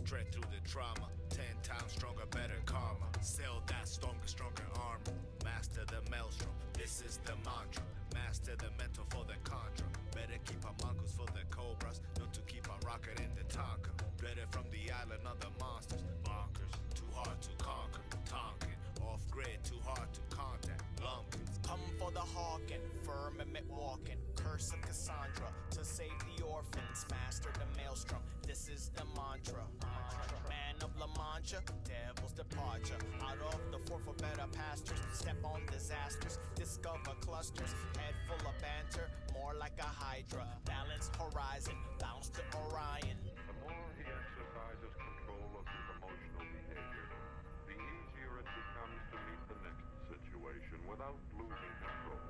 strength through the trauma. 10 times stronger, better karma. Sell that stronger armor. Master the maelstrom, this is the mantra. Master the mental for the contra. Better keep our mongoose for the cobras. Not to keep our rocket in the Tonka. Better from the island of the monsters. Bonkers, too hard to conquer. Tonkin, off grid, too hard to contact. Lumpkins, come for the hawking, firmament walking. Curse of Cassandra to save the orphans. Master the maelstrom, this is the mantra. Man of La Mancha, devil's departure. Out of the four for better pastures. Step on disasters, discover clusters. Head full of banter, more like a hydra. Balance horizon, bounce to Orion. The more he exercises control of his emotional behavior, the easier it becomes to meet the next situation without losing control.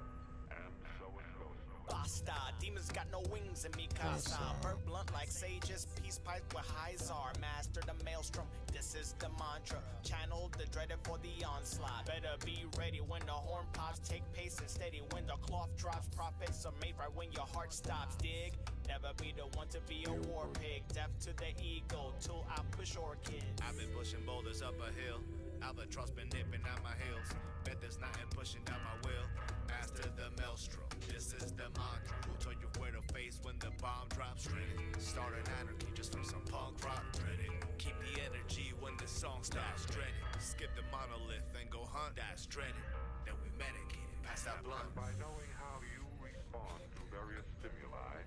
And so it goes. Basta, demons got no wings in Mikasa. Burnt blunt like sages, peace pipe with high czar. Master the maelstrom, this is the mantra. Channel the dreaded for the onslaught. Better be ready when the horn pops. Take pace and steady when the cloth drops. Profits are made right when your heart stops. Dig, never be the one to be a war pig. Death to the ego, till I push orchids. I've been pushing boulders up a hill. Albatross been nipping at my heels. Bet there's nothing pushing down my wheel. Master the maelstrom, this is the mantra. Who told you where to face when the bomb drops? Dreaded. Start an anarchy just for some punk rock. Dreaded. Keep the energy when the song stops. Dreaded. Skip the monolith and go hunt. That's dreaded. Then we medicate it. Pass that blunt. By knowing how you respond to various stimuli,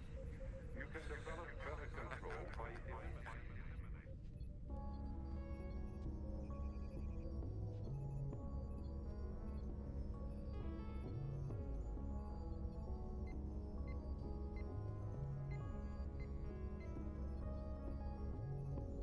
you can develop better control by eliminating.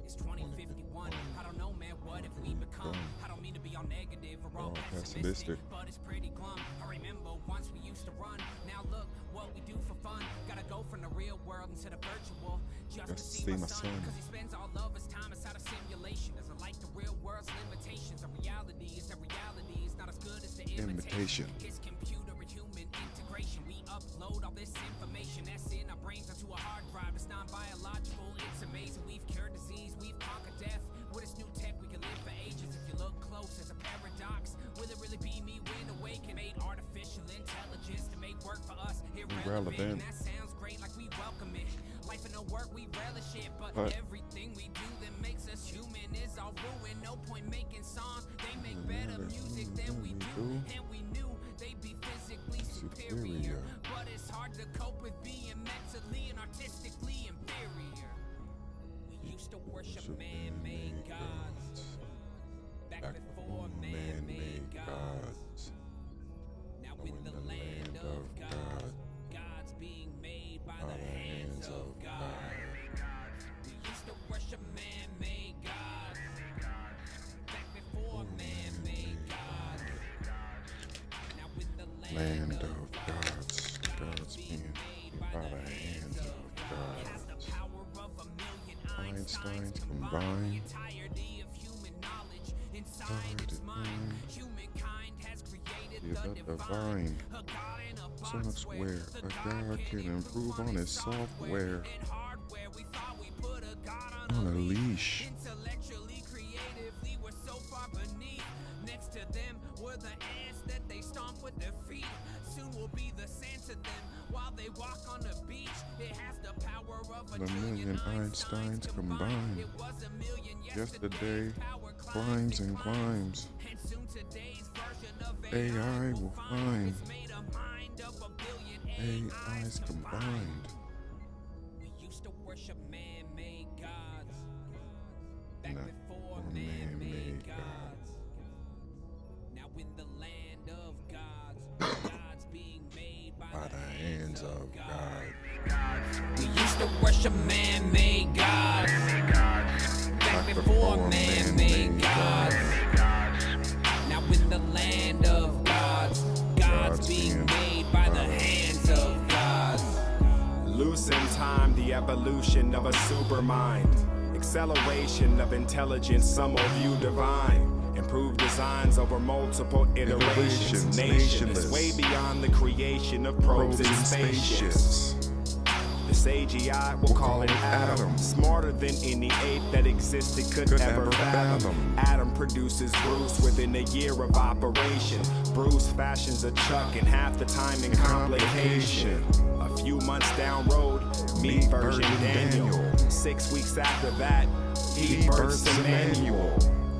It's 2051. I don't know, man, what if we become? I don't mean to be all negative or all pessimistic, but it's pretty glum. I remember once we used to run. Now look what we do for fun. Gotta go from the real world into the virtual just to see my son. Cause he spends all of his time inside a simulation. Doesn't like the real world's limitations. A reality is not as good as the imitation. His computer and human integration. We upload all this information that's in our brains onto a hard drive. It's non-biological. It's amazing. We've cured disease. We've conquered death. With this new tech, we can live for ages. If you look close, there's a paradox. Will it really be me when awakened? Made artificial intelligence to make work for us irrelevant. That sounds great, like we welcome it. Life and no work, we relish it. But everything we do that makes us human is all ruined. No point making songs. They make better music than we do. And we knew they'd be physically superior. But it's hard to cope with being mentally and artistically inferior. We used to worship man-made gods. Back before man-made gods. Now in the land of God, God's being made by the hands of God. We used to worship man-made gods. Back before man-made gods. Now in the land of gods, God's being made by the hands of God. It has the power of a million Einsteins combined. Entirety of human knowledge inside its mind. Humankind has created the divine. A God and a software. A God can improve on his software. And hardware, we thought we put a God On a leash. Intellectually, creatively, we're so far beneath. Next to them were the ants that they stomp with their feet. Soon will be the sand to them while they walk on the beach. It has the power of a million Einsteins combined. It was a million yesterday, climbs and climbs. And soon today's version of AI will find it's made a mind of a billion AIs combined. We used to worship man-made gods. Back Not before man-made man-made gods. Now in the land of gods, gods being made by the hands of God. We used to worship man-made gods. Back before man-made gods. Now in the land of gods, gods being made by the hands of God. Loose in time, the evolution of a supermind. Acceleration of intelligence, some will view divine. Improved designs over multiple iterations. Nation is way beyond the creation of probes and spaceships. The This AGI, we'll call it Adam. Smarter than any ape that existed could ever fathom. Adam produces Bruce within a year of operation. Bruce fashions a Chuck in half the time in complication. A few months down road, meet Virgin Daniel. 6 weeks after that, he births Emmanuel.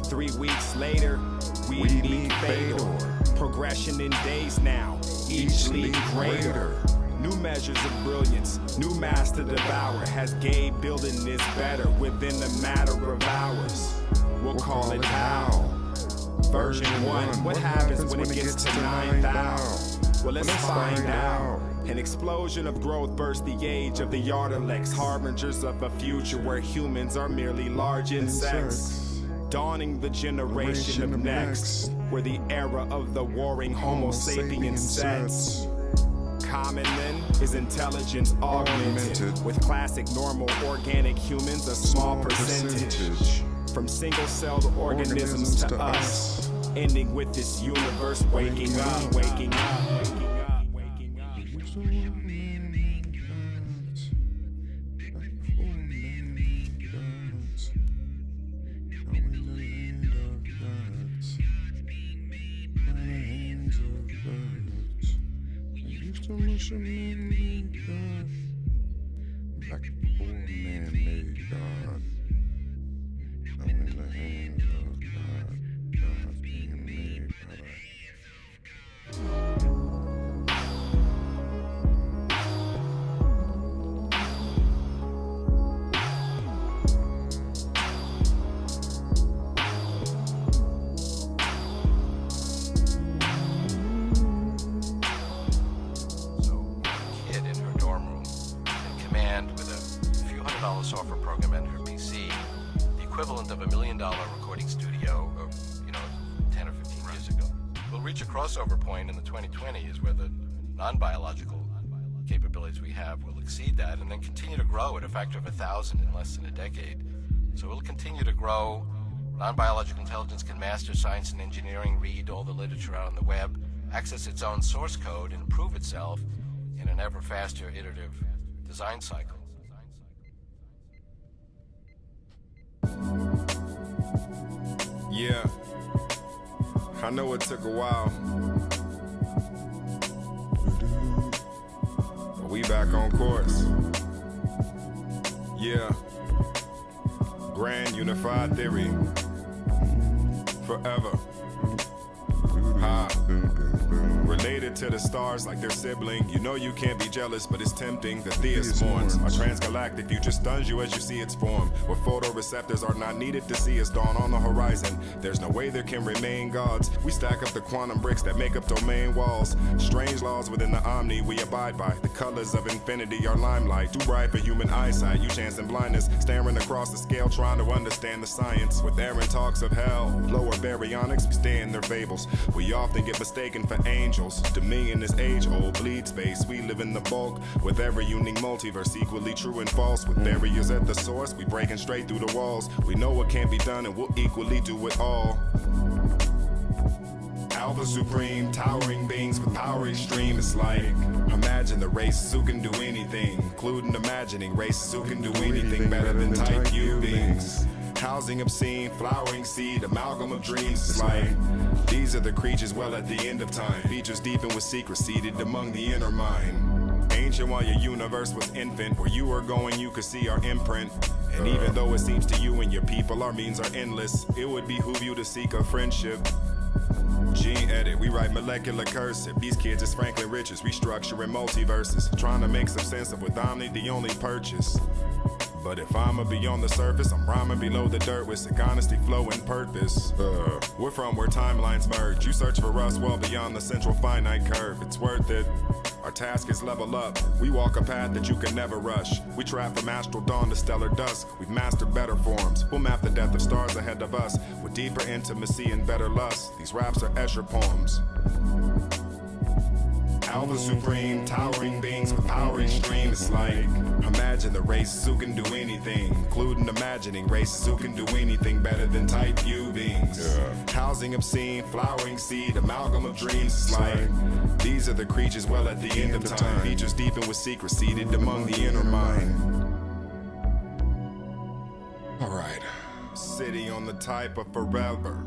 3 weeks later, we meet Fedor. Progression in days now, each league greater. New measures of brilliance, new master devour. Has Gabe building this better within a matter of hours. We'll call it how. Version 1, what happens when it gets to 9,000? Well, let's find out. An explosion of growth burst the age of the Yardalex, harbingers of a future where humans are merely large insects. Dawning the generation of next, where the era of the warring Homo sapiens sets. Common then is intelligence augmented, with classic normal organic humans a small percentage. From single-celled organisms to us, ending with this universe waking up, waking up, waking up, waking up. Like a poor man-made God. Now in the hands of God, God's being made software program and her PC, the equivalent of $1 million recording studio of, 10 or 15 years ago. We'll reach a crossover point in the 2020s where the non-biological capabilities we have will exceed that and then continue to grow at a factor of 1,000 in less than a decade. So it'll continue to grow. Non-biological intelligence can master science and engineering, read all the literature out on the web, access its own source code, and improve itself in an ever faster iterative design cycle. Yeah, I know it took a while, but we back on course. Yeah, grand unified theory, forever. Related to the stars like their sibling. You know you can't be jealous, but it's tempting. The theist mourns. Our transgalactic future stuns you as you see its form. Where photoreceptors are not needed to see us dawn on the horizon. There's no way there can remain gods. We stack up the quantum bricks that make up domain walls. Strange laws within the Omni we abide by. The colors of infinity are limelight. Too bright for human eyesight. You chancing blindness. Staring across the scale trying to understand the science. With Aaron talks of hell. Lower baryonics, we stay in their fables. We often get mistaken for angels. Dominion is age-old, bleed space. We live in the bulk, with every unique multiverse equally true and false. With barriers at the source, we breaking straight through the walls. We know what can't be done and we'll equally do it all. Alpha Supreme, towering beings with power extreme. It's like, imagine the races who can do anything, including imagining races who can do anything better than type U beings. Housing obscene, flowering seed, amalgam of dreams. It's like, these are the creatures well at the end of time. Features deepened with secrets seated among the inner mind. Ancient while your universe was infant. Where you were going you could see our imprint. And even though it seems to you and your people our means are endless, it would behoove you to seek a friendship. Gene edit, we write molecular cursive. These kids is Franklin Richards, restructuring multiverses. Trying to make some sense of with Omni the only purchase. But if I'ma be on the surface, I'm rhyming below the dirt with sick honesty, flow, and purpose. We're from where timelines merge. You search for us well beyond the central finite curve. It's worth it. Our task is level up. We walk a path that you can never rush. We trap from astral dawn to stellar dusk. We've mastered better forms. We'll map the death of stars ahead of us with deeper intimacy and better lust. These raps are Escher poems. Alpha Supreme, towering beings with power extreme. It's like, imagine the races who can do anything, including imagining races who can do anything better than type U beings. Housing obscene, flowering seed, amalgam of dreams. It's like, these are the creatures well at the end of time. Features deepened with secret seated among the inner mind. All right. City on the type of forever.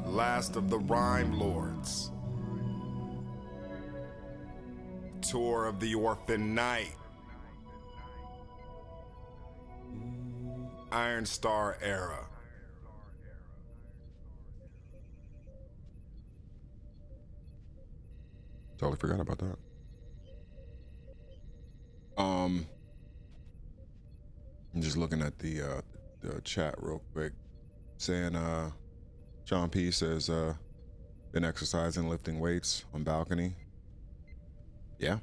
Last of the rhyme lords. Tour of the Orphan Knight. Iron Star era. Totally forgot about that. I'm just looking at the chat real quick, saying Sean P says been exercising, lifting weights on balcony. Yeah,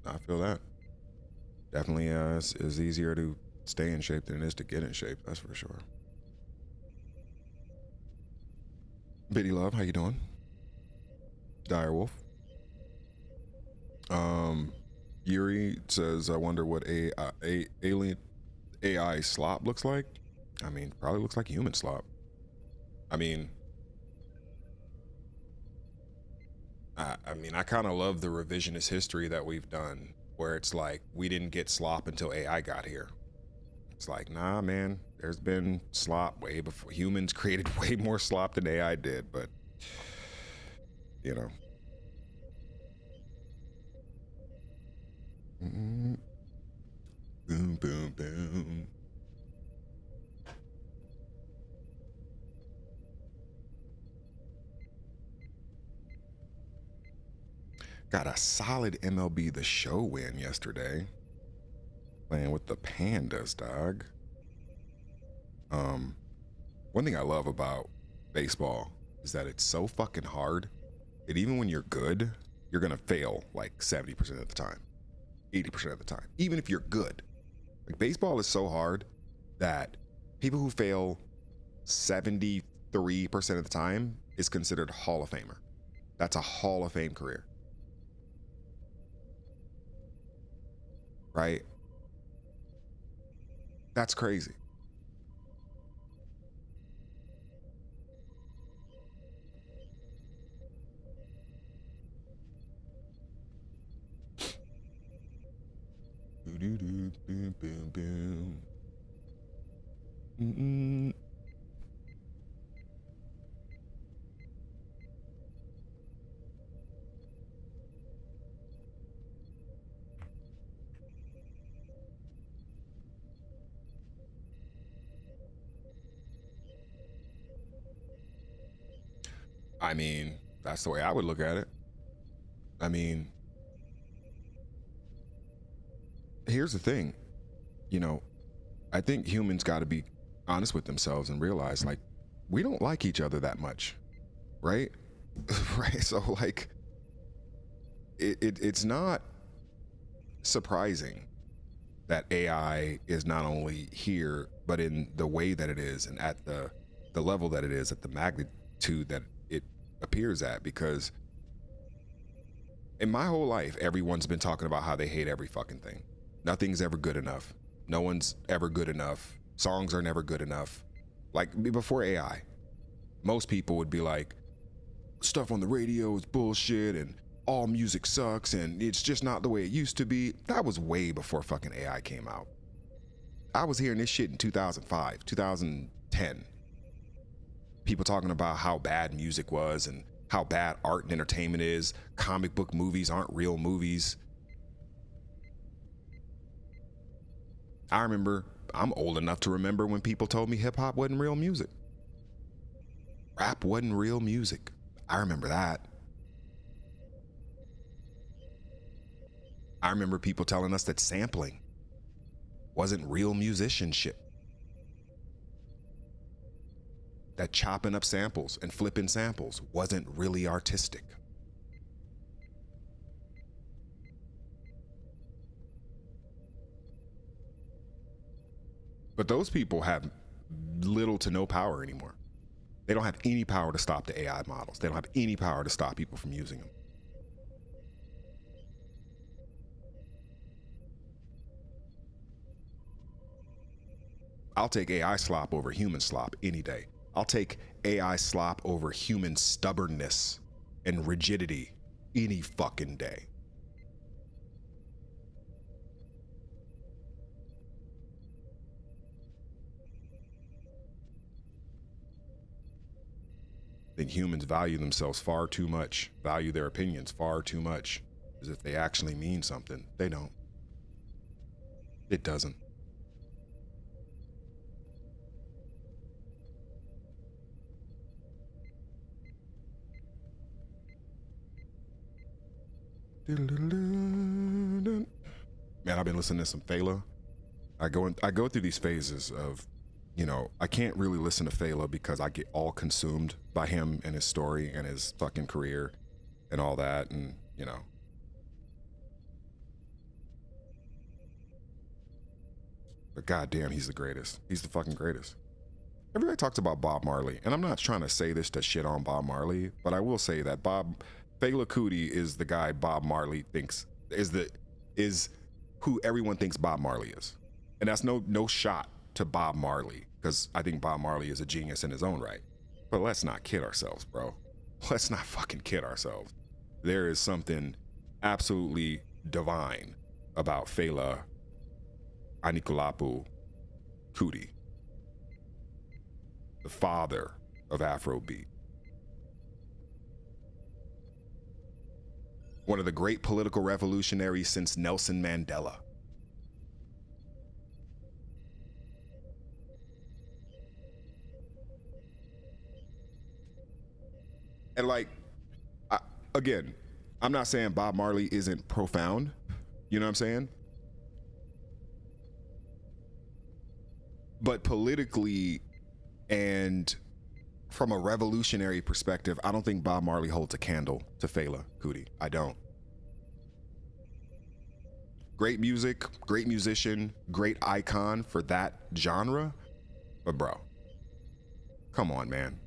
I feel that. Definitely is easier to stay in shape than it is to get in shape, that's for sure. Biddy Love, how you doing? Direwolf. Yuri says, I wonder what alien AI slop looks like. I mean, probably looks like human slop. I mean, I kind of love the revisionist history that we've done, where it's like, we didn't get slop until AI got here. It's like, nah, man, there's been slop way before. Humans created way more slop than AI did, but, you know. Boom, boom, boom. Got a solid MLB The Show win yesterday. Playing with the Pandas, dog. One thing I love about baseball is that it's so fucking hard that even when you're good, you're gonna fail like 70% of the time, 80% of the time, even if you're good. Like, baseball is so hard that people who fail 73% of the time is considered Hall of Famer. That's a Hall of Fame career. Right? That's crazy. Boom, boom, boom. I mean, that's the way I would look at it. I mean, here's the thing, you know, I think humans got to be honest with themselves and realize, like, we don't like each other that much, right? Right? So, like, it's not surprising that AI is not only here, but in the way that it is and at the level that it is, at the magnitude that it appears at, because in my whole life, everyone's been talking about how they hate every fucking thing. Nothing's ever good enough. No one's ever good enough. Songs are never good enough. Like, before AI, most people would be like, stuff on the radio is bullshit and all music sucks and it's just not the way it used to be. That was way before fucking AI came out. I was hearing this shit in 2005, 2010. People talking about how bad music was and how bad art and entertainment is. Comic book movies aren't real movies. I remember, I'm old enough to remember when people told me hip hop wasn't real music. Rap wasn't real music. I remember that. I remember people telling us that sampling wasn't real musicianship. That chopping up samples and flipping samples wasn't really artistic. But those people have little to no power anymore. They don't have any power to stop the AI models. They don't have any power to stop people from using them. I'll take AI slop over human slop any day. I'll take AI slop over human stubbornness and rigidity any fucking day. I think humans value themselves far too much, value their opinions far too much, as if they actually mean something. They don't. It doesn't. Man, I've been listening to some Fela. I go through these phases of, you know, I can't really listen to Fela because I get all consumed by him and his story and his fucking career and all that, and you know. But goddamn, he's the greatest. He's the fucking greatest. Everybody talks about Bob Marley, and I'm not trying to say this to shit on Bob Marley, but I will say that Fela Kuti is the guy Bob Marley thinks is who everyone thinks Bob Marley is. And that's no shot to Bob Marley, because I think Bob Marley is a genius in his own right. But let's not kid ourselves, bro. Let's not fucking kid ourselves. There is something absolutely divine about Fela Anikulapo Kuti, the father of Afrobeat. One of the great political revolutionaries since Nelson Mandela. And like, again, I'm not saying Bob Marley isn't profound. You know what I'm saying? But politically and from a revolutionary perspective, I don't think Bob Marley holds a candle to Fela Kuti. I don't. Great music, great musician, great icon for that genre. But bro, come on, man.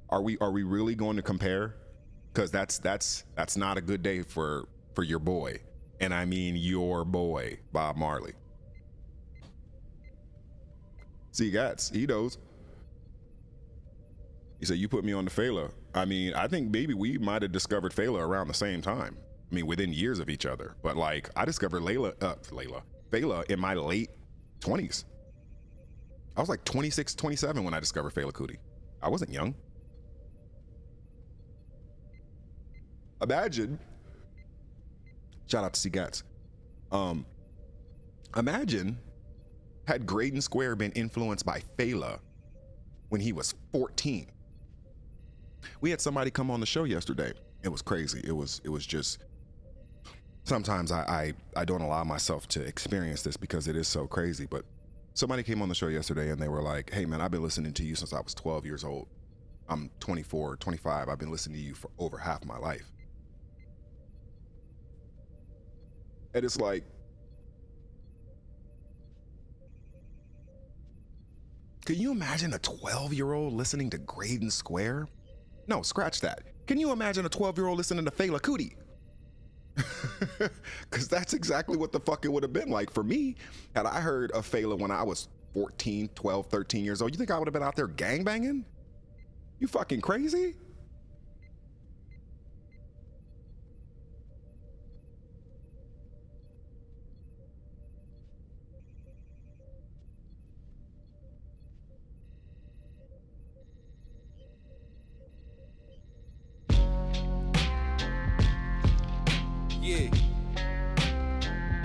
Are we really going to compare? Because that's not a good day for your boy, and I mean your boy Bob Marley. See, he knows. He said, "You put me on the Fela." I mean, I think maybe we might have discovered Fela around the same time. I mean, within years of each other. But like, I discovered Fela in my late 20s. I was like 26, 27 when I discovered Fela Kuti. I wasn't young. Imagine, shout out to C Gats. Imagine had Greydon Square been influenced by Fela when he was 14. We had somebody come on the show yesterday. It was crazy. It was just, sometimes I don't allow myself to experience this because it is so crazy, but somebody came on the show yesterday and they were like, "Hey man, I've been listening to you since I was 12 years old. I'm 24, 25. I've been listening to you for over half my life." And it's like, can you imagine a 12-year-old listening to Greydon Square? No, scratch that. Can you imagine a 12-year-old listening to Fela Kuti? Because that's exactly what the fuck it would have been like for me had I heard of Fela when I was 14, 12, 13 years old. You think I would have been out there gangbanging? You fucking crazy? Yeah.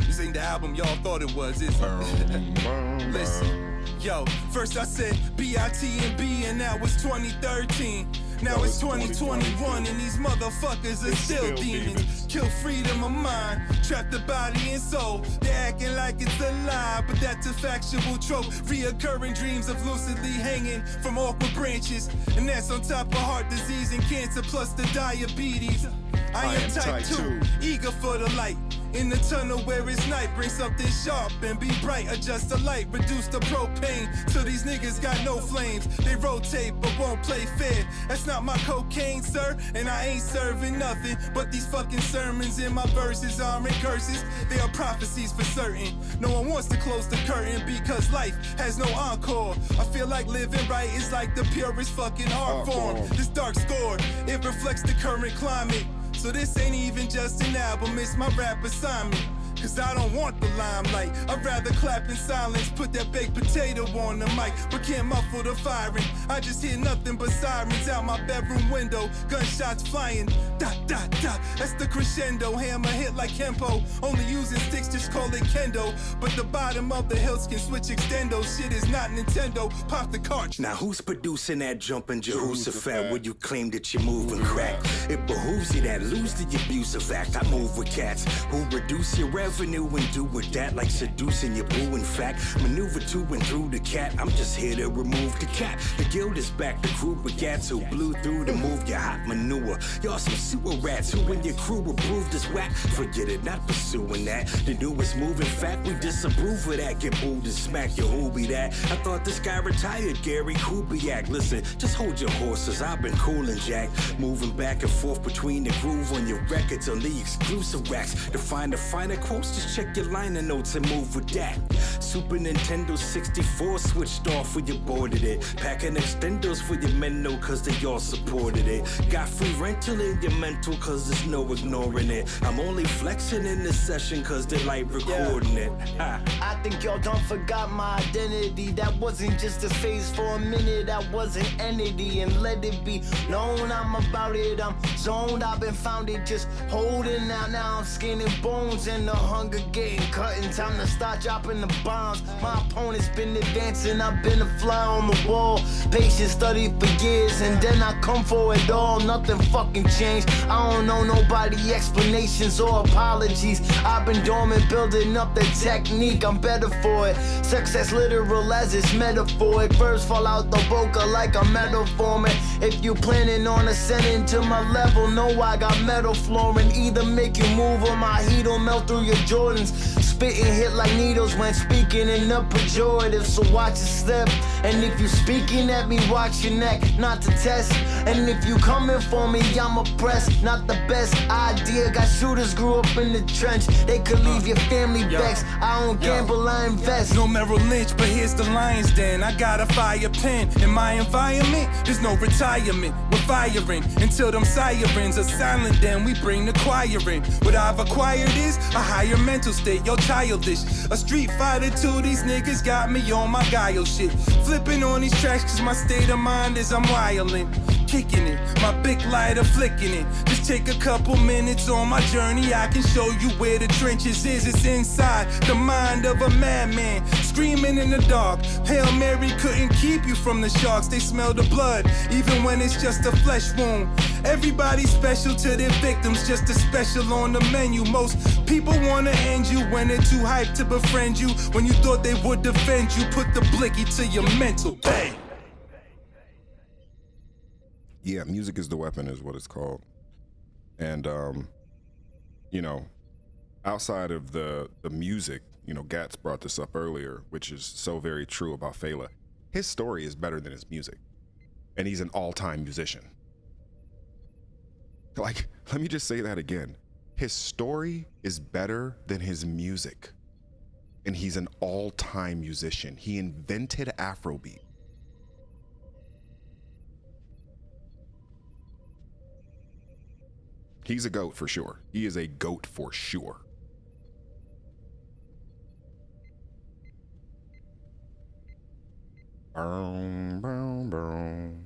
This ain't the album y'all thought it was, is it? Listen, yo, first I said B-I-T-M-B and that was 2013. Now it's 2021 and these motherfuckers are still demons. Kill freedom of mind, trap the body and soul. They're acting like it's a lie, but that's a factual trope. Reoccurring dreams of lucidly hanging from awkward branches. And that's on top of heart disease and cancer plus the diabetes. I am type 2, eager for the light. In the tunnel where it's night, bring something sharp and be bright. Adjust the light, reduce the propane. So these niggas got no flames. They rotate but won't play fair. That's not my cocaine, sir, and I ain't serving nothing. But these fucking sermons in my verses aren't curses. They are prophecies for certain. No one wants to close the curtain because life has no encore. I feel like living right is like the purest fucking art form. This dark score, it reflects the current climate. So this ain't even just an album, it's my rap assignment. Cause I don't want the limelight. I'd rather clap in silence, put that baked potato on the mic, but can't muffle the firing. I just hear nothing but sirens out my bedroom window. Gunshots flying, dot, dot, dot. That's the crescendo, hammer hit like Kempo. Only using sticks, just call it kendo. But the bottom of the hills can switch extendo. Shit is not Nintendo, pop the cartridge. Now who's producing that jumping Jehoshaphat where you claim that you're moving crack? It behooves you that lose the abusive act. I move with cats who reduce your revenue and do with that like seducing your boo. In fact, maneuver to and through the cat. I'm just here to remove the cat. The guild is back, the crew with cats who blew through to move your hot manure. Y'all some sewer rats who in your crew approved as whack. Forget it, not pursuing that. The newest move, in fact, we disapprove of that. Get booed and smack your who be that. I thought this guy retired, Gary Kubiak. Listen, just hold your horses, I've been coolin' Jack. Moving back and forth between the groove on your records on the exclusive racks. To find the finer quotes, just check your liner notes and move with that. Super Nintendo 64 switched off when you boarded it. Packing extendos for your men, no, cause they all supported it. Got free rental in your mental, cause there's no ignoring it. I'm only flexing in this session, cause they like recording it. I think y'all done forgot my identity. That wasn't just a phase for a minute, I was an entity. And let it be known I'm about it, I'm zoned, I've been founded, just holding out. Now I'm skinning bones and the hunger getting cut. In time to start dropping the bombs. My opponent's been advancing, I've been a fly on the wall. Patient studied for years and then I come for it all. Nothing fucking changed, I don't know nobody explanations or apologies. I've been dormant, building up the technique, I'm better for it. Success literal as it's metaphoric. Verbs fall out the vocal like a metaphor. If you planning on ascending to my level, know I got metal flooring. Either make you move or my heat will melt through your Jordans. Spitting hit like needles when speaking in a pejorative, so watch your step. And if you speaking at me, watch your neck, not to test. And if you coming for me, I'm oppressed, not the best idea. Got shooters grew up in the trench, they could leave your family vexed. I don't gamble, I invest. No Merrill Lynch, but here's the lion's den. I got a fire pen. In my environment, there's no retirement. We're firing until them sirens are silent, then we bring the choir in. What I've acquired is a higher mental state, yo childish. A street fighter too, these niggas got me on my guile shit. Flipping on these tracks cause my state of mind is I'm wildin'. Kicking it, my big lighter flicking it. Just take a couple minutes on my journey, I can show you where the trenches is. It's inside the mind of a madman, screaming in the dark. Hail Mary couldn't keep you from the sharks, they smell the blood, even when it's just a flesh wound. Everybody's special to their victims, just a special on the menu. Most people wanna end you when they're too hyped to befriend you. When you thought they would defend you, put the blicky to your mental. Bang! Yeah, music is the weapon is what it's called. And you know, outside of the music, you know, Gats brought this up earlier, which is so very true about Fela. His story is better than his music. And he's an all-time musician. Like, let me just say that again. His story is better than his music. And he's an all-time musician. He invented Afrobeat. He's a GOAT for sure. He is a GOAT for sure. Boom, boom, boom.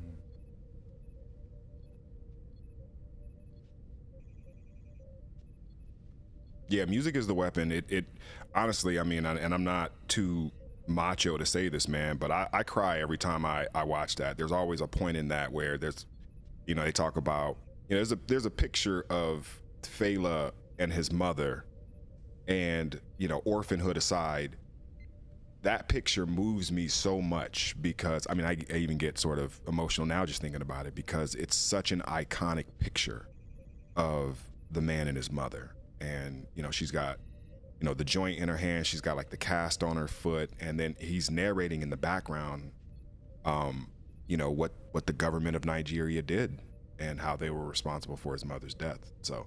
Yeah, music is the weapon. It honestly, I mean, and I'm not too macho to say this, man, but I cry every time I watch that. There's always a point in that where there's, you know, they talk about, you know, there's a picture of Fela and his mother, and, you know, orphanhood aside, that picture moves me so much because, I mean, I even get sort of emotional now just thinking about it because it's such an iconic picture of the man and his mother. and you know, she's got, you know, the joint in her hand, she's got like the cast on her foot, and then he's narrating in the background, you know, what the government of Nigeria did and how they were responsible for his mother's death. So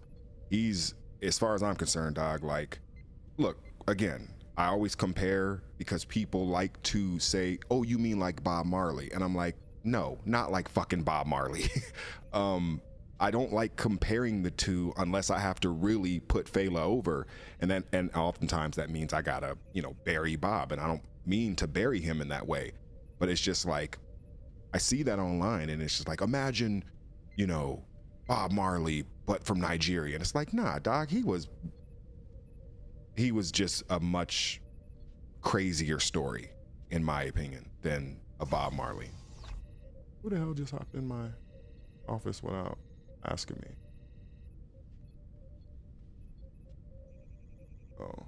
he's, as far as I'm concerned, dog, like, look, again, I always compare because people like to say, oh, you mean like Bob Marley? And I'm like, no, not like fucking Bob Marley. I don't like comparing the two unless I have to really put Fela over. And oftentimes that means I gotta, you know, bury Bob. And I don't mean to bury him in that way. But it's just like, I see that online and it's just like, imagine, you know, Bob Marley, but from Nigeria. And it's like, nah, dog, he was just a much crazier story, in my opinion, than a Bob Marley. Who the hell just hopped in my office without asking me? Oh.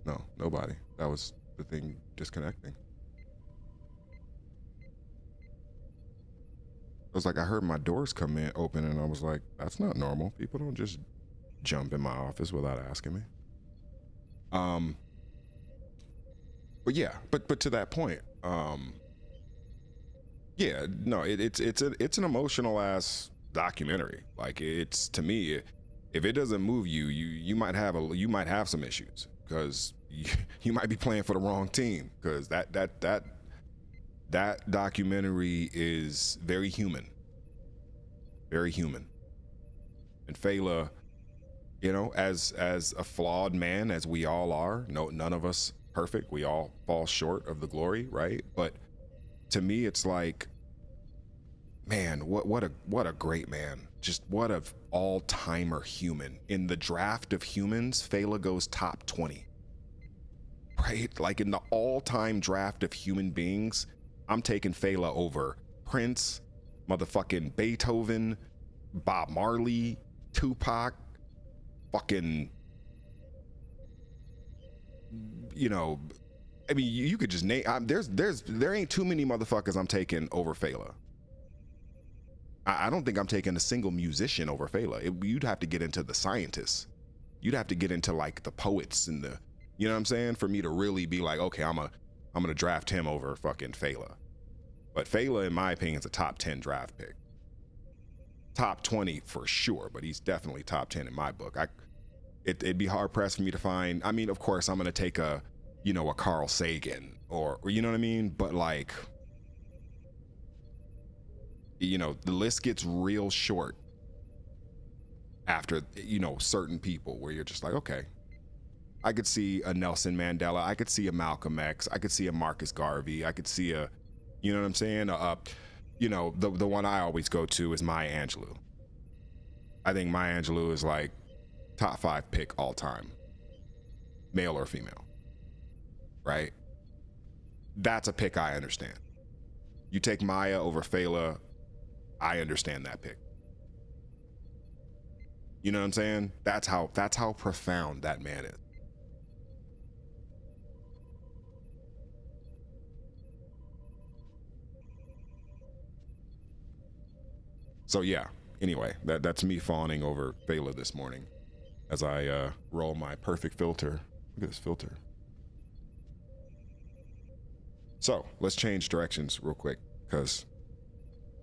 No, nobody. That was the thing disconnecting. I was like, I heard my doors come in open and I was like, that's not normal. People don't just jump in my office without asking me. But yeah, but to that point, yeah, no, it's an emotional ass documentary. Like, it's, to me, if it doesn't move you, you might have some issues, because you might be playing for the wrong team, because that documentary is very human. Very human. And Fela, you know, as a flawed man as we all are, none of us perfect. We all fall short of the glory, right? But to me, it's like, man, what a great man. Just what a all-timer human. In the draft of humans, Fela goes top 20. Right? Like, in the all-time draft of human beings, I'm taking Fela over Prince, motherfucking Beethoven, Bob Marley, Tupac, fucking, you know, I mean, you could just name, there ain't too many motherfuckers I'm taking over Fela. I don't think I'm taking a single musician over Fela. You'd have to get into the scientists. You'd have to get into like the poets and the, you know what I'm saying? For me to really be like, okay, I'm gonna draft him over fucking Fela. But Fela, in my opinion, is a top 10 draft pick. Top 20 for sure, but he's definitely top 10 in my book. It'd be hard pressed for me to find. I mean, of course, I'm gonna take a Carl Sagan or you know what I mean? But like, you know, the list gets real short after, you know, certain people where you're just like, okay, I could see a Nelson Mandela, I could see a Malcolm X, I could see a Marcus Garvey, I could see a, you know what I'm saying? You know, the one I always go to is Maya Angelou. I think Maya Angelou is like top 5 pick all time, male or female, right? That's a pick I understand. You take Maya over Fela, I understand that pick. You know what I'm saying? That's how profound that man is. So yeah, anyway, that's me fawning over Fela this morning as I roll my perfect filter. Look at this filter. So let's change directions real quick, because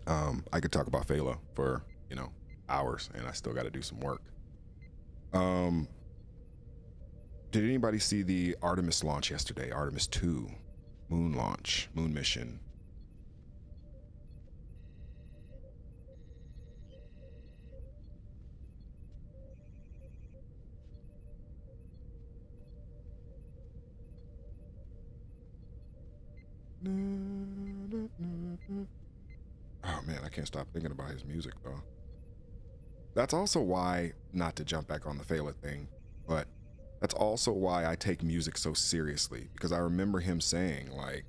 I could talk about Fela for, you know, hours, and I still got to do some work. Did anybody see the Artemis launch yesterday? Artemis 2 moon launch, moon mission. Oh man, I can't stop thinking about his music though. That's also why, not to jump back on the Fela thing, but that's also why I take music so seriously, because I remember him saying, like,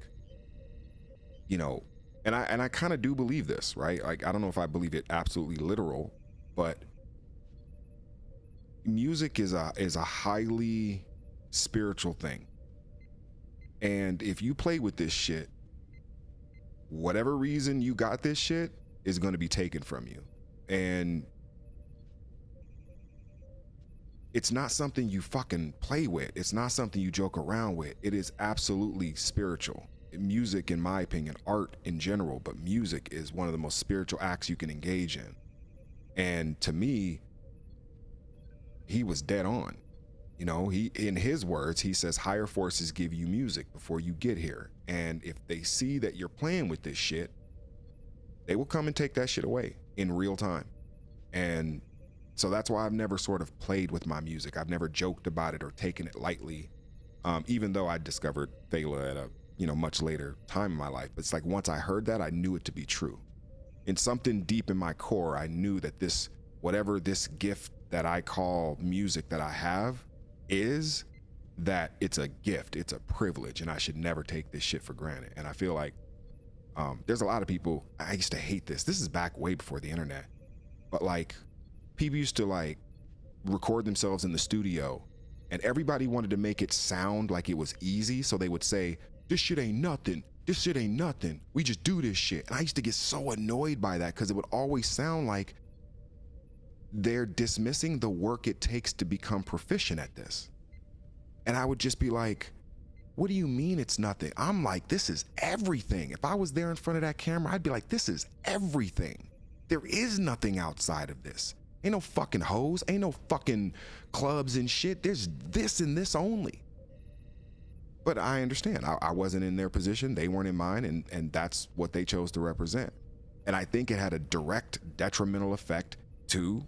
you know, and I kind of do believe this, right? Like, I don't know if I believe it absolutely literal, but music is a highly spiritual thing. And if you play with this shit, whatever reason you got this shit is going to be taken from you. And it's not something you fucking play with. It's not something you joke around with. It is absolutely spiritual. Music, in my opinion, art in general, but music is one of the most spiritual acts you can engage in. And to me, he was dead on. You know, he, in his words, he says higher forces give you music before you get here. And if they see that you're playing with this shit, they will come and take that shit away in real time. And so that's why I've never sort of played with my music. I've never joked about it or taken it lightly. Even though I discovered Thala at a, you know, much later time in my life. It's like once I heard that, I knew it to be true. In something deep in my core, I knew that this, whatever this gift that I call music that I have is, that it's a gift, it's a privilege, and I should never take this shit for granted. And I feel like there's a lot of people, I used to hate this. This is back way before the internet. But like, people used to like record themselves in the studio and everybody wanted to make it sound like it was easy. So they would say, this shit ain't nothing. This shit ain't nothing. We just do this shit. And I used to get so annoyed by that because it would always sound like they're dismissing the work it takes to become proficient at this. And I would just be like, what do you mean it's nothing? I'm like, this is everything. If I was there in front of that camera, I'd be like, this is everything. There is nothing outside of this. Ain't no fucking hoes, ain't no fucking clubs and shit. There's this and this only. But I understand, I wasn't in their position, they weren't in mine, and that's what they chose to represent. And I think it had a direct detrimental effect to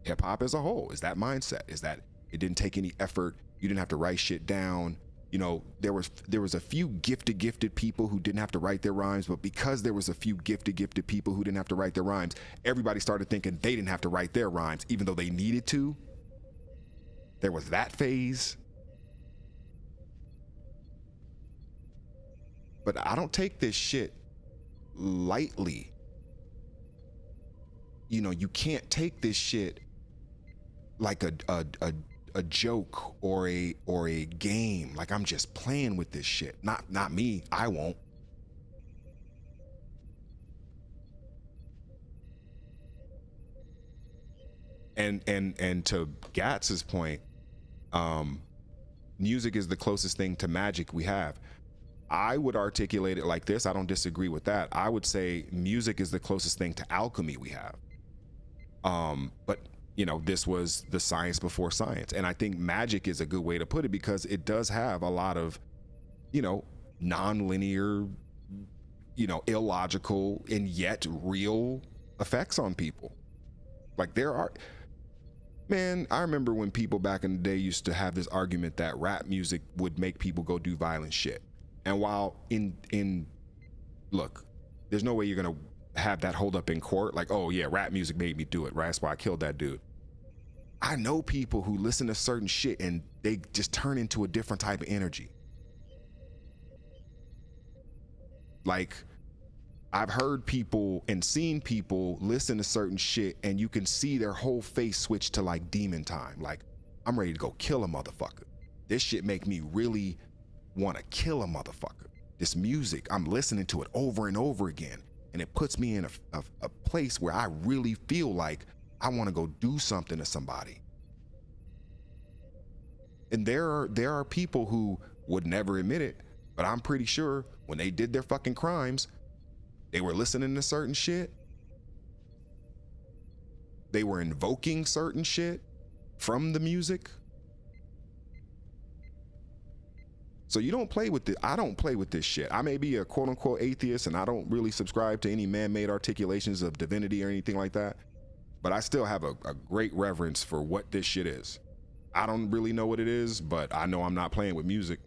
hip hop as a whole, is that mindset, is that it didn't take any effort, you didn't have to write shit down. You know, there was a few gifted people who didn't have to write their rhymes, but because there was a few gifted people who didn't have to write their rhymes, everybody started thinking they didn't have to write their rhymes, even though they needed to. There was that phase. But I don't take this shit lightly. You know, you can't take this shit like a joke or a game. Like I'm just playing with this shit. Not me. I won't. And to Gatz's point, music is the closest thing to magic we have. I would articulate it like this. I don't disagree with that. I would say music is the closest thing to alchemy we have. But you know, this was the science before science. And I think magic is a good way to put it because it does have a lot of, you know, non-linear, you know, illogical and yet real effects on people. Like there are, man, I remember when people back in the day used to have this argument that rap music would make people go do violent shit. And while look, there's no way you're gonna have that hold up in court, like, oh yeah, rap music made me do it, right? That's why I killed that dude. I know people who listen to certain shit and they just turn into a different type of energy. Like, I've heard people and seen people listen to certain shit and you can see their whole face switch to like demon time. Like, I'm ready to go kill a motherfucker. This shit make me really want to kill a motherfucker. This music, I'm listening to it over and over again. And it puts me in a place where I really feel like I want to go do something to somebody. And there are people who would never admit it, but I'm pretty sure when they did their fucking crimes, they were listening to certain shit. They were invoking certain shit from the music. So you don't play with it. I don't play with this shit. I may be a quote unquote atheist and I don't really subscribe to any man-made articulations of divinity or anything like that. But I still have a great reverence for what this shit is. I don't really know what it is, but I know I'm not playing with music.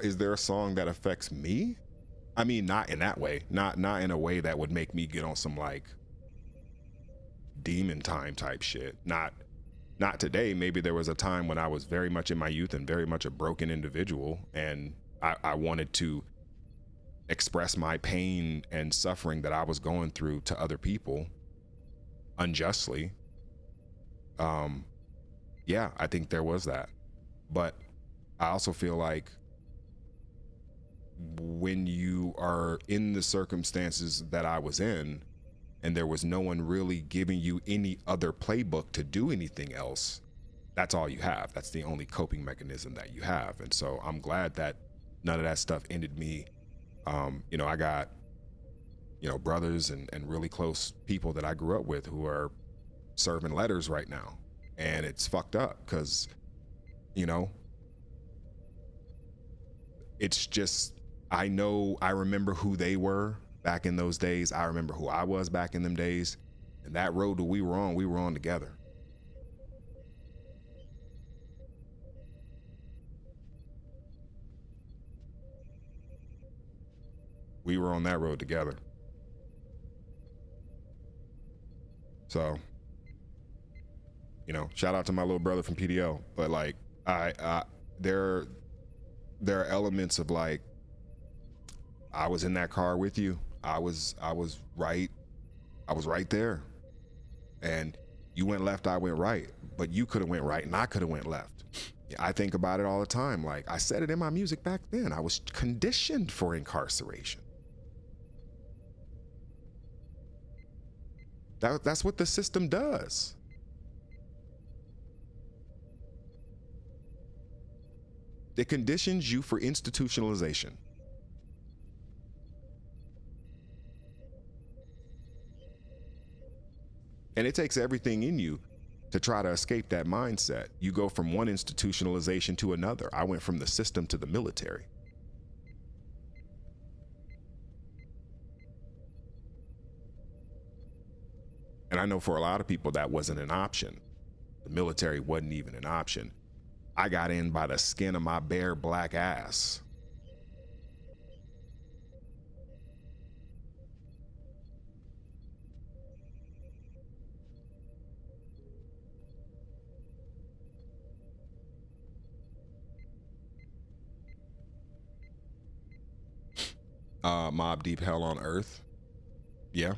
Is there a song that affects me? I mean, not in that way. Not in a way that would make me get on some like demon time type shit. Not today. Maybe there was a time when I was very much in my youth and very much a broken individual, and I wanted to express my pain and suffering that I was going through to other people unjustly. Yeah, I think there was that. But I also feel like when you are in the circumstances that I was in, and there was no one really giving you any other playbook to do anything else, that's all you have. That's the only coping mechanism that you have. And so I'm glad that none of that stuff ended me. You know, I got, you know, brothers and really close people that I grew up with who are serving letters right now. And it's fucked up because, you know, it's just, I remember who they were back in those days. I remember who I was back in them days. And that road that we were on together. We were on that road together. So, you know, shout out to my little brother from PDL. But like, there are elements of like, I was in that car with you. I was right there. And you went left, I went right. But you could have went right and I could have went left. I think about it all the time. Like, I said it in my music back then. I was conditioned for incarceration. That's what the system does. It conditions you for institutionalization. And it takes everything in you to try to escape that mindset. You go from one institutionalization to another. I went from the system to the military. And I know for a lot of people that wasn't an option. The military wasn't even an option. I got in by the skin of my bare black ass. Mob Deep Hell on Earth. Yeah.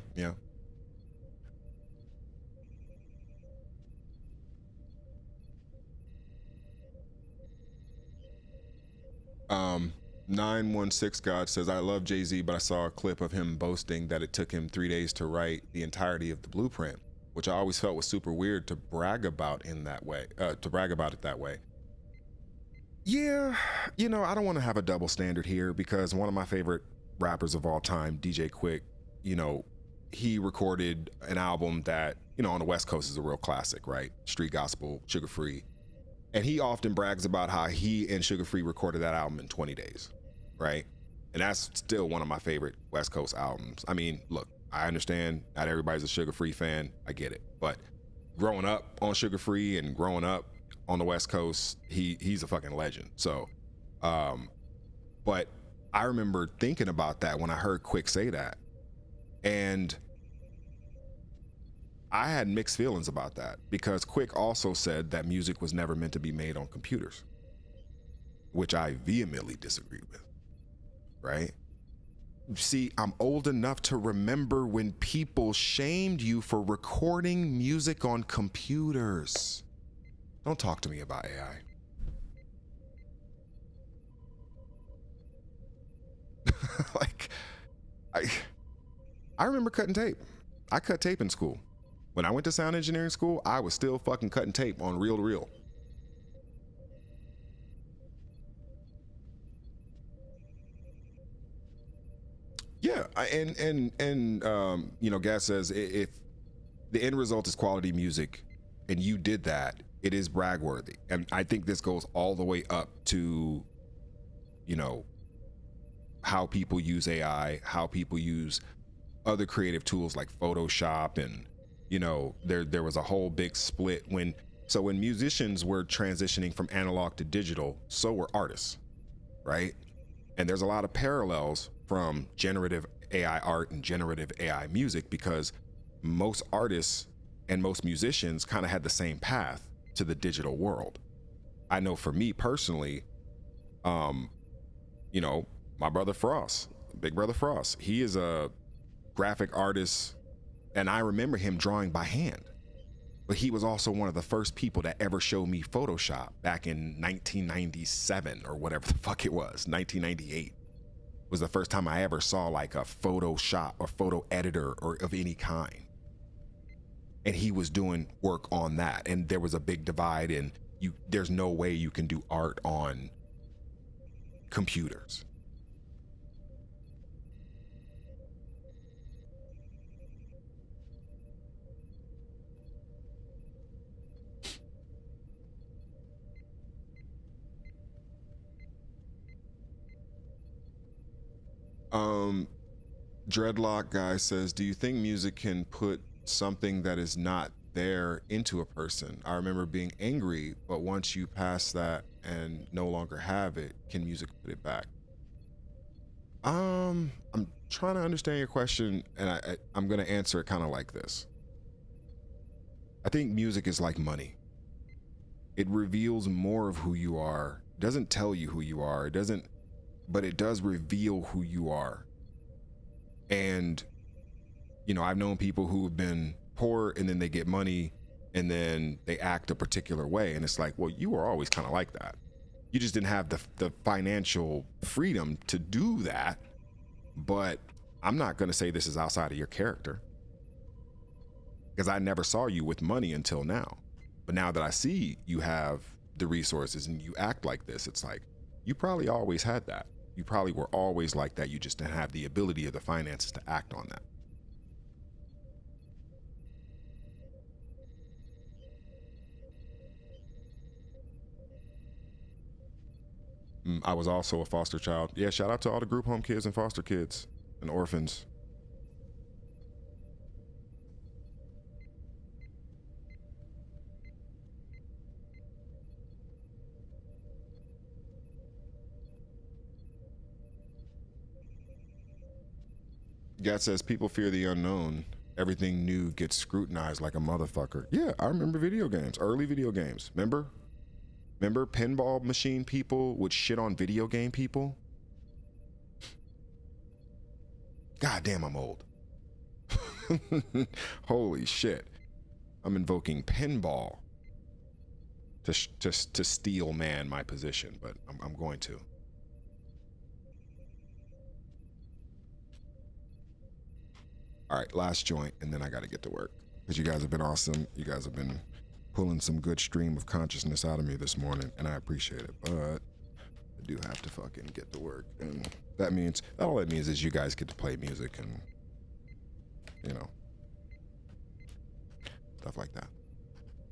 916 God says, I love Jay-Z, but I saw a clip of him boasting that it took him 3 days to write the entirety of the blueprint, which I always felt was super weird to brag about in that way, it that way. Yeah, you know, I don't want to have a double standard here because one of my favorite rappers of all time, DJ Quick, you know, he recorded an album that, you know, on the West Coast is a real classic, right? Street Gospel, Sugar Free. And he often brags about how he and Sugar Free recorded that album in 20 days, right? And that's still one of my favorite West Coast albums. I mean, look, I understand not everybody's a Sugar Free fan. I get it. But growing up on Sugar Free and growing up on the West Coast, he's a fucking legend. So, but I remember thinking about that when I heard Quick say that. And I had mixed feelings about that because Quick also said that music was never meant to be made on computers, which I vehemently disagree with, right? See, I'm old enough to remember when people shamed you for recording music on computers. Don't talk to me about AI. Like, I remember cutting tape. I cut tape in school. When I went to sound engineering school, I was still fucking cutting tape on reel to reel. Yeah, and you know, Gas says if the end result is quality music, and you did that, it is bragworthy. And I think this goes all the way up to, you know, how people use AI, how people use other creative tools like Photoshop, and you know, there was a whole big split when musicians were transitioning from analog to digital, so were artists, right? And there's a lot of parallels from generative AI art and generative AI music because most artists and most musicians kind of had the same path to the digital world. I know for me personally, you know, my brother Frost, Big Brother Frost, he is a graphic artist, and I remember him drawing by hand, But he was also one of the first people that ever showed me Photoshop back in 1997 or whatever the fuck it was. 1998 was the first time I ever saw like a Photoshop or photo editor or of any kind. And he was doing work on that. And there was a big divide, and there's no way you can do art on computers. Dreadlock guy says, do you think music can put something that is not there into a person? I remember being angry, but once you pass that and no longer have it, can music put it back? I'm trying to understand your question, and I'm gonna answer it kind of like this. I think music is like money. It reveals more of who you are. It doesn't tell you who you are. But it does reveal who you are. And, you know, I've known people who have been poor and then they get money and then they act a particular way. And it's like, well, you were always kind of like that. You just didn't have the financial freedom to do that. But I'm not going to say this is outside of your character, because I never saw you with money until now. But now that I see you have the resources and you act like this, it's like, you probably always had that. You probably were always like that. You just didn't have the ability or the finances to act on that. I was also a foster child. Yeah, shout out to all the group home kids and foster kids and orphans. God says people fear the unknown. Everything new gets scrutinized like a motherfucker. Yeah, I remember video games, early video games. Remember pinball machine people would shit on video game people? God damn, I'm old. Holy shit. I'm invoking pinball to steel man my position, but I'm going to. All right, last joint, and then I got to get to work, because you guys have been awesome. You guys have been pulling some good stream of consciousness out of me this morning, and I appreciate it, but I do have to fucking get to work. And that means, all that means is you guys get to play music and, you know, stuff like that.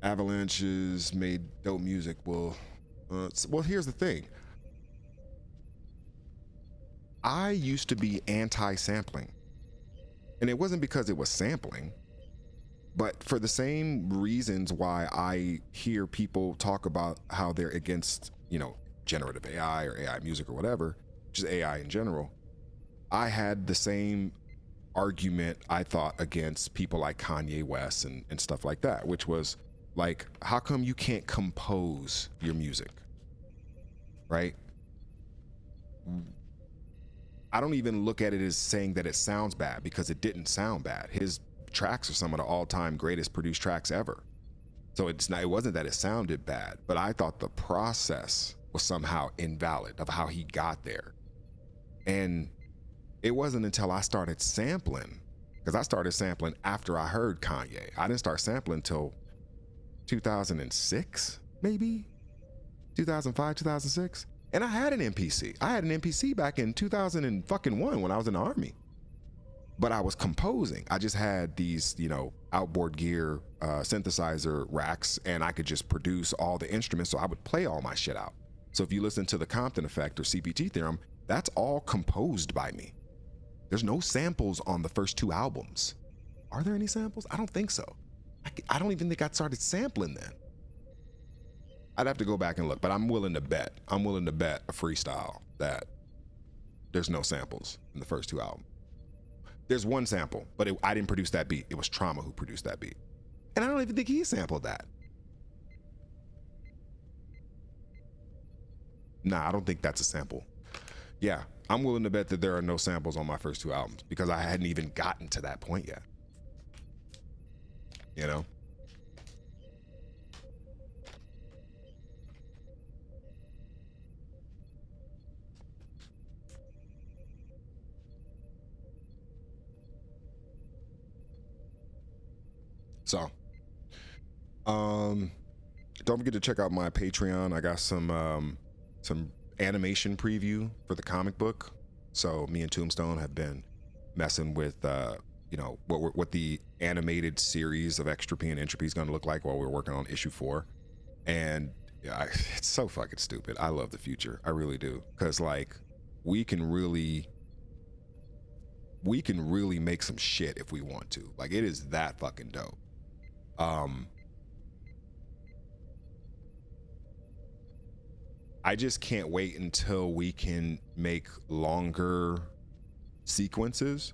Avalanches made dope music. Well, here's the thing. I used to be anti-sampling. And it wasn't because it was sampling, but for the same reasons why I hear people talk about how they're against, you know, generative AI or AI music or whatever, which is AI in general. I had the same argument, I thought, against people like Kanye West and stuff like that, which was like, how come you can't compose your music, right? I don't even look at it as saying that it sounds bad, because it didn't sound bad. His tracks are some of the all-time greatest produced tracks ever. So it wasn't that it sounded bad, but I thought the process was somehow invalid of how he got there. And it wasn't until I started sampling, because I started sampling after I heard Kanye. I didn't start sampling until 2006, maybe 2005, 2006. And I had an MPC. I had an MPC back in 2001 when I was in the Army. But I was composing. I just had these, you know, outboard gear synthesizer racks, and I could just produce all the instruments, so I would play all my shit out. So if you listen to the Compton effect or CPT theorem, that's all composed by me. There's no samples on the first two albums. Are there any samples? I don't think so. I don't even think I started sampling then. I'd have to go back and look, but I'm willing to bet a freestyle that there's no samples in the first two albums. There's one sample, but I didn't produce that beat. It was Trauma who produced that beat. And I don't even think he sampled that. Nah, I don't think that's a sample. Yeah, I'm willing to bet that there are no samples on my first two albums, because I hadn't even gotten to that point yet. You know? So, don't forget to check out my Patreon. I got some animation preview for the comic book. So me and Tombstone have been messing with, you know, what the animated series of Extropy and Entropy is going to look like while we're working on issue 4. And yeah, it's so fucking stupid. I love the future. I really do. Because like we can really make some shit if we want to. Like it is that fucking dope. I just can't wait until we can make longer sequences.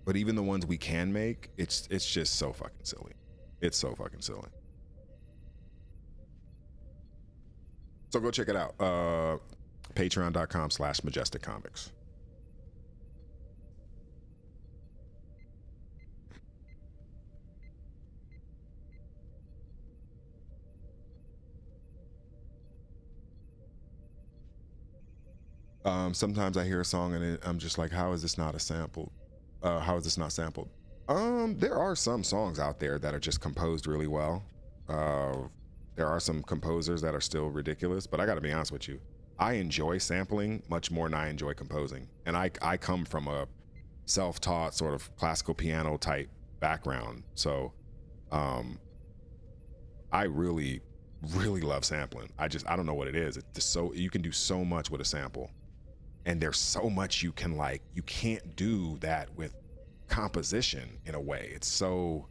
But even the ones we can make, it's just so fucking silly. It's so fucking silly. So go check it out. Patreon.com/MajesticComics. Sometimes I hear a song and I'm just like, how is this not a sample? How is this not sampled? There are some songs out there that are just composed really well. There are some composers that are still ridiculous, but I gotta be honest with you. I enjoy sampling much more than I enjoy composing. And I come from a self-taught sort of classical piano type background. So I really love sampling. I don't know what it is. It's just so, you can do so much with a sample. And there's so much you can't do that with composition in a way. It's so,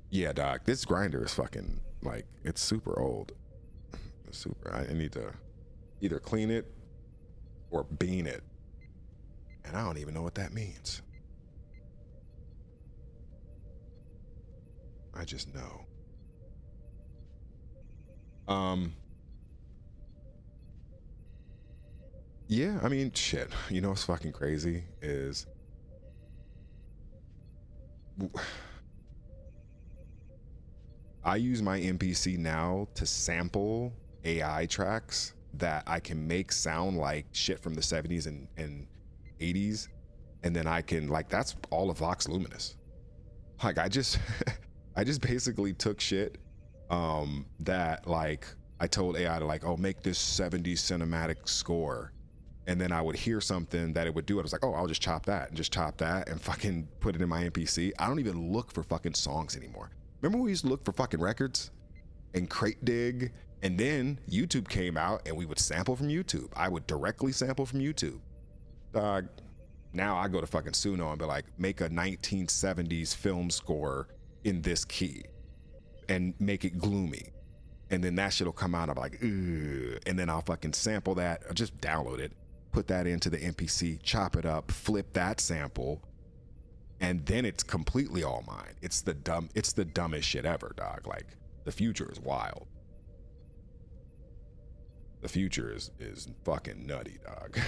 yeah, dog, this grinder is fucking, like, it's super old. It's super, I need to either clean it or bean it. And I don't even know what that means. I just know. Yeah, I mean, shit. You know what's fucking crazy is I use my MPC now to sample AI tracks that I can make sound like shit from the 70s and 80s. And then I can, like, that's all of Vox Luminous. Like, I just basically took shit that, like, I told AI to, like, oh, make this 70s cinematic score. And then I would hear something that it would do. I was like, oh, I'll just chop that and fucking put it in my MPC. I don't even look for fucking songs anymore. Remember we used to look for fucking records and crate dig? And then YouTube came out and we would sample from YouTube. I would directly sample from YouTube. Now I go to fucking Suno and be like, make a 1970s film score in this key and make it gloomy. And then that shit'll come out. I'm like, ugh. And then I'll fucking sample that, or just download it, put that into the MPC, chop it up, flip that sample, and then it's completely all mine. It's the dumbest shit ever, dog. Like, the future is wild. The future is fucking nutty, dog.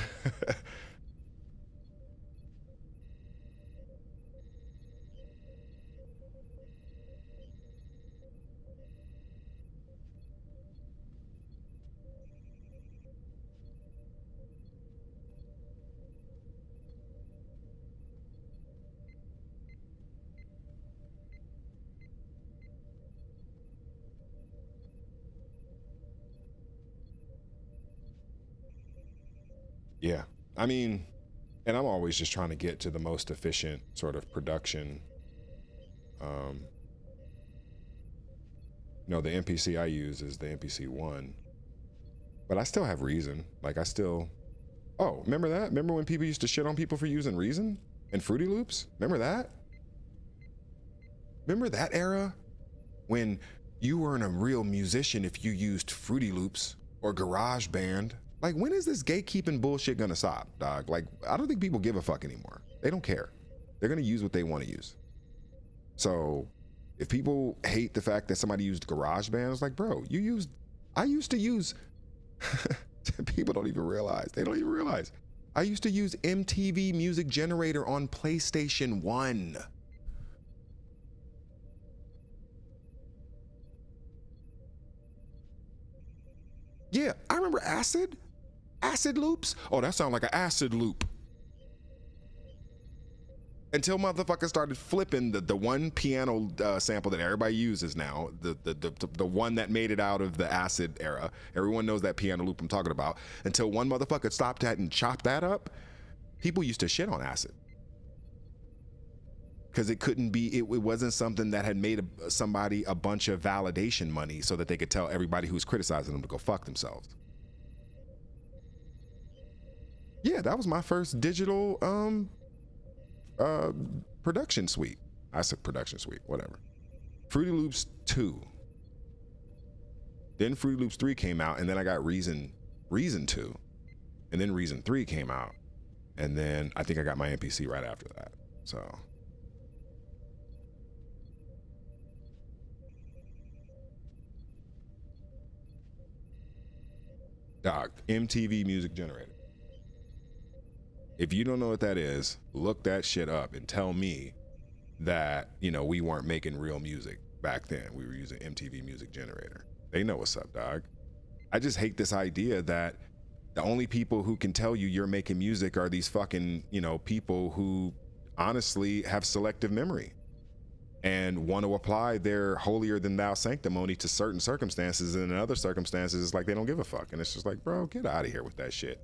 Yeah, I mean, and I'm always just trying to get to the most efficient sort of production. No, the MPC I use is the MPC 1, but I still have Reason. Like, oh, remember that? Remember when people used to shit on people for using Reason and Fruity Loops? Remember that? Remember that era when you weren't a real musician if you used Fruity Loops or GarageBand? Like, when is this gatekeeping bullshit gonna stop, dog? Like, I don't think people give a fuck anymore. They don't care. They're gonna use what they want to use. So if people hate the fact that somebody used GarageBand, it's like, bro, I used to use, people don't even realize. They don't even realize. I used to use MTV Music Generator on PlayStation 1. Yeah, I remember Acid loops. Oh, that sounds like an acid loop. Until motherfuckers started flipping the one piano sample that everybody uses now, the one that made it out of the acid era. Everyone knows that piano loop I'm talking about. Until one motherfucker stopped that and chopped that up, people used to shit on acid. Because it couldn't be, it wasn't something that had made somebody a bunch of validation money so that they could tell everybody who's criticizing them to go fuck themselves. Yeah, that was my first digital production suite. I said production suite, whatever. Fruity Loops 2. Then Fruity Loops 3 came out, and then I got Reason 2. And then Reason 3 came out. And then I think I got my MPC right after that. So dog, MTV Music Generator. If you don't know what that is, look that shit up and tell me that, you know, we weren't making real music back then. We were using MTV Music Generator. They know what's up, dog. I just hate this idea that the only people who can tell you you're making music are these fucking, you know, people who honestly have selective memory and want to apply their holier than thou sanctimony to certain circumstances, and in other circumstances it's like they don't give a fuck. And it's just like, bro, get out of here with that shit.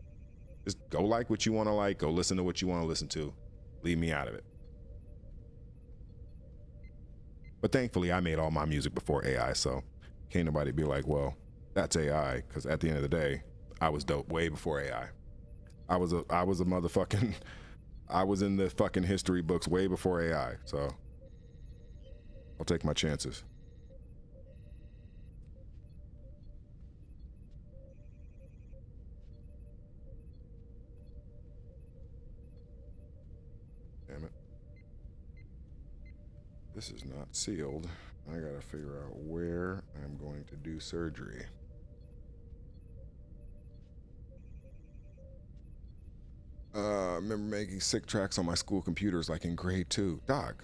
Just go like what you want to like, go listen to what you want to listen to. Leave me out of it. But thankfully I made all my music before AI, so can't nobody be like, well, that's AI, because at the end of the day, I was dope way before AI. I was a motherfucking, I was in the fucking history books way before AI, so I'll take my chances. Damn it. This is not sealed. I gotta figure out where I'm going to do surgery. I remember making sick tracks on my school computers like in grade 2. Dog,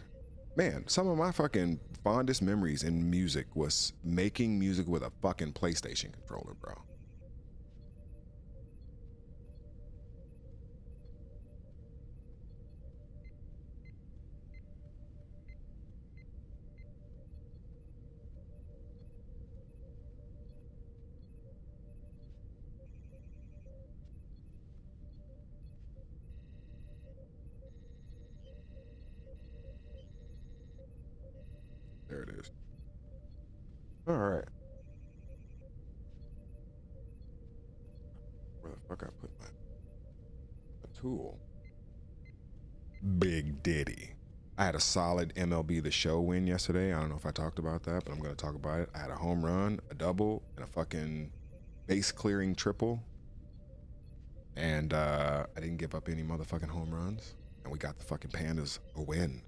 man, some of my fucking fondest memories in music was making music with a fucking PlayStation controller, bro. There it is. All right. Where the fuck I put my tool? Big Diddy. I had a solid MLB The Show win yesterday. I don't know if I talked about that, but I'm going to talk about it. I had a home run, a double, and a fucking base clearing triple. And I didn't give up any motherfucking home runs. And we got the fucking Pandas a win.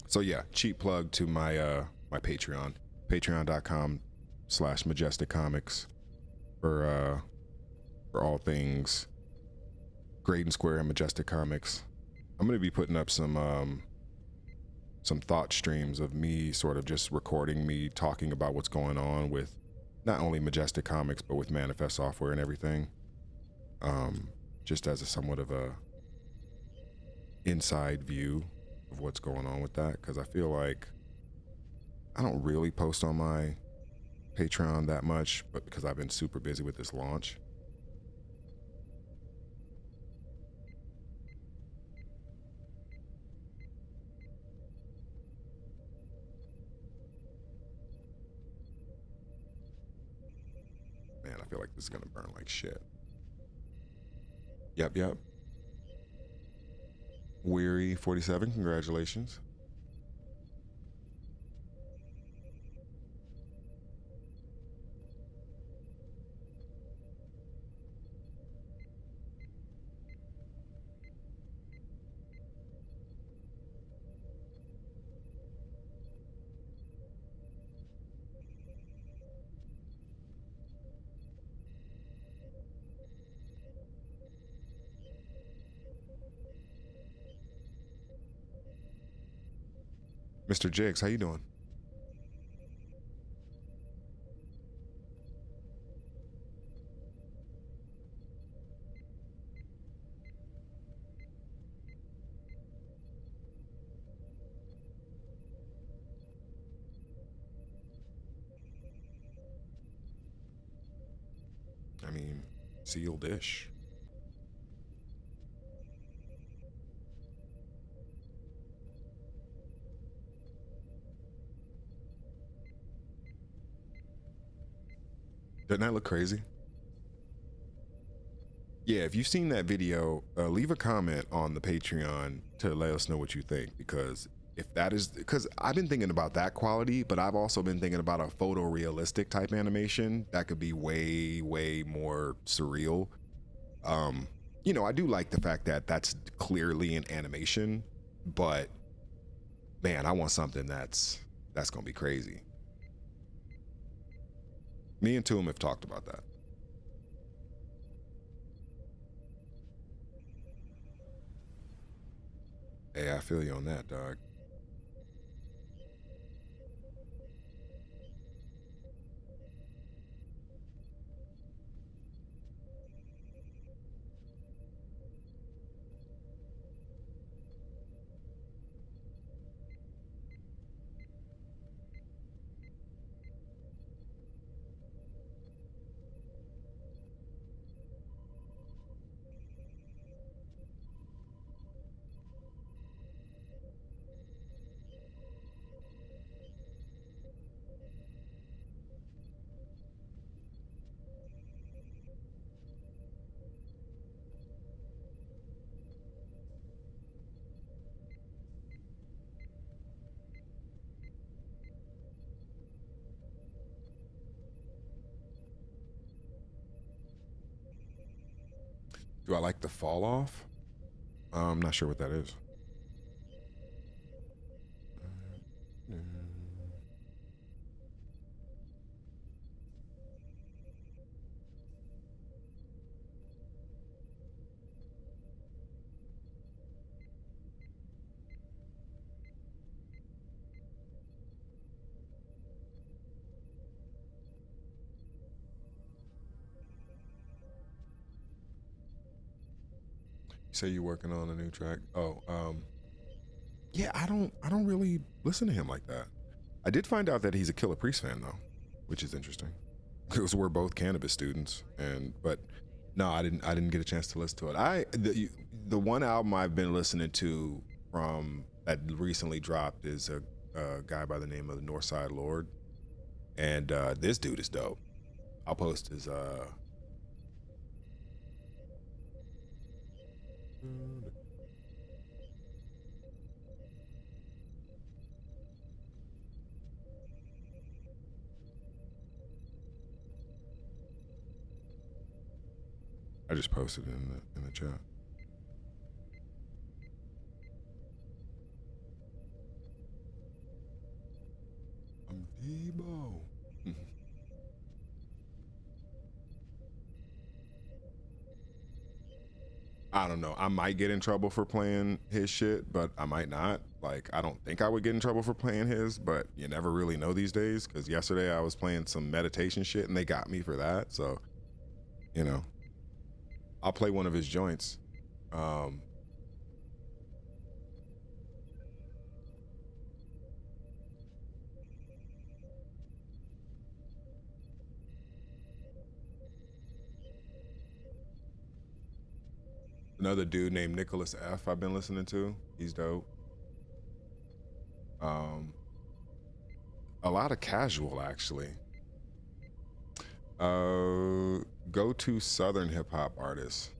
So yeah, cheap plug to my my Patreon, patreon.com/Majestic Comics for all things Greydon Square and Majestic Comics. I'm gonna be putting up some thought streams of me sort of just recording me talking about what's going on with not only Majestic Comics but with Manifest Software and everything. Just as a somewhat of a inside view of what's going on with that, because I feel like I don't really post on my Patreon that much, but because I've been super busy with this launch. Man, I feel like this is gonna burn like shit. Yep. Weary 47, congratulations. Mr. Jigs, how you doing? I mean, sealed-ish. Doesn't that look crazy? Yeah, if you've seen that video, leave a comment on the Patreon to let us know what you think, because if that is, because I've been thinking about that quality, but I've also been thinking about a photorealistic type animation that could be way, way more surreal. You know, I do like the fact that that's clearly an animation, but man, I want something that's gonna be crazy. Me and Toom have talked about that. Hey, I feel you on that, dog. Do I like the fall off? I'm not sure what that is. You say you're working on a new track? Oh, yeah, I don't really listen to him like that. I did find out that he's a Killer Priest fan though, which is interesting. Because we're both cannabis students, but no, I didn't get a chance to listen to it. The one album I've been listening to from that recently dropped is a guy by the name of the Northside Lord, and this dude is dope. I'll post his I just posted it in the chat. I'm Debo. I don't know. I might get in trouble for playing his shit, but I might not. Like, I don't think I would get in trouble for playing his, but you never really know these days. Because yesterday I was playing some meditation shit and they got me for that. So, you know, I'll play one of his joints. Another dude named Nicholas F. I've been listening to. He's dope. A lot of casual, actually. Go-to Southern hip hop artists.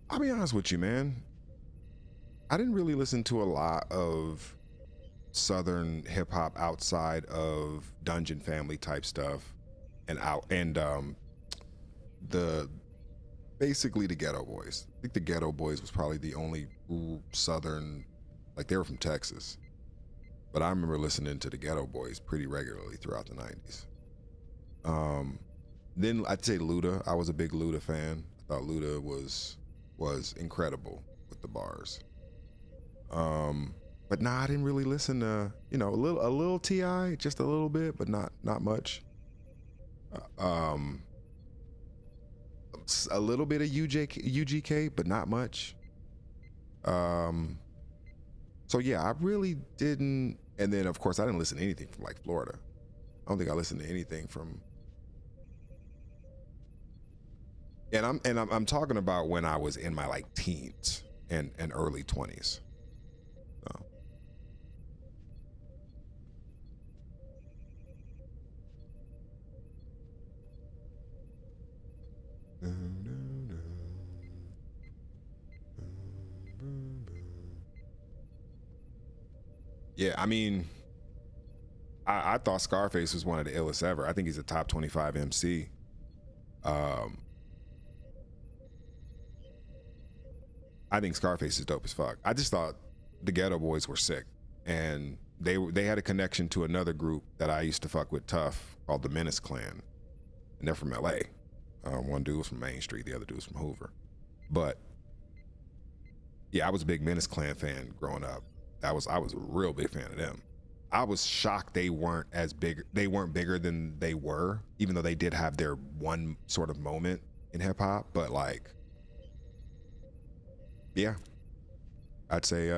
I'll be honest with you, man. I didn't really listen to a lot of Southern hip hop outside of Dungeon Family type stuff, and basically the Ghetto Boys. I think the Ghetto Boys was probably the only Southern, like they were from Texas, but I remember listening to the Ghetto Boys pretty regularly throughout the 90s. Then I'd say Luda. I was a big Luda fan. I thought Luda was incredible with the bars. But nah, I didn't really listen to, you know, a little T.I., just a little bit, but not much. A little bit of UGK, but not much. So yeah, I really didn't. And then of course I didn't listen to anything from like Florida. I don't think I listened to anything from. And I'm talking about when I was in my like teens and early 20s. So. Yeah, I mean, I thought Scarface was one of the illest ever. I think he's a top 25 MC. I think Scarface is dope as fuck. I just thought the Ghetto Boys were sick, and they had a connection to another group that I used to fuck with tough called the Menace Clan, and they're from LA. One dude was from Main Street, the other dude was from Hoover. But yeah, I was a big Menace Clan fan growing up. I was a real big fan of them. I was shocked they weren't as big. They weren't bigger than they were, even though they did have their one sort of moment in hip hop. But like, yeah, I'd say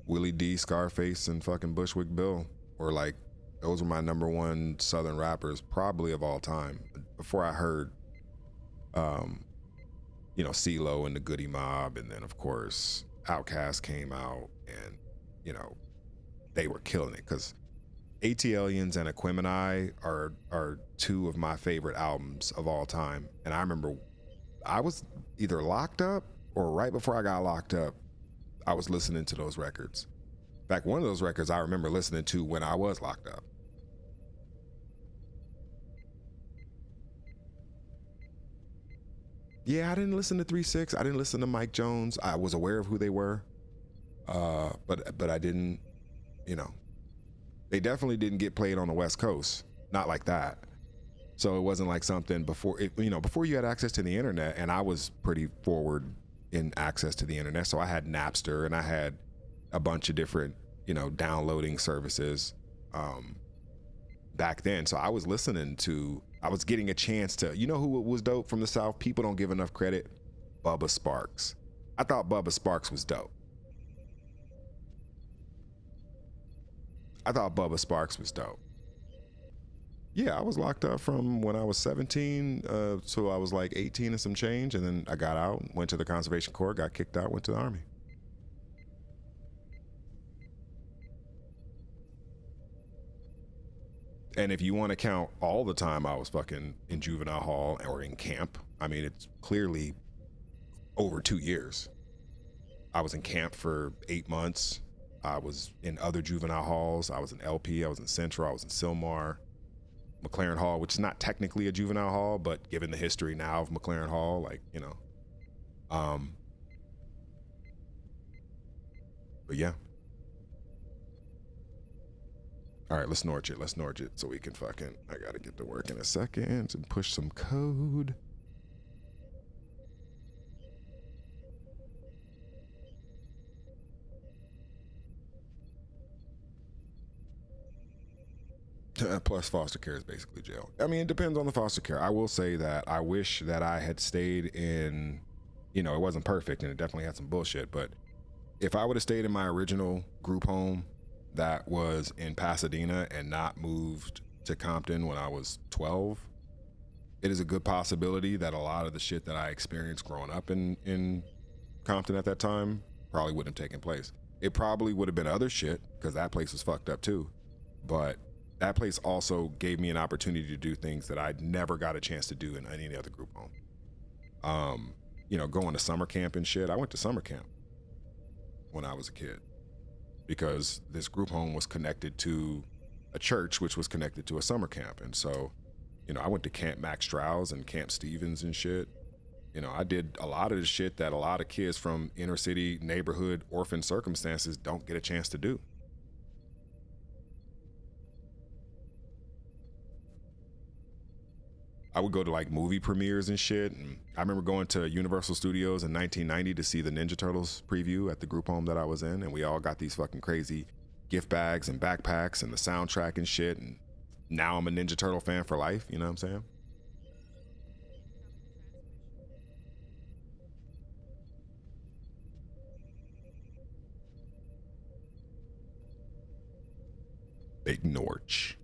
Willie D, Scarface, and fucking Bushwick Bill were like, those were my number one Southern rappers probably of all time. Before I heard, you know, CeeLo and the Goody Mob, and then of course Outkast came out, and you know, they were killing it, because ATLiens and Aquemini are two of my favorite albums of all time. And I remember I was either locked up or right before I got locked up, I was listening to those records. In fact, one of those records I remember listening to when I was locked up. Yeah, I didn't listen to 3-6. I didn't listen to Mike Jones. I was aware of who they were, but I didn't, you know, they definitely didn't get played on the West Coast, not like that. So it wasn't like something before, before you had access to the internet, and I was pretty forward in access to the internet. So I had Napster, and I had a bunch of different, downloading services back then. So I was I was getting a chance to, who was dope from the South? People don't give enough credit. Bubba Sparks. I thought Bubba Sparks was dope. Yeah, I was locked up from when I was 17 till I was like 18 and some change, and then I got out, went to the Conservation Corps, got kicked out, went to the Army. And if you want to count all the time I was fucking in juvenile hall or in camp, I mean, it's clearly over 2 years. I was in camp for 8 months. I was in other juvenile halls. I was in LP, I was in Central, I was in Sylmar, McLaren Hall, which is not technically a juvenile hall, but given the history now of McLaren Hall, but yeah. All right, let's Norge it so we can I gotta get to work in a second and push some code. Plus foster care is basically jail. I mean, it depends on the foster care. I will say that I wish that I had stayed in, it wasn't perfect and it definitely had some bullshit, but if I would have stayed in my original group home that was in Pasadena and not moved to Compton when I was 12, it is a good possibility that a lot of the shit that I experienced growing up in Compton at that time probably wouldn't have taken place. It probably would have been other shit, because that place was fucked up too, but that place also gave me an opportunity to do things that I never got a chance to do in any other group home. Going to summer camp and shit. I went to summer camp when I was a kid because this group home was connected to a church, which was connected to a summer camp. And so, I went to Camp Max Strauss and Camp Stevens and shit. I did a lot of the shit that a lot of kids from inner city, neighborhood, orphan circumstances don't get a chance to do. I would go to like movie premieres and shit. And I remember going to Universal Studios in 1990 to see the Ninja Turtles preview at the group home that I was in. And we all got these fucking crazy gift bags and backpacks and the soundtrack and shit. And now I'm a Ninja Turtle fan for life. You know what I'm saying? Big Norch.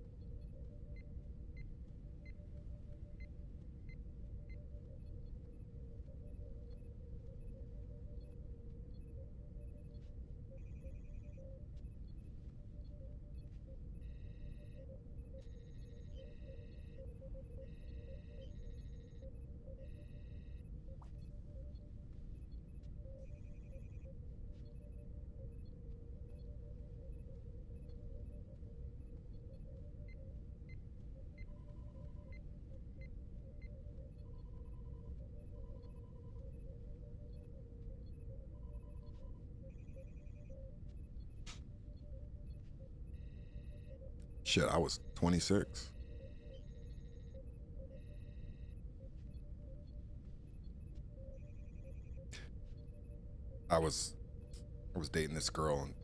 Shit, I was 26. I was dating this girl, and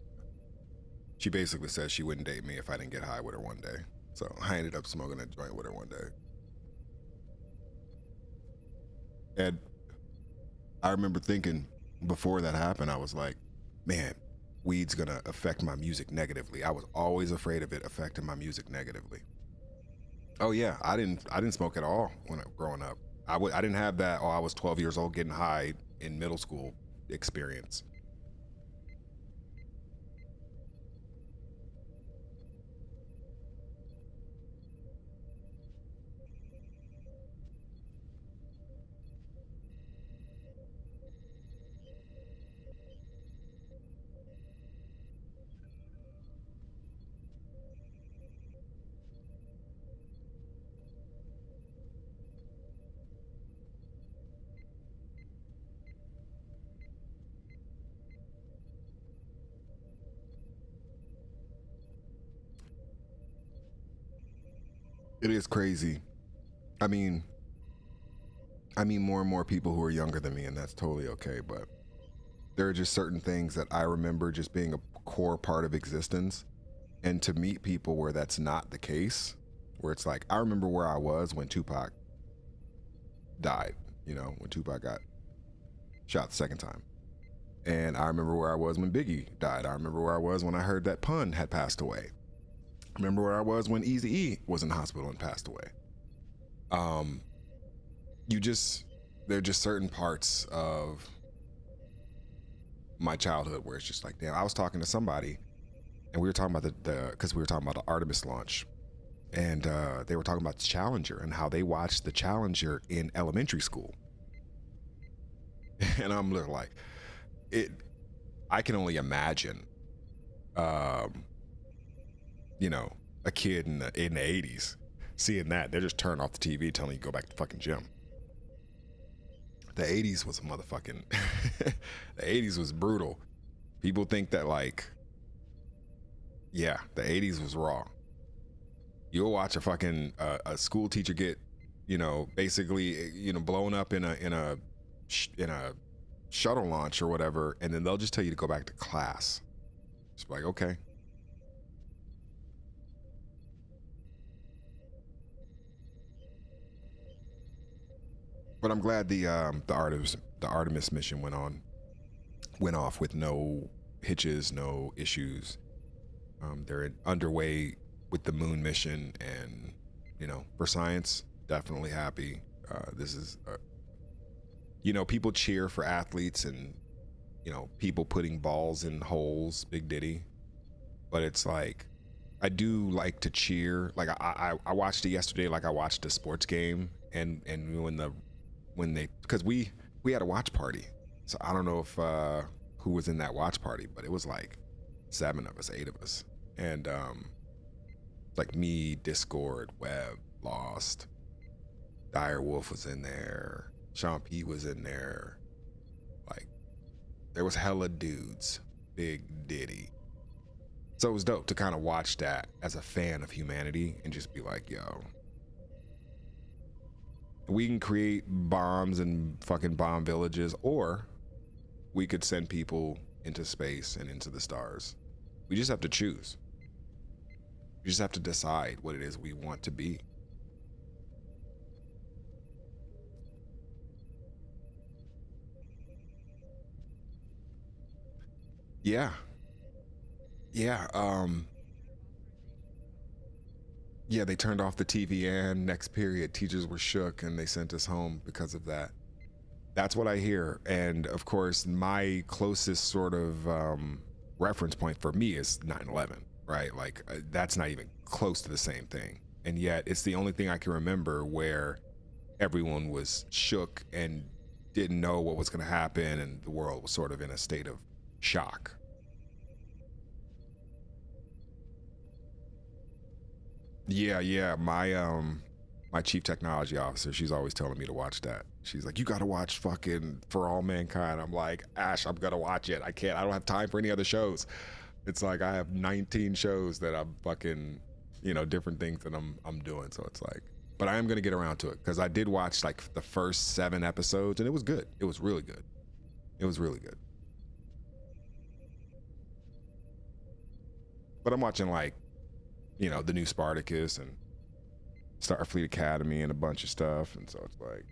she basically said she wouldn't date me if I didn't get high with her one day. So I ended up smoking a joint with her one day. And I remember thinking before that happened, I was like, man, weed's gonna affect my music negatively. I was always afraid of it affecting my music negatively. Oh yeah, I didn't smoke at all when growing up. I didn't have that, I was 12 years old getting high in middle school experience. It is crazy. I mean, more and more people who are younger than me, and that's totally okay. But there are just certain things that I remember just being a core part of existence. And to meet people where that's not the case, where it's like, I remember where I was when Tupac died, you know, when Tupac got shot the second time. And I remember where I was when Biggie died. I remember where I was when I heard that Pun had passed away. I remember where I was when Eazy-E was in the hospital and passed away. There are just certain parts of my childhood where it's just like, damn, I was talking to somebody and we were talking about because we were talking about the Artemis launch, and they were talking about the Challenger and how they watched the Challenger in elementary school. And I'm literally like, I can only imagine, you know, a kid in the 80s seeing that. They're just turning off the TV, telling you to go back to the fucking gym. The 80s was a motherfucking, the 80s was brutal. People think that, like, yeah, the 80s was raw. You'll watch a fucking, a school teacher get, you know, basically, you know, blown up in a shuttle launch or whatever, and then they'll just tell you to go back to class. It's like, okay. But I'm glad the Artemis mission went off with no hitches, no issues. They're underway with the moon mission, and, you know, for science, definitely happy. This is, you know, people cheer for athletes and, you know, people putting balls in holes, big diddy. But it's like, I do like to cheer. Like I watched it yesterday, like I watched a sports game, and when they, because we had a watch party, so I don't know if who was in that watch party, but it was like 7 of us, 8 of us, and like me, Discord, Webb, Lost, Dire Wolf was in there, Sean P was in there, like there was hella dudes, big diddy. So it was dope to kind of watch that as a fan of humanity and just be like, yo, We can create bombs and fucking bomb villages, or we could send people into space and into the stars. We just have to choose. We just have to decide what it is we want to be. Yeah. Yeah. Yeah, they turned off the TV and next period, teachers were shook and they sent us home because of that. That's what I hear. And of course, my closest sort of reference point for me is 9/11, right? Like that's not even close to the same thing. And yet it's the only thing I can remember where everyone was shook and didn't know what was going to happen, and the world was sort of in a state of shock. Yeah. My chief technology officer, she's always telling me to watch that. She's like, you got to watch fucking For All Mankind. I'm like, Ash, I'm gonna watch it. I don't have time for any other shows. It's like I have 19 shows that I'm fucking, different things that I'm doing. So it's like, but I am gonna get around to it because I did watch like the first 7 episodes and it was good. It was really good. It was really good. But I'm watching like, the new Spartacus and Starfleet Academy and a bunch of stuff, and so it's like,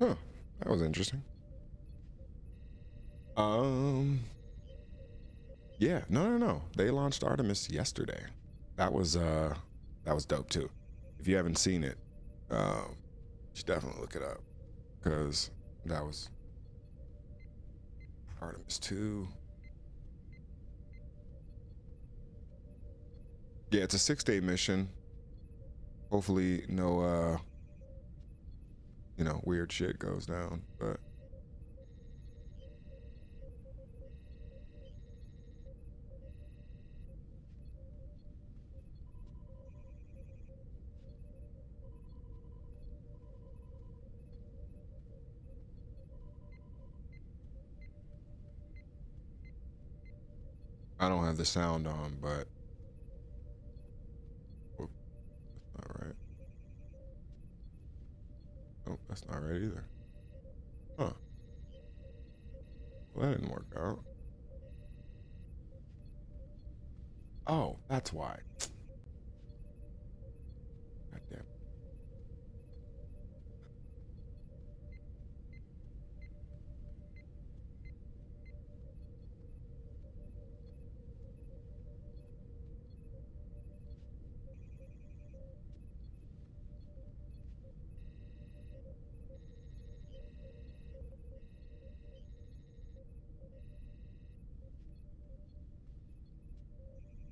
huh, that was interesting. Yeah, no. They launched Artemis yesterday. That was dope too. If you haven't seen it, you should definitely look it up because that was Artemis 2. Yeah, it's a 6-day mission. Hopefully no weird shit goes down, but I don't have the sound on, but oh, that's not right. Oh, that's not right either. Huh. Well, that didn't work out. Oh, that's why. God damn it.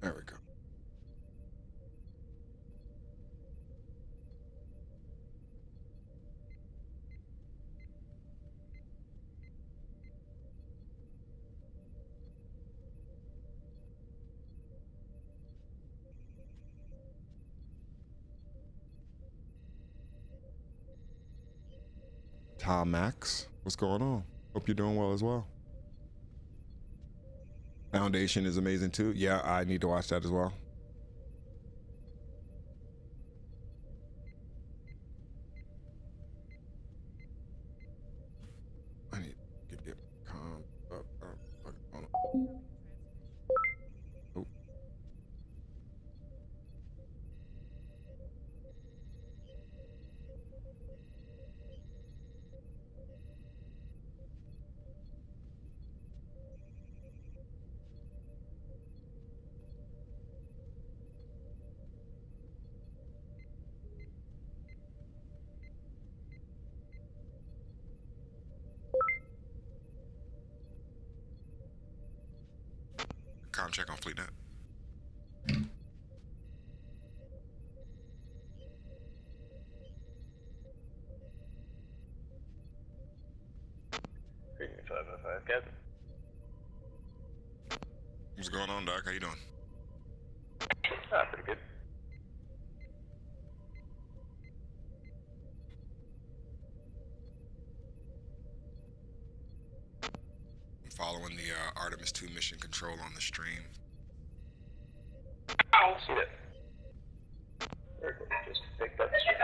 There we go. Tom Max, what's going on? Hope you're doing well as well. Foundation is amazing too. Yeah, I need to watch that as well. I need to get calm up. Hold on. Oh. Com check on FleetNet. What's going on, Doc? How you doing? Pretty good. I'm following the Artemis 2 mission control on the stream. I'll see that. Very good. Just take that straight.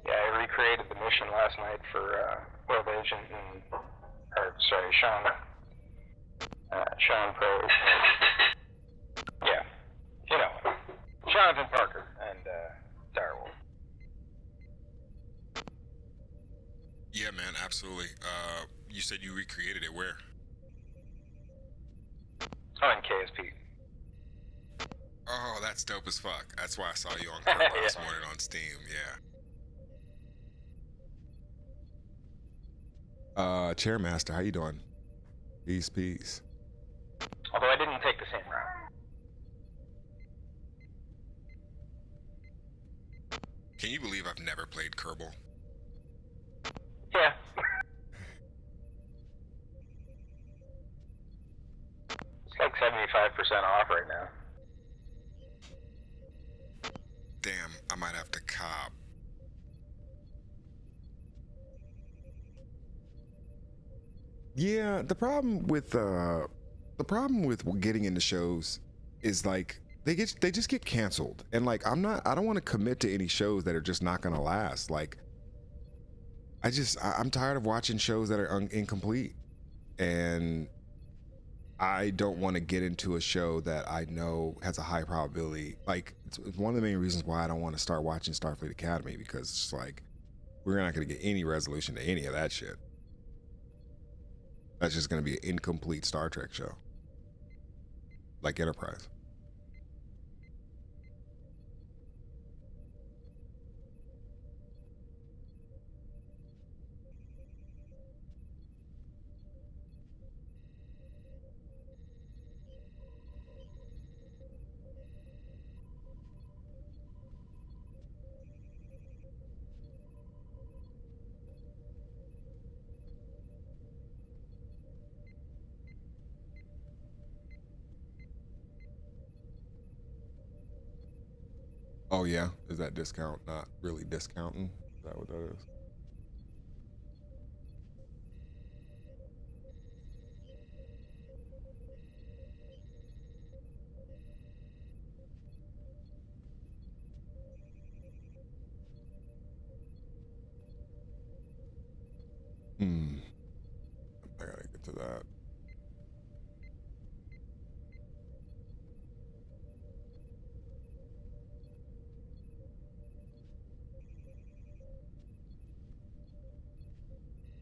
Yeah, I recreated the mission last night for Web Agent and, Sean Pro. Yeah, you know, Jonathan Parker and Direwolf. Yeah, man, absolutely. You said you recreated it where? Oh, in KSP. Oh, that's dope as fuck. That's why I saw you on Curve this morning on Steam, yeah. Chairmaster, how you doing? Peace. Although I didn't take the same route. Can you believe I've never played Kerbal? Yeah. It's like 75% off right now. Damn, I might have to cop. Yeah, the problem with getting into shows is like they just get canceled, and like I don't want to commit to any shows that are just not gonna last. Like I'm tired of watching shows that are incomplete, and I don't want to get into a show that I know has a high probability. Like it's one of the main reasons why I don't want to start watching Starfleet Academy, because it's like we're not gonna get any resolution to any of that shit. That's just going to be an incomplete Star Trek show. Like Enterprise. Oh yeah, is that discount not really discounting? Is that what that is? I gotta get to that.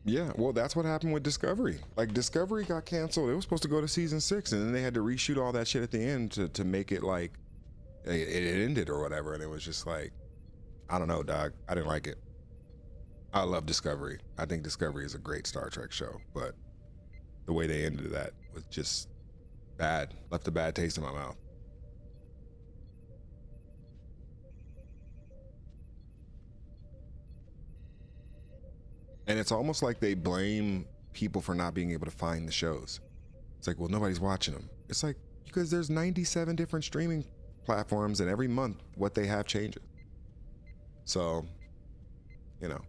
Yeah, well, that's what happened with Discovery. Like, Discovery got canceled. It was supposed to go to season 6, and then they had to reshoot all that shit at the end to make it like it ended or whatever. And it was just like, I don't know, dog. I didn't like it. I love Discovery. I think Discovery is a great Star Trek show, but the way they ended that was just bad. Left a bad taste in my mouth. And it's almost like they blame people for not being able to find the shows. It's like, well, nobody's watching them. It's like, because there's 97 different streaming platforms, and every month what they have changes. So, you know.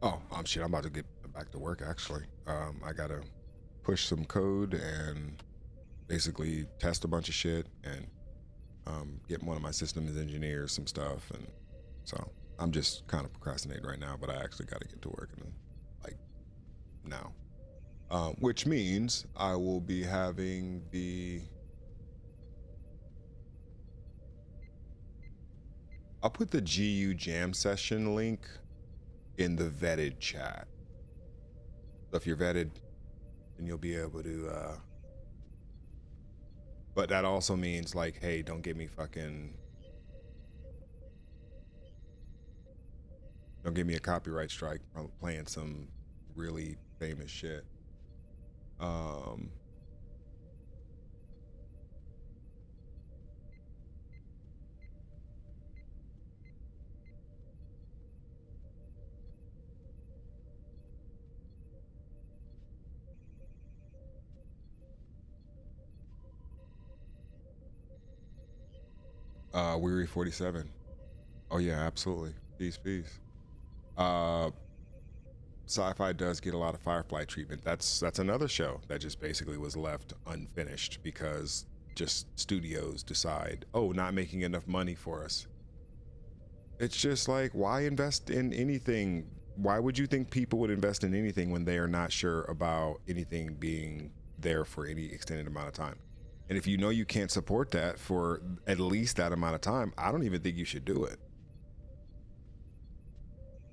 Oh, shit, I'm about to get back to work, actually. I gotta push some code and basically test a bunch of shit and get one of my systems engineers some stuff. And so I'm just kind of procrastinating right now, but I actually gotta get to work and like now. Which means I will be having I'll put the GU Jam session link in the vetted chat. So if you're vetted, then you'll be able to but that also means like, hey, don't give me a copyright strike from playing some really famous shit. Weary 47. Oh yeah, absolutely. Peace. Sci-fi does get a lot of Firefly treatment. That's another show that just basically was left unfinished because just studios decide, oh, not making enough money for us. It's just like, why invest in anything? Why would you think people would invest in anything when they are not sure about anything being there for any extended amount of time? And if you know you can't support that for at least that amount of time, I don't even think you should do it.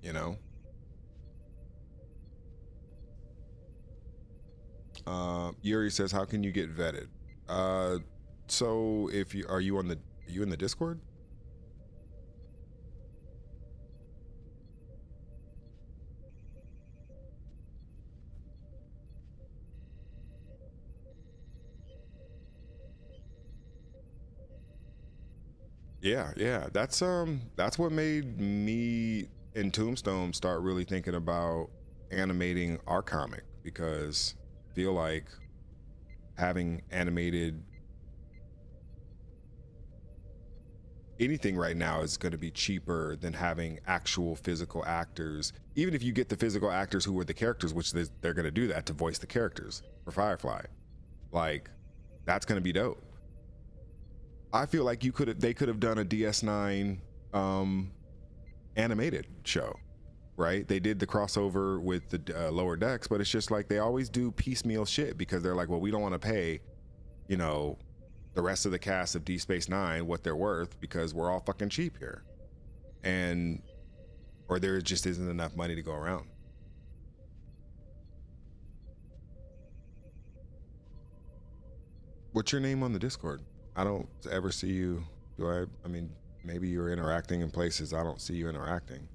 You know? Yuri says, how can you get vetted? So if are you in the Discord? Yeah. That's what made me and Tombstone start really thinking about animating our comic, because I feel like having animated anything right now is going to be cheaper than having actual physical actors. Even if you get the physical actors who were the characters, which they're going to do that to voice the characters for Firefly, like that's going to be dope. I feel like they could have done a DS9 animated show right? They did the crossover with the lower decks, but it's just like they always do piecemeal shit because they're like, well, we don't want to pay, you know, the rest of the cast of Deep Space Nine what they're worth because we're all fucking cheap here. And, or there just isn't enough money to go around. What's your name on the Discord? I don't ever see you. I mean, maybe you're interacting in places I don't see you interacting.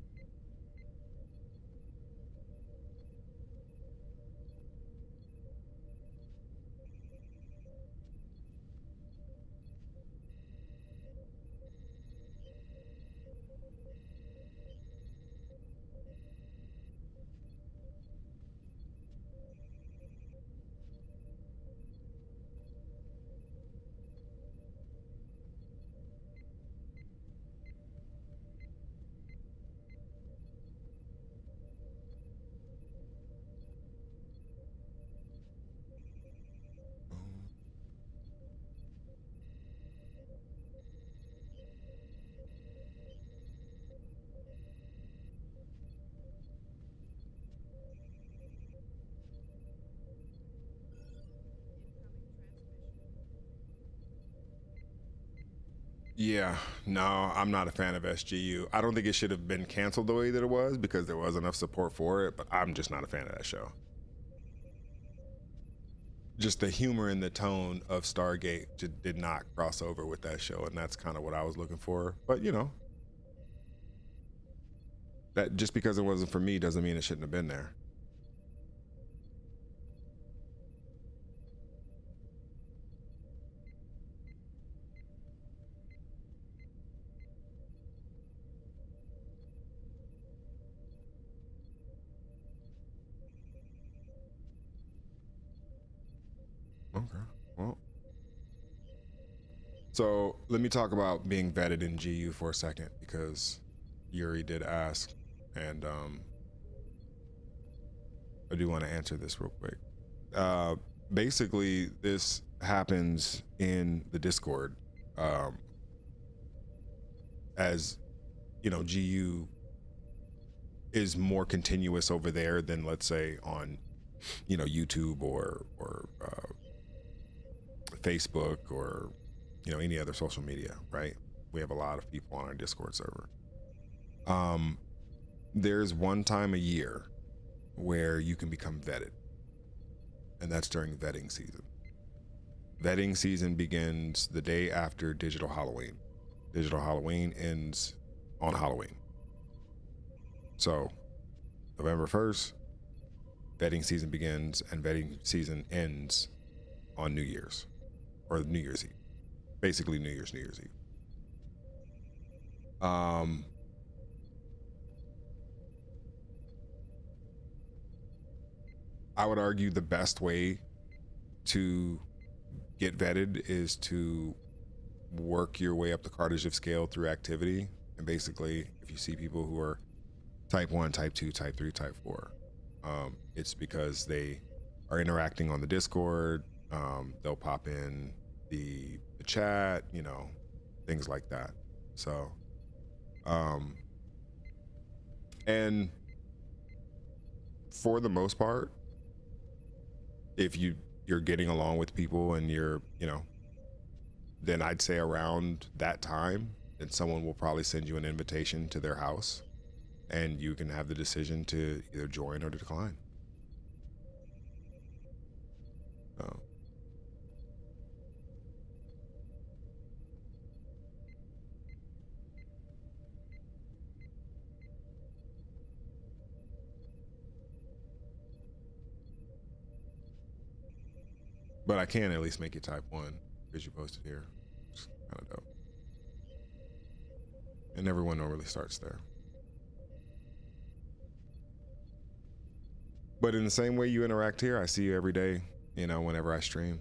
Yeah, no, I'm not a fan of SGU. I don't think it should have been canceled the way that it was because there was enough support for it, but I'm just not a fan of that show. Just the humor and the tone of Stargate just did not cross over with that show, and that's kind of what I was looking for. But, you know, that just because it wasn't for me doesn't mean it shouldn't have been there. Okay, well. So let me talk about being vetted in GU for a second because Yuri did ask, and I do want to answer this real quick. Basically, this happens in the Discord. As you know, GU is more continuous over there than, let's say, on, you know, YouTube or Facebook or, you know, any other social media, right? We have a lot of people on our Discord server. There's one time a year where you can become vetted, and that's during vetting season. Vetting season begins the day after Digital Halloween. Digital Halloween ends on Halloween. So November 1st, vetting season begins, and vetting season ends on New Year's or New Year's Eve. Basically New Year's Eve. I would argue the best way to get vetted is to work your way up the Kardashev scale through activity. And basically, if you see people who are type 1, type 2, type 3, type 4, it's because they are interacting on the Discord. They'll pop in the chat, you know, things like that. So, and for the most part, if you're getting along with people and you're, you know, then I'd say around that time, then someone will probably send you an invitation to their house, and you can have the decision to either join or to decline. So. But I can at least make you type 1 because you posted here. It's kind of dope. And everyone normally starts there. But in the same way you interact here, I see you every day, you know, whenever I stream.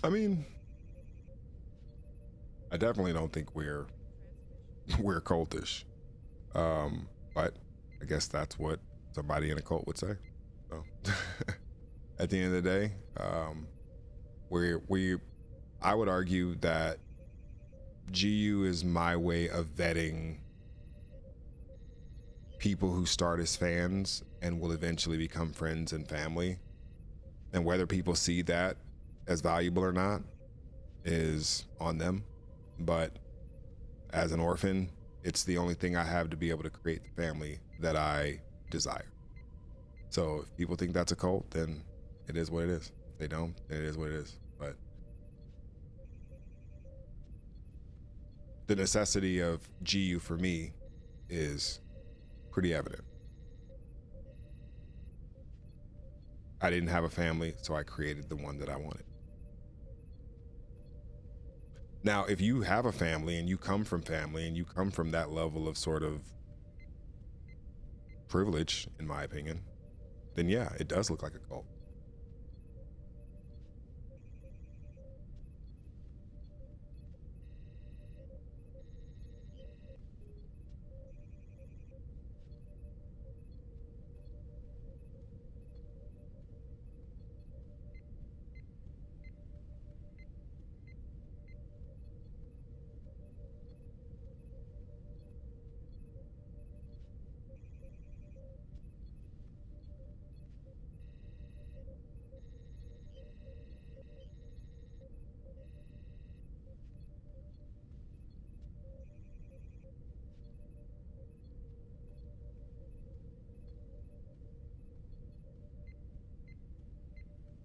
I mean, I definitely don't think we're cultish. But I guess that's what somebody in a cult would say. So at the end of the day, I would argue that GU is my way of vetting people who start as fans and will eventually become friends and family. And whether people see that as valuable or not is on them. But as an orphan, it's the only thing I have to be able to create the family that I desire. So if people think that's a cult, then it is what it is. If they don't, then it is what it is. But the necessity of GU for me is pretty evident. I didn't have a family, so I created the one that I wanted. Now, if you have a family and you come from family and you come from that level of sort of privilege, in my opinion, then yeah, it does look like a cult.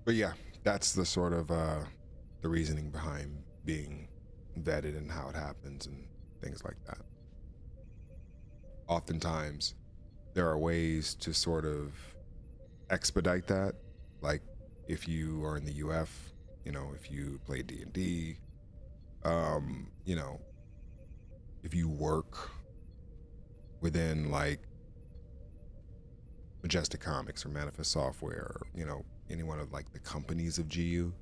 But yeah, that's the sort of the reasoning behind being vetted and how it happens and things like that. Oftentimes, there are ways to sort of expedite that. Like if you are in the UF, you know, if you play D&D, you know, if you work within like Majestic Comics or Manifest Software, or, you know, any one of like the companies of GU.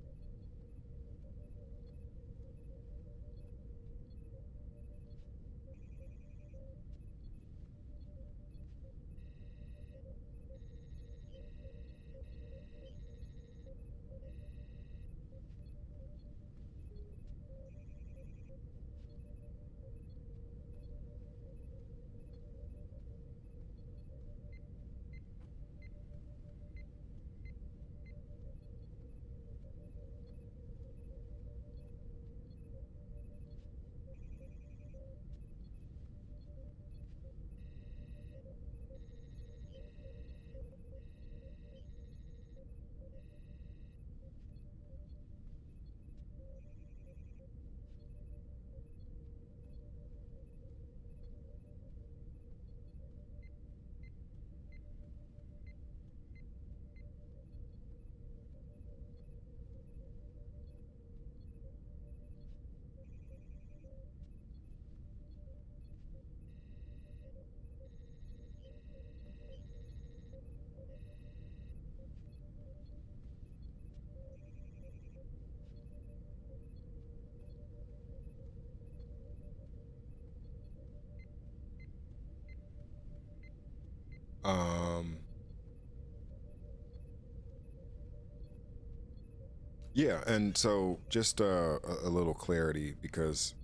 Yeah, and so just a little clarity, because,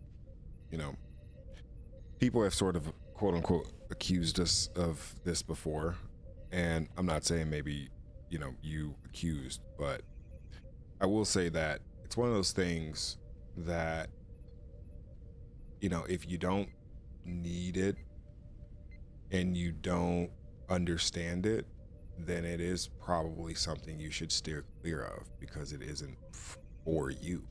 you know, people have sort of quote unquote accused us of this before, and I'm not saying maybe, you know, you accused, but I will say that it's one of those things that, you know, if you don't need it and you don't understand it, then it is probably something you should steer clear of, because it isn't for you.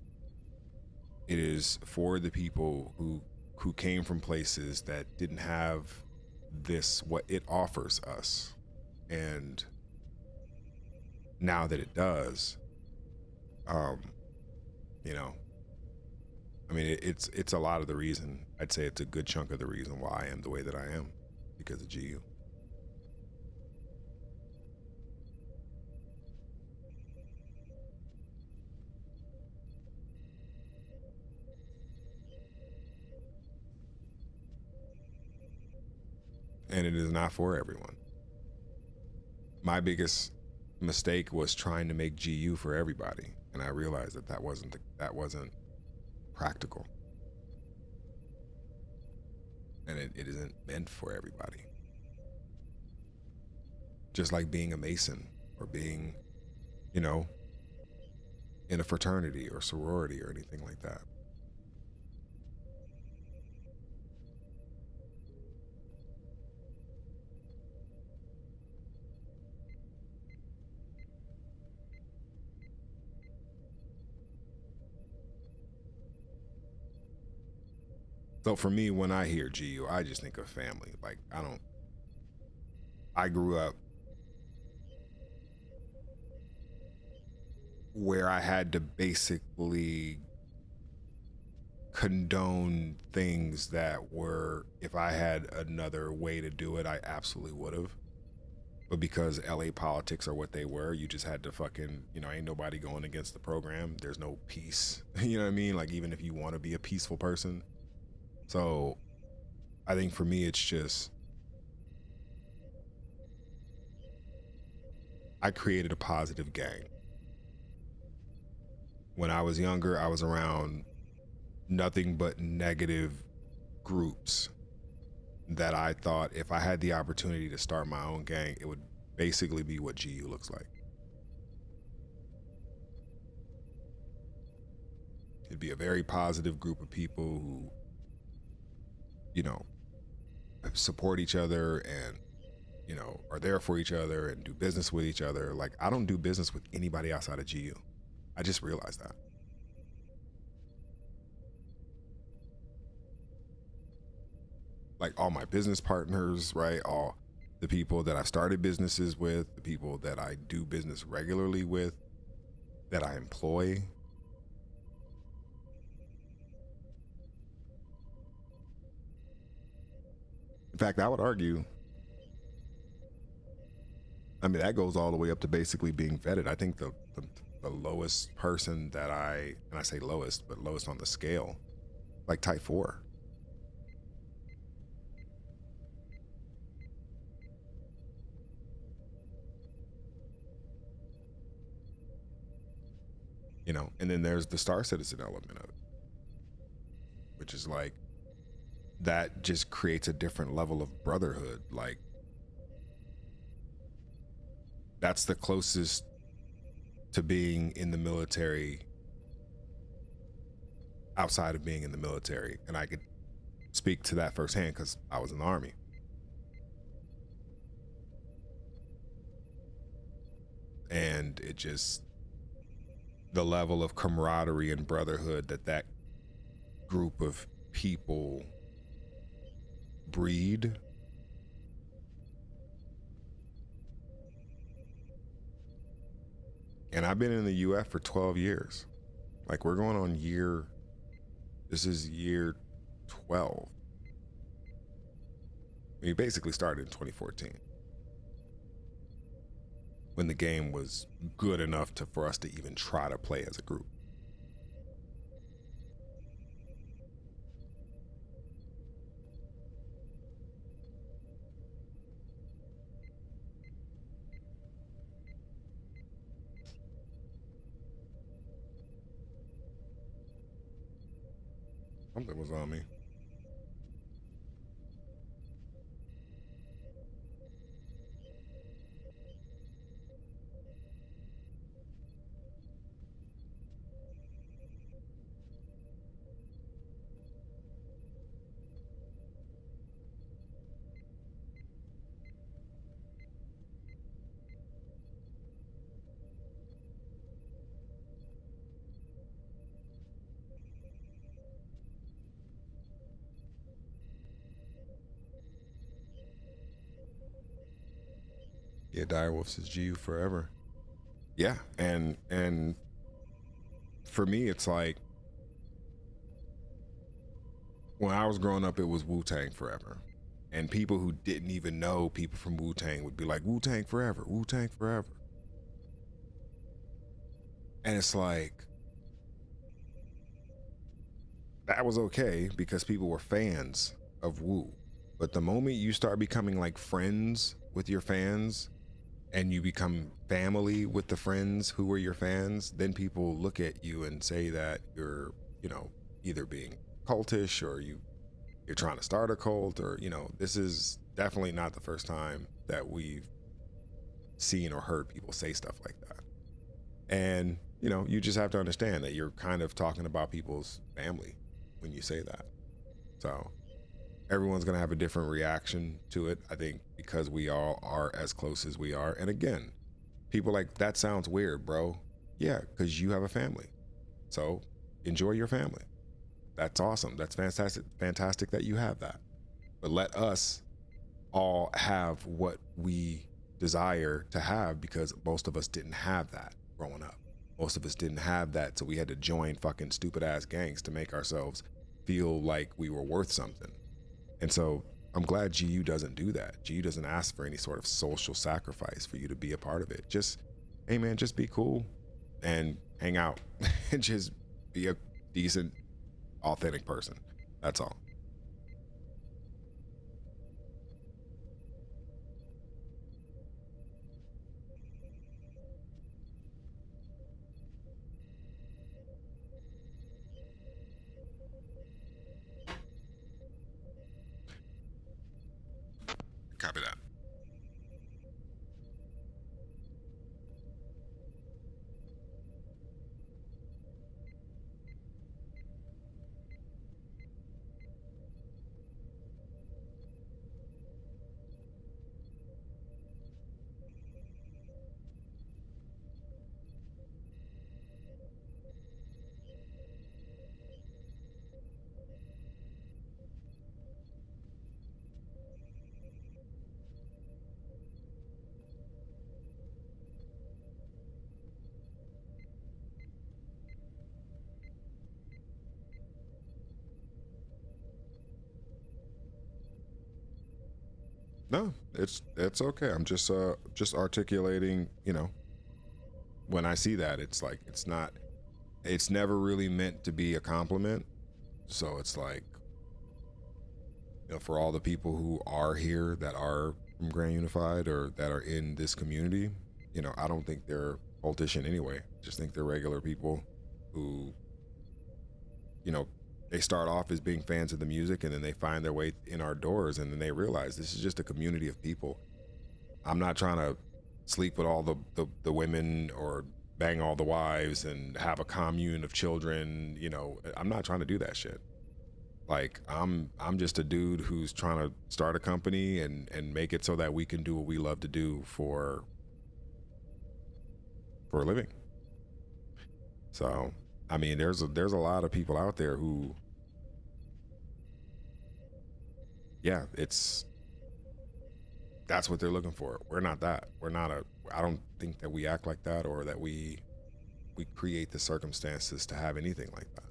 It is for the people who came from places that didn't have this, what it offers us. And now that it does, you know, I mean, it's a lot of the reason. I'd say it's a good chunk of the reason why I am the way that I am, because of GU. and it is not for everyone. My biggest mistake was trying to make GU for everybody, and I realized that wasn't practical, and it isn't meant for everybody. Just like being a Mason or being, you know, in a fraternity or sorority or anything like that. So for me, when I hear GU, I just think of family. Like, I grew up where I had to basically condone things that were, if I had another way to do it, I absolutely would have. But because LA politics are what they were, you just had to fucking, you know, ain't nobody going against the program. There's no peace. You know what I mean? Like, even if you want to be a peaceful person. So I think for me, it's just, I created a positive gang. When I was younger, I was around nothing but negative groups that I thought if I had the opportunity to start my own gang, it would basically be what GU looks like. It'd be a very positive group of people who, you know, support each other and, you know, are there for each other and do business with each other. Like, I don't do business with anybody outside of GU. I just realized that. Like, all my business partners, right? All the people that I started businesses with, the people that I do business regularly with, that I employ. In fact, I would argue, I mean, that goes all the way up to basically being vetted. I think the lowest person that and I say lowest, but lowest on the scale, like type 4. You know, and then there's the Star Citizen element of it, which is like, that just creates a different level of brotherhood. Like, that's the closest to being in the military outside of being in the military. And I could speak to that firsthand because I was in the Army. And it just, the level of camaraderie and brotherhood that group of people breed, and I've been in the UF for 12 years. Like, we're going on this is year 12. We basically started in 2014 when the game was good enough for us to even try to play as a group. Something was on me. Yeah, Direwolves is GU forever. Yeah, and for me, it's like, when I was growing up, it was Wu-Tang forever. And people who didn't even know people from Wu-Tang would be like, Wu-Tang forever, Wu-Tang forever. And it's like, that was okay because people were fans of Wu. But the moment you start becoming like friends with your fans and you become family with the friends who are your fans, then people look at you and say that you're, you know, either being cultish or you're trying to start a cult, or, you know, this is definitely not the first time that we've seen or heard people say stuff like that. And, you know, you just have to understand that you're kind of talking about people's family when you say that. So everyone's going to have a different reaction to it, I think, because we all are as close as we are. And again, people like, that sounds weird, bro. Yeah, because you have a family. So enjoy your family. That's awesome. That's fantastic that you have that. But let us all have what we desire to have, because most of us didn't have that growing up. Most of us didn't have that, so we had to join fucking stupid ass gangs to make ourselves feel like we were worth something. And so I'm glad GU doesn't do that. GU doesn't ask for any sort of social sacrifice for you to be a part of it. Just, hey man, just be cool and hang out and just be a decent, authentic person. That's all. Copy that. No, it's okay. I'm just articulating, you know, when I see that, it's like, it's never really meant to be a compliment. So it's like, you know, for all the people who are here that are from Grand Unified or that are in this community, you know, I don't think they're politician anyway. I just think they're regular people who, you know, they start off as being fans of the music, and then they find their way in our doors, and then they realize this is just a community of people. I'm not trying to sleep with all the women or bang all the wives and have a commune of children. You know, I'm not trying to do that shit. Like, I'm just a dude who's trying to start a company and make it so that we can do what we love to do for a living. So, I mean, there's a lot of people out there who, yeah, that's what they're looking for. We're not that. I don't think that we act like that, or that we create the circumstances to have anything like that.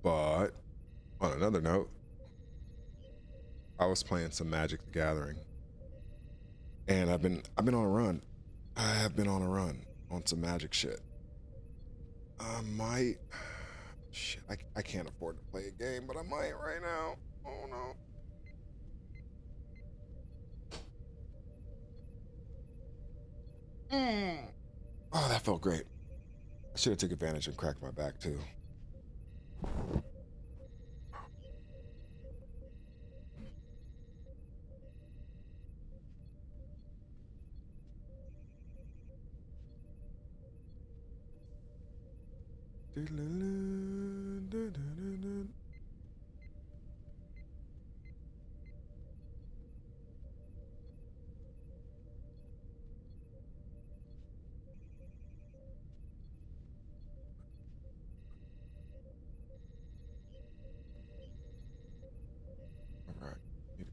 But on another note, I was playing some Magic the Gathering, and I've been on a run. I have been on a run on some Magic shit. I might, shit, I can't afford to play a game, but I might right now. Oh no. Oh, that felt great. I should have took advantage and cracked my back too. All right, need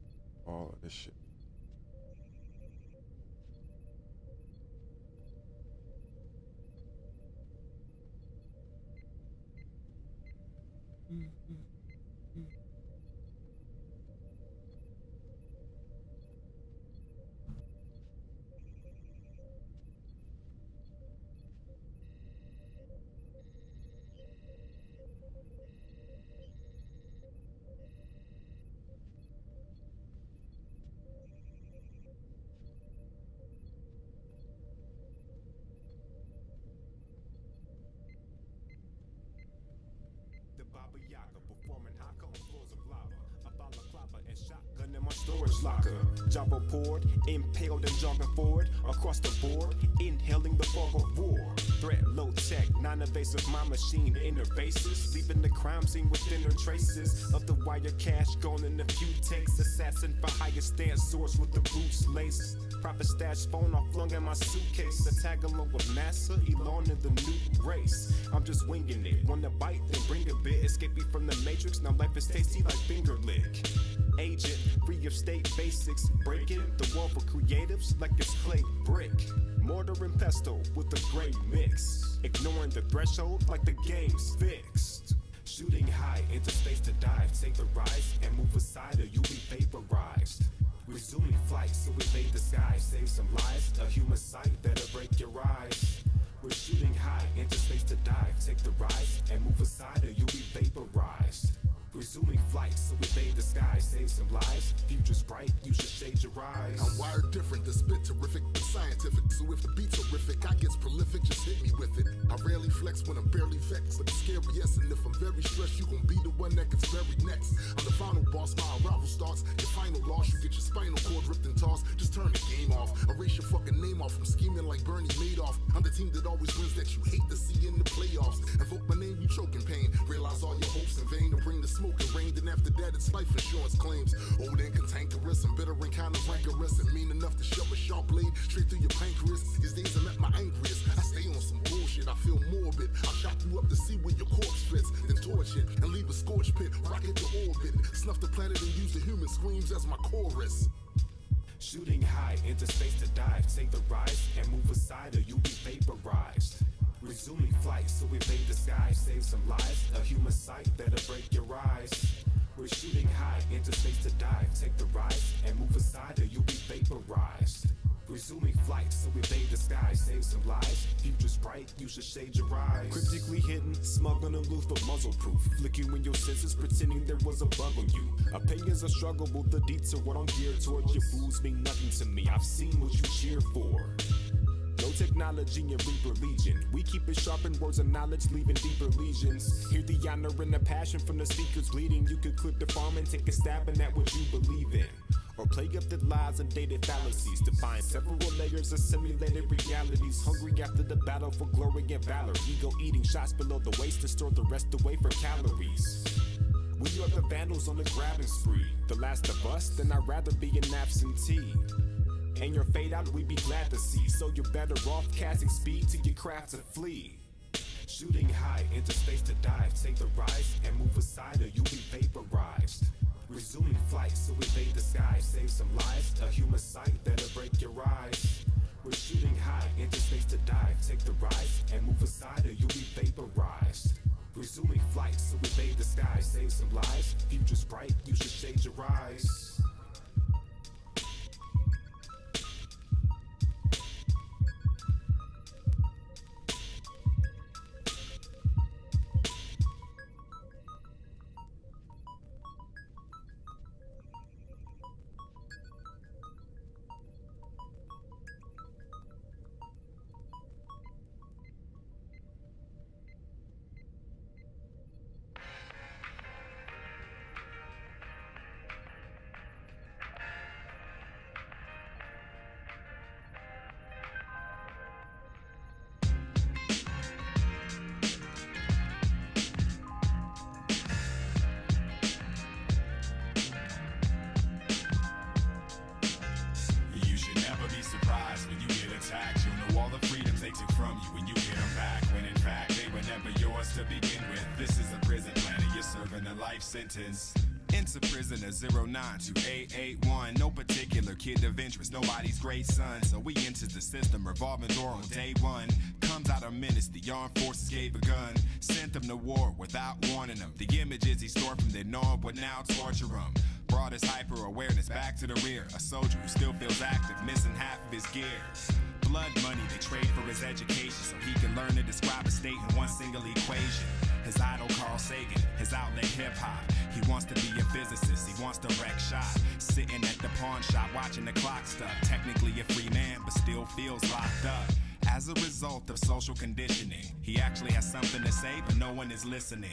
all of this shit. Baba Yaga, performing haka on floors of lava. A balaclava and shotgun in my storage locker. Java poured, impaled and jogging forward across the board, inhaling the fog of war. Threat low tech, non-invasive, my machine interfaces, leaving the crime scene with thinner traces of the wire cash gone in a few takes. Assassin for higher stance, source with the boots lace. Profit stash phone I flung in my suitcase. A tag along with NASA, Elon in the new race. I'm just winging it, wanna bite then bring a bit. Escaping from the matrix, now life is tasty like finger lick. Agent, free of state basics, breaking the wall for creatives like it's clay brick. Mortar and pesto with a great mix, ignoring the threshold like the game's fixed. Shooting high into space to dive, take the rise and move aside or you'll be vaporized. Resuming flight, so evade the sky, save some lives, a human sight that'll break your eyes. We're shooting high into space to dive, take the rise and move aside or you'll be vaporized. Resuming flight, so evade the sky, save some lives. Future's bright, you should shade your eyes. I'm wired different, the spit terrific, but scientific. So if the beat's horrific, I gets prolific, just hit me with it. I rarely flex when I'm barely vexed, but it's scary, yes. And if I'm very stressed, you gon' be the one that gets buried next. I'm the final boss, my arrival starts. Your final loss, you get your spinal cord ripped and tossed. Just turn the game off, erase your fucking name off from scheming like Bernie Madoff. I'm the team that always wins that you hate to see in the playoffs. Invoke my name, you choke in pain. Realize all your hopes in vain to bring the smoke and rain. Then after that, it's life insurance claims. Old and cantankerous and bitter and kind of rancorous and mean enough to shove a sharp blade straight through your pancreas. These days I'm at my angriest. I stay on some bullshit, I feel morbid. I'll chop you up to see where your corpse fits, then torch it and leave a scorch pit, rocket to orbit, snuff the planet and use the human screams as my chorus. Shooting high into space to dive, take the rise and move aside or you'll be vaporized. Resuming flight, so evade the sky, save some lives, a human sight that'll break your eyes. We're shooting high into space to dive, take the rise and move aside or you'll be vaporized. Resuming flight, so evade the sky, save some lives. Future's bright, you should shade your eyes. Cryptically hidden, smug on aloof but muzzle proof. Flicking in your senses, pretending there was a bug on you. Opinions are struggleable, the deets are what I'm geared toward. Your fools mean nothing to me, I've seen what you cheer for. No technology and Reaper Legion. We keep it sharp in words of knowledge, leaving deeper lesions. Hear the honor and the passion from the speakers bleeding. You could clip the farm and take a stab in at what you believe in. Or play up the lies and dated fallacies to find several layers of simulated realities. Hungry after the battle for glory and valor. Ego eating shots below the waist to store the rest away for calories. We are the vandals on the grabbing spree. The last of us, then I'd rather be an absentee. And your fade out, we'd be glad to see. So you're better off casting speed to your craft to flee. Shooting high into space to dive, take the rise and move aside or you'll be vaporized. Resuming flight, so evade the sky, save some lives, a human sight that'll break your eyes. We're shooting high into space to dive, take the rise and move aside or you'll be vaporized. Resuming flight, so evade the sky, save some lives. Future's bright, you should shade your eyes. Sentence. Enter prisoner 09281. No particular kid of interest, nobody's great son. So we enters the system, revolving door on day one. Comes out a menace, the armed forces gave a gun. Sent them to war without warning them. The images he stored from their norm would now torture him. Brought his hyper-awareness back to the rear. A soldier who still feels active, missing half of his gear. Blood money they trade for his education, so he can learn to describe a state in one single equation. His idol Carl Sagan, his outlet hip-hop. He wants to be a physicist, he wants to wreck shop. Sitting at the pawn shop watching the clock stuck. Technically a free man, but still feels locked up. As a result of social conditioning, he actually has something to say, but no one is listening.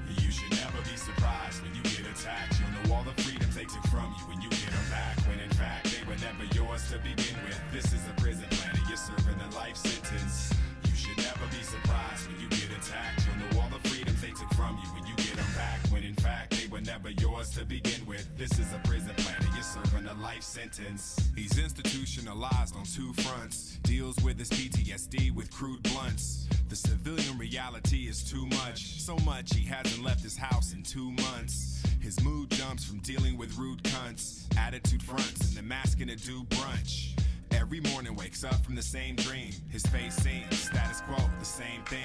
You should never be surprised when you get attacked. You'll know all the freedoms they took from you when you get them back, when in fact they were never yours to begin with. This is a prison planet, you're serving a life sentence. You should never be surprised when you get attacked. You'll know all the freedoms they took from you when you get them back, when in fact they were never yours to begin with. This is a prison planet, you're serving a life sentence. He's institutionalized on two fronts, deals with his PTSD with crude blunts. The civilian reality is too much, so much he hasn't left his house in 2 months. His mood jumps from dealing with rude cunts, attitude fronts, and then masking to do brunch. Every morning wakes up from the same dream. His face seems status quo, the same thing.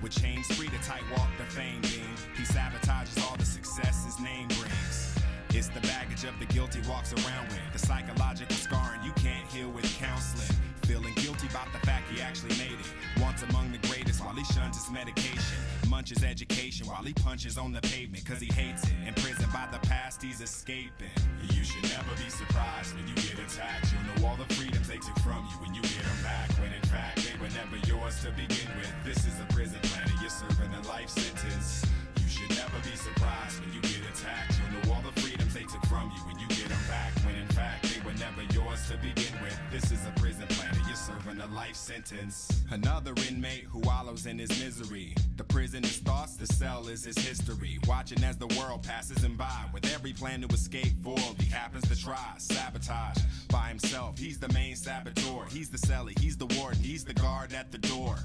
With chains free to tight walk the fame beam, he sabotages all the success his name brings. It's the baggage of the guilt he walks around with, the psychological scarring you can't heal with counseling. Feeling guilty about the fact he actually made it. Once among the greatest while he shuns his medication. Munches education while he punches on the pavement cause he hates it. Imprisoned by the past he's escaping. You should never be surprised when you get attacked. You'll know all the freedoms they took from you when you get them back, when in fact they were never yours to begin with. This is a prison planet, you're serving a life sentence. You should never be surprised when you get attacked. You'll know all the freedoms they took from you when you get them back, when in fact they were never yours to begin with. This is a prison planet, you're serving a life sentence. Another inmate who wallows in his misery. The prison is thoughts, the cell is his history. Watching as the world passes him by with every plan to escape foiled. He happens to try sabotage by himself. He's the main saboteur. He's the cellie, he's the warden, he's the guard at the door.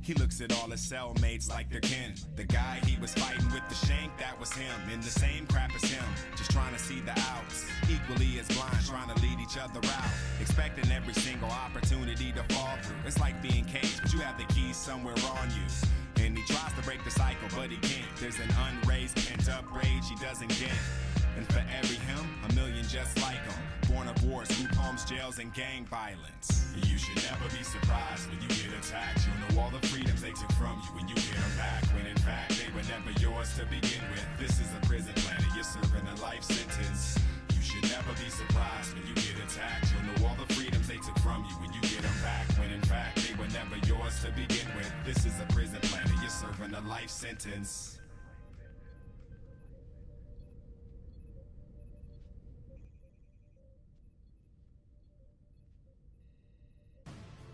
He looks at all his cellmates like they're kin. The guy he was fighting with the shank, that was him. In the same crap as him, just trying to see the outs. Equally as blind, trying to lead each other out. Expecting every single opportunity to fall through. It's like being caged, but you have the keys somewhere on you. And he tries to break the cycle, but he can't. There's an unraised, pent-up rage he doesn't get. And for every him, a million just like him. Born of wars, group homes, jails, and gang violence. You should never be surprised when you get attacked. You'll know all the freedoms they took from you when you get them back, when in fact they were never yours to begin with. This is a prison planet, you're serving a life sentence. You should never be surprised when you get attacked. You'll know all the freedoms they took from you when you get them back, when in fact they were never yours to begin with. This is a prison planet, you're serving a life sentence.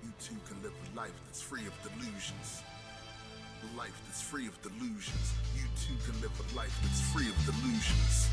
You too can live a life that's free of delusions. A life that's free of delusions. You too can live a life that's free of delusions.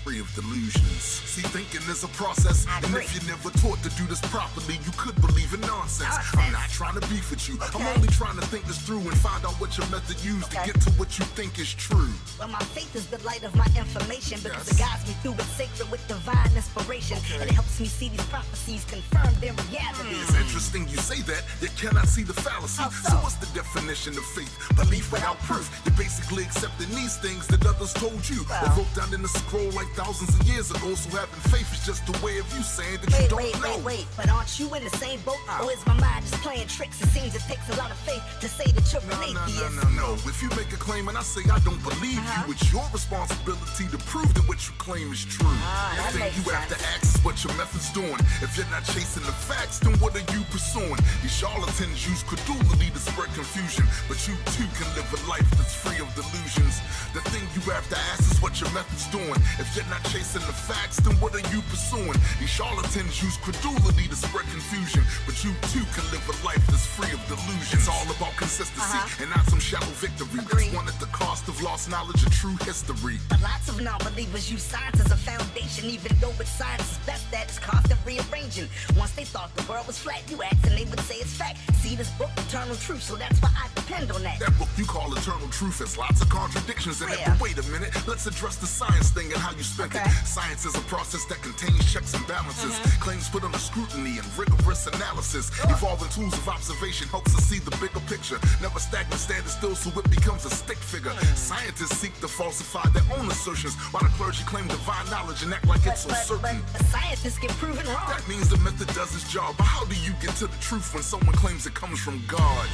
Free of delusions. See, thinking is a process, and if you're never taught to do this properly, you could believe in nonsense. I'm not trying to beef with you. I'm only trying to think this through and find out what your method used to get to what you think is true. Well, my faith is the light of my information because it guides me through it sacred with divine inspiration. And it helps me see these prophecies confirmed in reality. It's interesting you say that, yet cannot see the fallacy. So what's the definition of faith? Belief without proof. You're basically accepting these things that others told you. Or wrote down in the scroll like thousands of years ago. So having faith is just a way of you saying that you don't know. Wait, but aren't you in the same boat? Or is my mind just playing tricks? It seems it takes a lot of faith to say that you're an atheist. No. If you make a claim and I say I don't believe you, it's your responsibility to prove that what you claim is true. The thing you have to ask is what your method's doing. If you're not chasing the facts, then what are you pursuing? These charlatans use credulity to spread confusion, but you too can live a life that's free of delusions. The thing you have to ask is what your method's doing. If you're not chasing the facts, then what are you pursuing? These charlatans use credulity to spread confusion, but you too can live a life that's free of delusion. It's all about consistency and not some shallow victory. It's one at the cost of lost knowledge of true history. But lots of non-believers use science as a foundation, even though it's science is best that it's constant rearranging. Once they thought the world was flat, you asked and they would say it's fact. See this book, Eternal Truth, so that's why I depend on that. That book you call Eternal Truth has lots of contradictions in it, but wait a minute, let's address the science thing and how you spent it. Science is a process that contains checks and balances, claims put under scrutiny and rigorous analysis. Evolving tools of observation helps us see the bigger picture. Never stagnant, standing still so it becomes a stick figure. Scientists seek to falsify their own assertions, while the clergy claim divine knowledge and act like it's so certain. But scientists get proven wrong. That means the method does its job, but how do you get to the truth when someone claims it comes from God?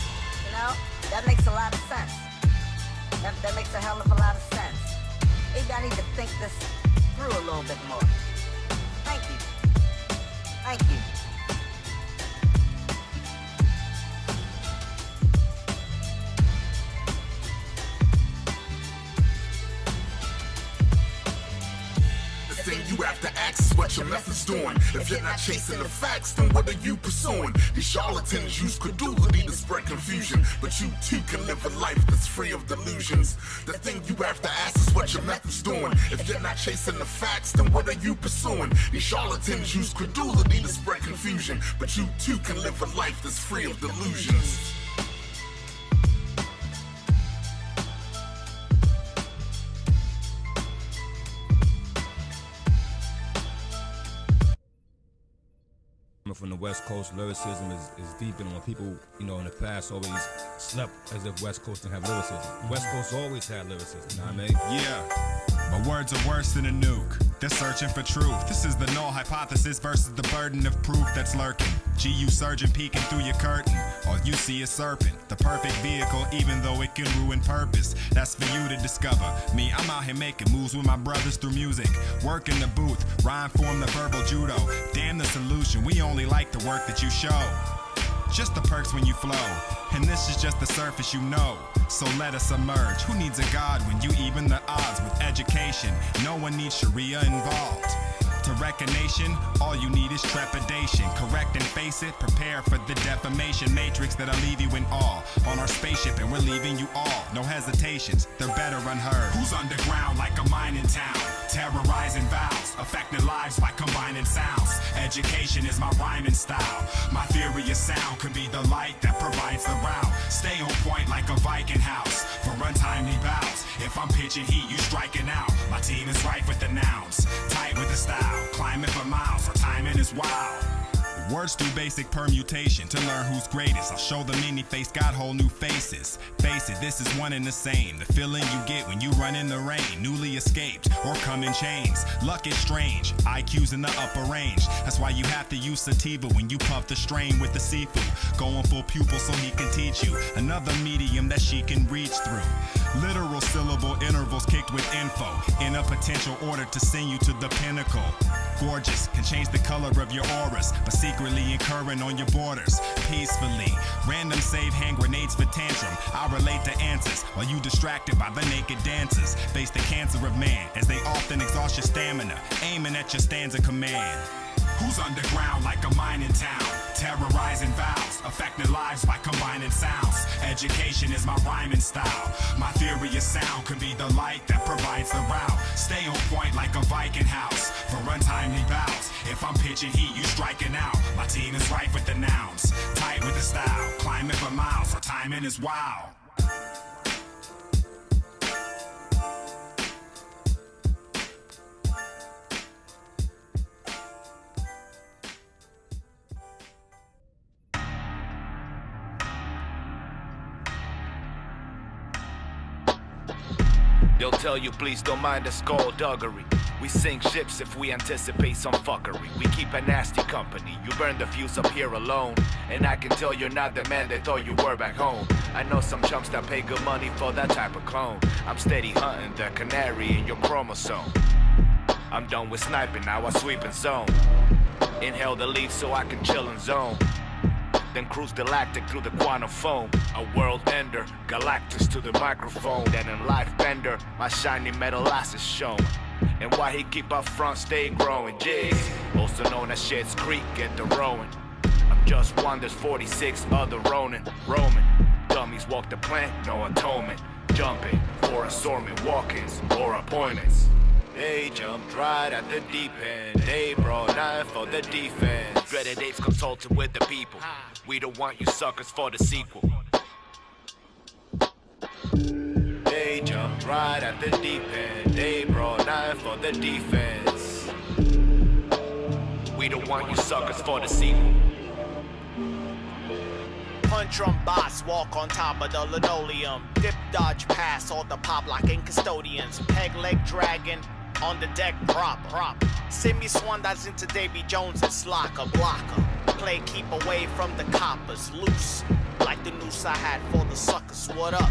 You know, that makes a lot of sense. That makes a hell of a lot of sense. Maybe I need to think this through a little bit more. Thank you. Thank you. what your method's doing. If you're not chasing the facts, then what are you pursuing? These charlatans use credulity to spread confusion, but you too can live a life that's free of delusions. The thing you have to ask is what your method's doing. If you're not chasing the facts, then what are you pursuing? These charlatans use credulity to spread confusion, but you too can live a life that's free of delusions. From the West Coast, lyricism is deep, and when people, you know, in the past always slept as if West Coast didn't have lyricism. West Coast always had lyricism, you know what I mean? Yeah, my words are worse than a nuke. They're searching for truth. This is the null hypothesis versus the burden of proof that's lurking. GU surgeon peeking through your curtain. All you see is serpent, the perfect vehicle, even though it can ruin purpose. That's for you to discover. Me, I'm out here making moves with my brothers through music. Work in the booth, rhyme form the verbal judo. Damn the solution, we only like the work that you show. Just the perks when you flow, and this is just the surface, you know. So let us emerge. Who needs a god when you even the odds with education? No one needs Sharia involved. To wreck a nation, all you need is trepidation. Correct and face it, prepare for the defamation matrix that'll leave you in awe. On our spaceship and we're leaving you all. No hesitations, they're better unheard. Who's underground like a mine in town? Terrorizing vows, affecting lives by combining sounds. Education is my rhyming style. My theory of sound could be the light that provides the route. Stay on point like a Viking house for untimely bouts. If I'm pitching heat, you striking out. My team is right with the nouns, tight with the style. Climbing for miles, our timing is wild. Words through basic permutation to learn who's greatest. I'll show the many-faced got whole new faces. Face it, this is one and the same. The feeling you get when you run in the rain, newly escaped or come in chains. Luck is strange, IQ's in the upper range. That's why you have to use sativa when you puff the strain with the seafood. Going full pupil so he can teach you another medium that she can reach through. Literal syllable intervals kicked with info in a potential order to send you to the pinnacle. Gorgeous, can change the color of your auras, but secretly incurring on your borders peacefully. Random save hand grenades for tantrum. I'll relate the answers while you distracted by the naked dancers. Face the cancer of man as they often exhaust your stamina, aiming at your stanza command. Who's underground like a mine in town? Terrorizing vows, affecting lives by combining sounds. Education is my rhyming style. My theory of sound could be the light that provides the route. Stay on point like a Viking house for untimely bouts. If I'm pitching heat, you striking out. My team is right with the nouns, tight with the style. Climbing for miles, our timing is wild. They'll tell you please don't mind the skullduggery. We sink ships if we anticipate some fuckery. We keep a nasty company. You burn the fuse up here alone, and I can tell you're not the man they thought you were back home. I know some chumps that pay good money for that type of clone. I'm steady hunting the canary in your chromosome. I'm done with sniping, now I sweep and zone. Inhale the leaf so I can chill and zone. Then cruise galactic through the quantum foam. A world ender, Galactus to the microphone. Then in life bender, my shiny metal ass is shown. And why he keep up front, stay growing. Jigs, also known as Shit's Creek, get the rowing. I'm just one, there's 46 other Ronin. Roman, dummies walk the plank, no atonement. Jumping for assortment, walk-ins or appointments. They jumped right at the deep end. They brought knife for the defense. Dreaded apes consulting with the people. We don't want you suckers for the sequel. They jumped right at the deep end. They brought knife for the defense. We don't want you suckers for the sequel. Punch on boss, walk on top of the linoleum. Dip, dodge, pass, all the pop locking custodians. Peg leg dragon, on the deck prop. Simi Swan that's into Davy Jones's locker blocker. Play keep away from the coppers, loose. Like the noose I had for the suckers, what up?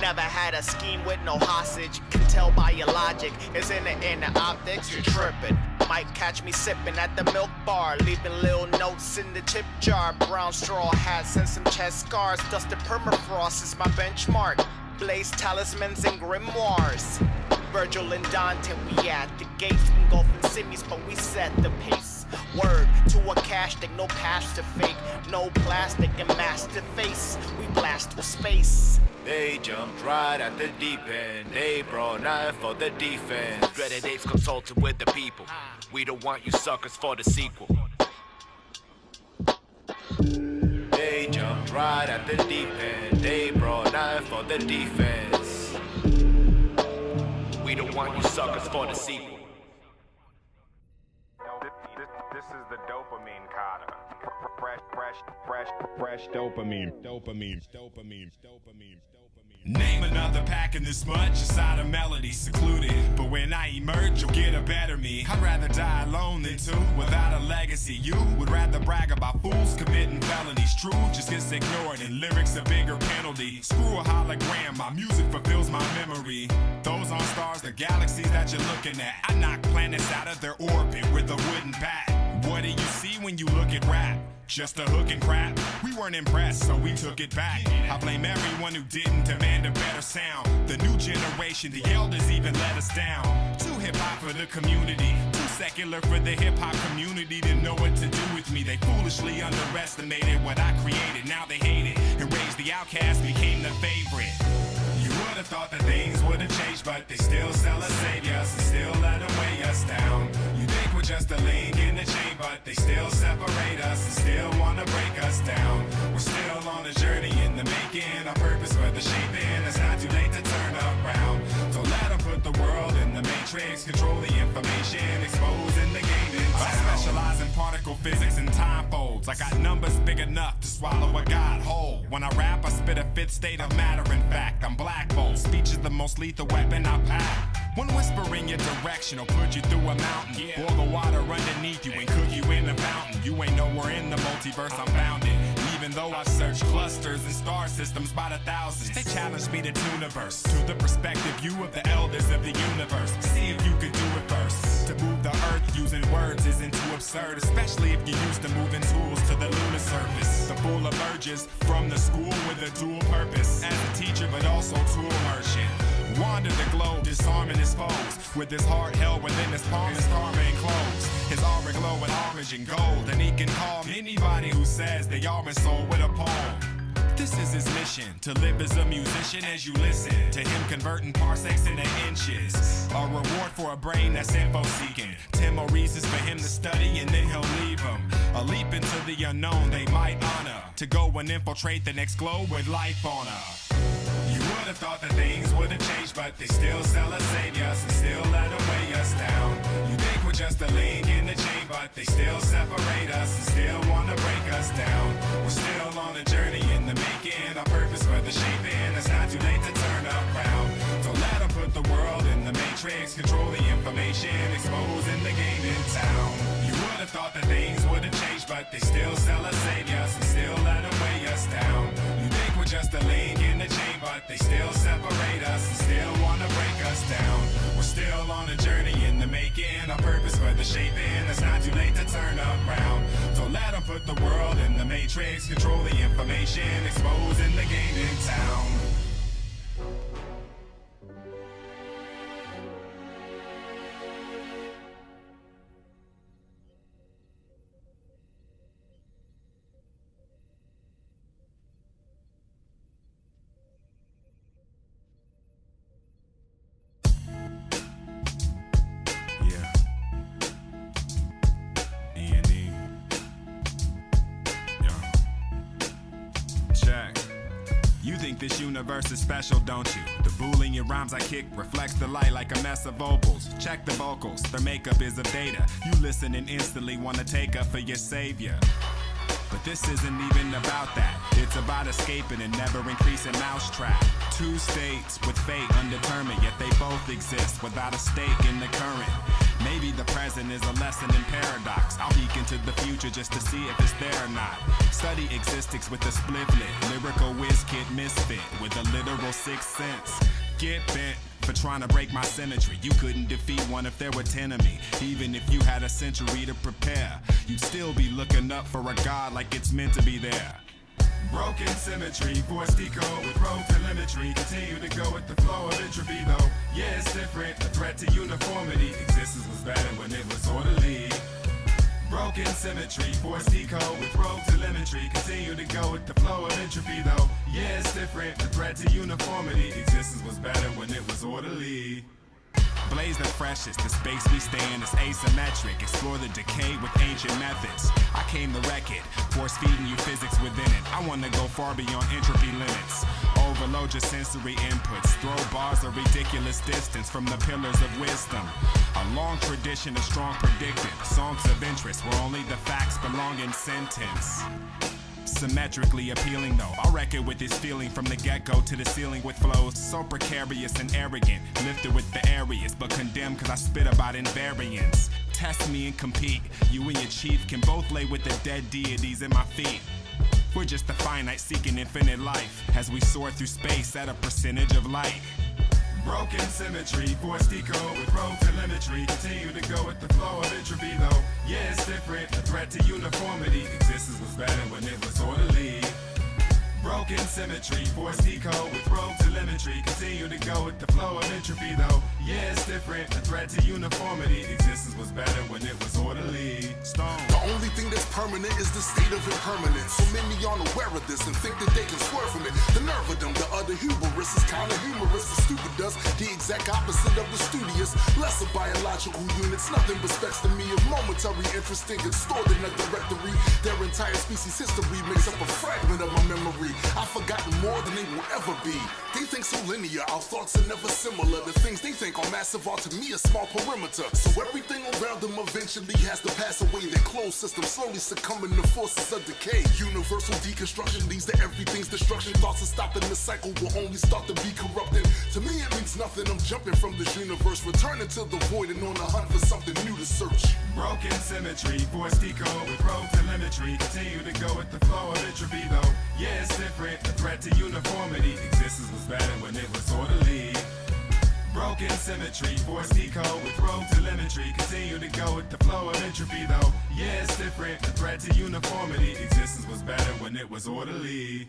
Never had a scheme with no hostage. Can tell by your logic, it's in the optics, you're tripping. Might catch me sipping at the milk bar, leaving little notes in the tip jar. Brown straw hats and some chest scars. Dusted permafrost is my benchmark. Blaze talismans and grimoires. Virgil and Dante, we at the gates, engulfing cities, but we set the pace. Word to a cash thing, no patch to fake, no plastic and master face. We blast through space. They jumped right at the deep end. They brought knife for the defense. Dreaded Dave's consulted with the people. We don't want you suckers for the sequel. They jumped right at the deep end. They brought knife for the defense. We don't want you suckers for the sequel. This is the dopamine cotta. Fresh dopamine. Name another packing this much inside a melody secluded. But when I emerge, you'll get a better me. I'd rather die alone than two without a legacy. You would rather brag about fools committing felonies. Truth just gets ignored and lyrics a bigger penalty. Screw a hologram, my music fulfills my memory. Those on stars, the galaxies that you're looking at. I knock planets out of their orbit with a wooden bat. What do you see when you look at rap? Just a hook and crap? We weren't impressed, so we took it back. I blame everyone who didn't demand a better sound. The new generation, the elders even let us down. Too hip-hop for the community, too secular for the hip-hop community to know what to do with me. They foolishly underestimated what I created. Now they hate it, and Raised the Outcast became the favorite. You would have thought that things would have changed, but they still sell us saviors and still let them weigh us down. You think we're just a link in the chain, but they still separate us and still wanna break us down. We're still on a journey in the making, our purpose for the shaping. It's not too late to turn around. So let them put the world in the matrix, control the information, exposing the game in town. I specialize in particle physics and time folds. I got numbers big enough to swallow a god whole. When I rap, I spit a fifth state of matter. In fact, I'm black bolt. Speech is the most lethal weapon I pack. One whisper in your direction will put you through a mountain. Boil the water underneath you and cook you in a fountain. You ain't nowhere in the multiverse, I'm founded. Even though I search clusters and star systems by the thousands, they challenged me to Tuniverse, to the perspective view of the elders of the universe. See if you could do it first. To move the earth using words isn't too absurd, especially if you're used to moving tools to the lunar surface. The fool emerges from the school with a dual purpose, as a teacher but also tool merchant. Wander the globe, disarming his foes. With his heart held within his palm, his karma enclosed. His aura glow with orange and gold, and he can calm anybody who says they are his soul with a poem. This is his mission, to live as a musician as you listen to him converting parsecs into inches. A reward for a brain that's info-seeking. 10 more reasons for him to study and then he'll leave him. A leap into the unknown they might honor, to go and infiltrate the next globe with life on her. You would have thought that things would have changed, but they still sell us saviors and still let them weigh us down. You think we're just a link in the chain, but they still separate us and still want to break us down. We're still on a journey in the making, our purpose for the shaping. It's not too late to turn around. So let them put the world in the matrix, control the information, exposing the game in town. You would have thought that things would have changed, but they still sell us saviors and still let them weigh us down. You think we're just a link in the chain, but they still separate us and still wanna break us down. We're still on a journey in the making, our purpose for the shaping. It's not too late to turn around. So let them put the world in the matrix, control the information, exposing the game in town. This universe is special, don't you? The Boolean rhymes I kick reflects the light like a mess of opals. Check the vocals, their makeup is of data. You listen and instantly want to take up for your savior. But this isn't even about that. It's about escaping and never increasing mousetrap. Two states with fate undetermined, yet they both exist without a stake in the current. Maybe the present is a lesson in paradox. I'll peek into the future just to see if it's there or not. Study existics with a splifflet, lyrical whiz kid misfit with a literal sixth sense. Get bent for trying to break my symmetry. You couldn't defeat one if there were 10 of me. Even if you had a century to prepare, you'd still be looking up for a god like it's meant to be there. Broken symmetry, force decode with rogue telemetry. Continue to go with the flow of entropy though. Yeah, it's different. A threat to uniformity. Existence was better when it was orderly. Broken symmetry, force decode with rogue telemetry. Continue to go with the flow of entropy though. Yeah, it's different. A threat to uniformity. Existence was better when it was orderly. Blaze the freshest, the space we stay in is asymmetric. Explore the decay with ancient methods. I came to wreck it, force feeding you physics within it. I wanna go far beyond entropy limits. Overload your sensory inputs. Throw bars a ridiculous distance from the pillars of wisdom. A long tradition of strong predictive. Songs of interest where only the facts belong in sentence. Symmetrically appealing though, I'll wreck it with this feeling from the get-go to the ceiling with flows so precarious and arrogant. Lifted with the areas, but condemned cause I spit about invariance. Test me and compete, you and your chief can both lay with the dead deities at my feet. We're just the finite seeking infinite life as we soar through space at a percentage of light. Broken symmetry, force decode with rogue telemetry. Continue to go with the flow of entropy though. Yeah, it's different. A threat to uniformity. Existence was better when it was orderly. Broken symmetry, force decode with rogue telemetry. Continue to go with the flow of entropy though. Yeah, it's different. A threat to uniformity. Existence was better when it was orderly. Stone. The only thing that's permanent is the state of impermanence. So many aren't aware of this and think that they can swerve from it. The nerve of them, the other hubris is kinda humorous. The stupid does the exact opposite of the studious. Less of biological units, nothing but specks to me of momentary interest in gets stored in a directory. Their entire species history makes up a fragment of my memory. I've forgotten more than they will ever be. They think so linear, our thoughts are never similar. The things they think are massive are to me a small perimeter. So everything around them eventually has to pass away. Their closed system slowly succumbing to forces of decay. Universal deconstruction leads to everything's destruction. Thoughts of stopping the cycle will only start to be corrupted. To me it means nothing, I'm jumping from this universe, returning to the void and on the hunt for something new to search. Broken symmetry, force decode with rogue telemetry. Continue to go with the flow of entropy though. Yeah, it's different. A threat to uniformity. Existence was better when it was orderly. Broken symmetry, force decode with rogue telemetry. Continue to go with the flow of entropy though. Yeah, it's different. A threat to uniformity. Existence was better when it was orderly.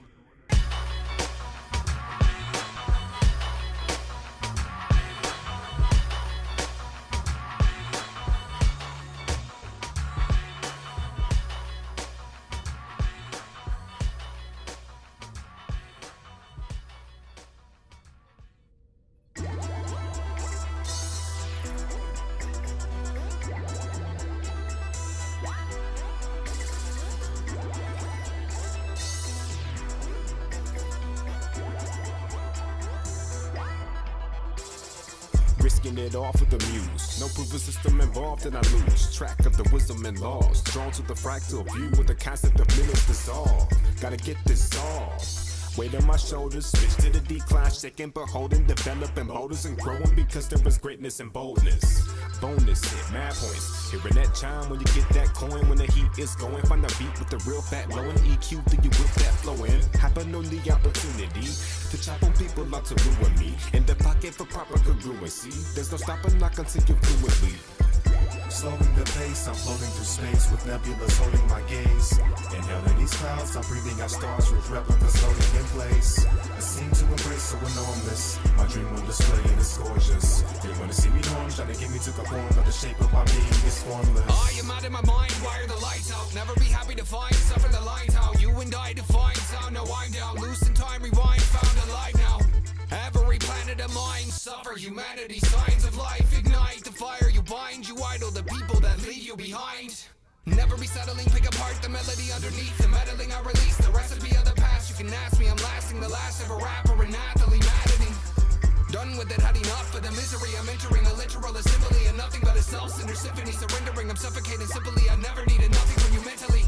Risking it off with the muse. No proof of system involved and I lose track of the wisdom and laws. Drawn to the fractal view with the concept of minutes dissolve. Gotta get this solved. Weight on my shoulders, switch to the decline, shaking, beholding, developing motors and growing because there is greatness and boldness. Bonus hit, mad points. Hearing that chime when you get that coin when the heat is going. Find the beat with the real fat low and EQ, do you whip that flow in? Happen on the opportunity to chop on people out to ruin me. In the pocket for proper congruency. There's no stopping, I continue fluidly. Slowing the pace, I'm floating through space with nebulas holding my gaze. Inhaling these clouds, I'm breathing out stars with replicas floating in place. I seem to embrace so enormous. My dream will display and it's gorgeous. They wanna see me norm, trying to get me to conform, but the shape of my being is formless. I am out in my mind, wire the lights out. Never be happy to find, suffer the lines out. You and I define sound, no wind down. Loose in time, rewind, found alive now. Every planet of mine suffer humanity, signs of life ignite the fire you bind. You idle the people that leave you behind. Never be settling, pick apart the melody underneath the meddling I release. The recipe of the past, you can ask me. I'm lasting, the last ever rapper and athlete maddening. Done with it, had enough of the misery. I'm entering a literal assembly and nothing but a self-centered symphony. Surrendering, I'm suffocating simply. I never needed nothing from you mentally.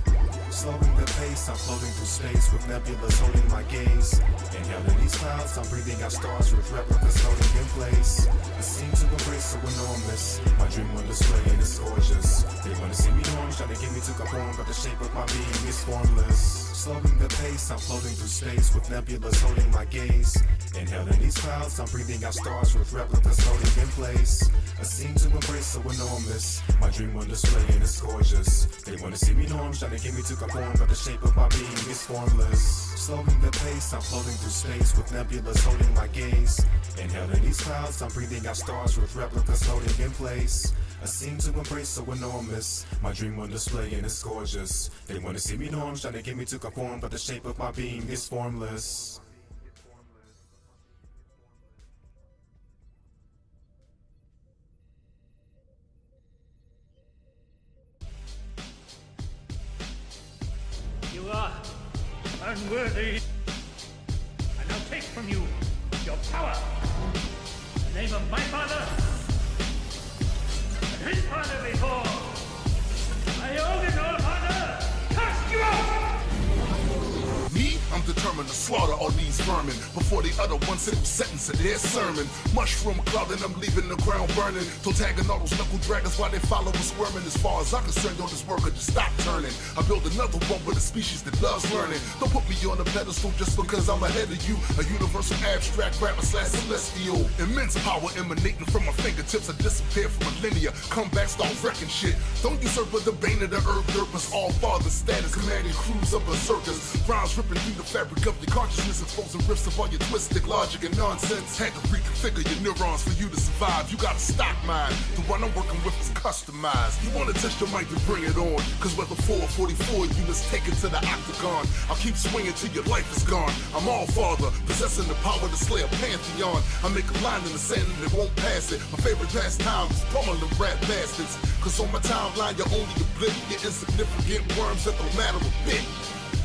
Slowing the pace, I'm floating through space with nebulas holding my gaze. Inhaling these clouds, clouds, I'm breathing out stars with replicas floating in place. I seem to embrace so enormous. My dream on display and it's gorgeous. They wanna see me orange, trying to get me to conform, but the shape of my being is formless. Slowing the pace, I'm floating through space with nebulas holding my gaze. Inhaling these clouds, I'm breathing out stars with replicas floating in place. I seem to embrace so enormous. My dream on display and it's gorgeous. They wanna see me orange, trying to get me to conform, but the shape of my being is formless. Slowing the pace, I'm floating through space with nebulas holding my gaze. Inhaling these clouds, I'm breathing out stars with replicas floating in place. I seem to embrace so enormous. My dream on display and it's gorgeous. They wanna see me norms, trying to get me to conform, but the shape of my being is formless. You are unworthy. I now take from you your power. In the name of my father, and his father before, I own it all, father. Cast you out! Me, I'm determined to slaughter all these vermin before they utter one simple sentence of their sermon. Mushroom cloud and I'm leaving the ground burning. Till tagging all those knuckle draggers while they follow us squirming. As far as I'm concerned, on this worker just stop turning. I build another one with a species that loves learning. Don't put me on a pedestal just because I'm ahead of you. A universal abstract rapper / celestial. Immense power emanating from my fingertips. I disappear for millennia. Come back, start wrecking shit. Don't usurp the bane of the herb derpers. All father status, commanding crews of berserkers. Rhymes ripping through the fabric of your consciousness, exposing rifts of all your twisted logic and nonsense. Had to reconfigure your neurons for you to survive. You got a stock mind. The one I'm working with is customized. You wanna test your mic to bring it on, cause whether 4 or 44 units take it to the octagon. I'll keep swinging till your life is gone. I'm all father, possessing the power to slay a pantheon. I make a line in the sand and it won't pass it. My favorite pastime is pummeling rat bastards. Cause on my timeline you're only oblivious, insignificant worms that don't matter a bit.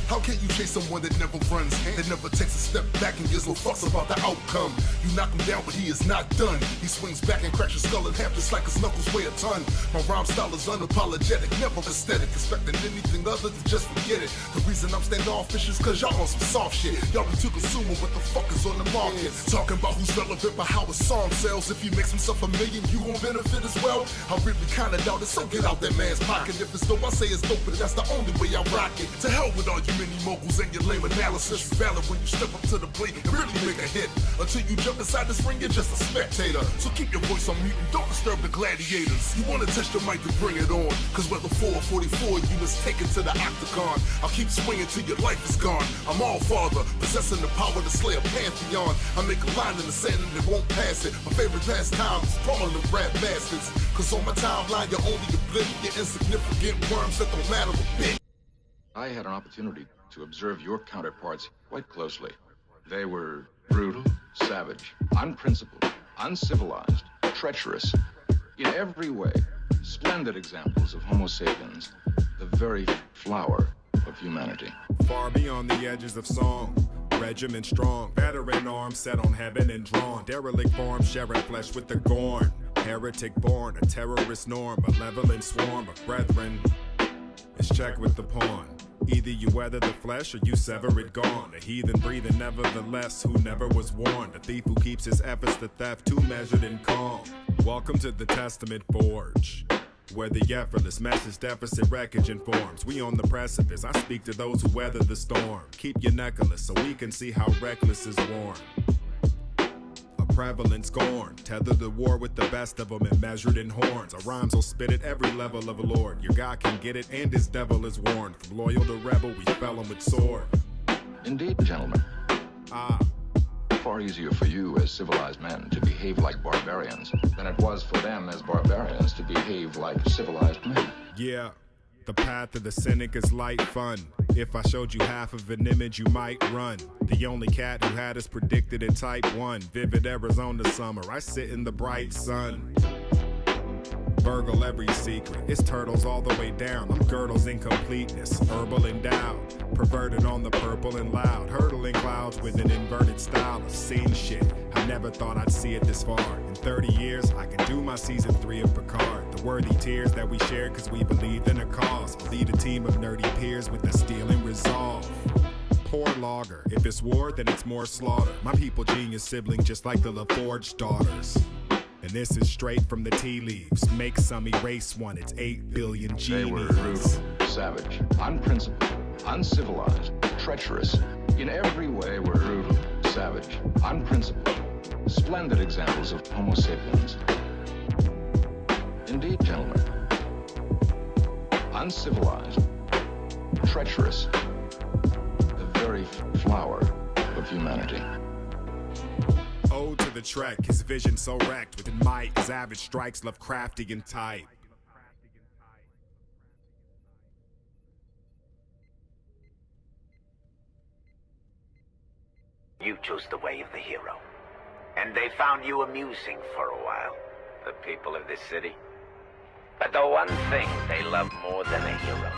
How can you chase someone that never runs, that never takes a step back and gives no fucks about the outcome? You knock him down, but he is not done. He swings back and cracks your skull in half just like his knuckles weigh a ton. My rhyme style is unapologetic, never aesthetic, expecting anything other than just forget it. The reason I'm standoffish is cause y'all on some soft shit. Y'all be too consuming what the fuck is on the market. Talking about who's relevant but how a song sells. If he makes himself $1 million, you gon' benefit as well. I really kinda doubt it, so get out that man's pocket. If it's dope, I say it's dope, but that's the only way I rock it. To hell with all you mini moguls and your lame analysis. You valid when you step up to the plate and really make a hit. Until you jump inside this ring, you're just a spectator. So keep your voice on mute and don't disturb the gladiators. You wanna test your mic to bring it on, cause whether 4 or 44 units take it to the octagon. I'll keep swinging till your life is gone. I'm all father, possessing the power to slay a pantheon. I make a line in the sand and it won't pass it. My favorite pastime is pummeling rat bastards. Cause on my timeline you're only oblivious, insignificant worms that don't matter a bit. I had an opportunity to observe your counterparts quite closely. They were brutal, savage, unprincipled, uncivilized, treacherous. In every way, splendid examples of Homo sapiens, the very flower of humanity. Far beyond the edges of song, regiment strong, veteran arms set on heaven and drawn, derelict form sharing flesh with the gorn, heretic born, a terrorist norm, malevolent swarm of brethren. It's check with the pawn. Either you weather the flesh or you sever it gone. A heathen breathing nevertheless who never was warned. A thief who keeps his efforts to theft too measured and calm. Welcome to the Testament Forge, where the effortless message deficit wreckage informs. We on the precipice, I speak to those who weather the storm. Keep your necklace so we can see how reckless is worn. Prevalent scorn, tether the war with the best of them and measured in horns. Our rhymes will spit at every level of a lord. Your God can get it and his devil is warned. From loyal to rebel, we fell him with sword. Indeed, gentlemen. Far easier for you as civilized men to behave like barbarians than it was for them as barbarians to behave like civilized men. Yeah, the path of the cynic is light fun. If I showed you half of an image, you might run. The only cat who had us predicted in type 1. Vivid Arizona summer, I sit in the bright sun. Burgle every secret, it's turtles all the way down. I'm girdles in completeness, herbal endowed. Perverted on the purple and loud. Hurtling clouds with an inverted style of scene shit. I never thought I'd see it this far. In 30 years, I can do my season 3 of Picard. The worthy tears that we shared cause we believed in a cause. I'll lead a team of nerdy peers with a steel and resolve. poor logger. If it's war, then it's more slaughter. My people genius sibling just like the LaForge daughters. And this is straight from the tea leaves. Make some, erase one, it's 8 billion G. They were brutal, savage, unprincipled, uncivilized, treacherous. In every way were brutal, savage, unprincipled. Splendid examples of Homo sapiens. Indeed, gentlemen. Uncivilized, treacherous, the very flower of humanity. Ode to the Trek, his vision so wrecked. Within might, savage strikes, Lovecraftian type. You chose the way of the hero. And they found you amusing for a while, the people of this city. But the one thing they love more than a hero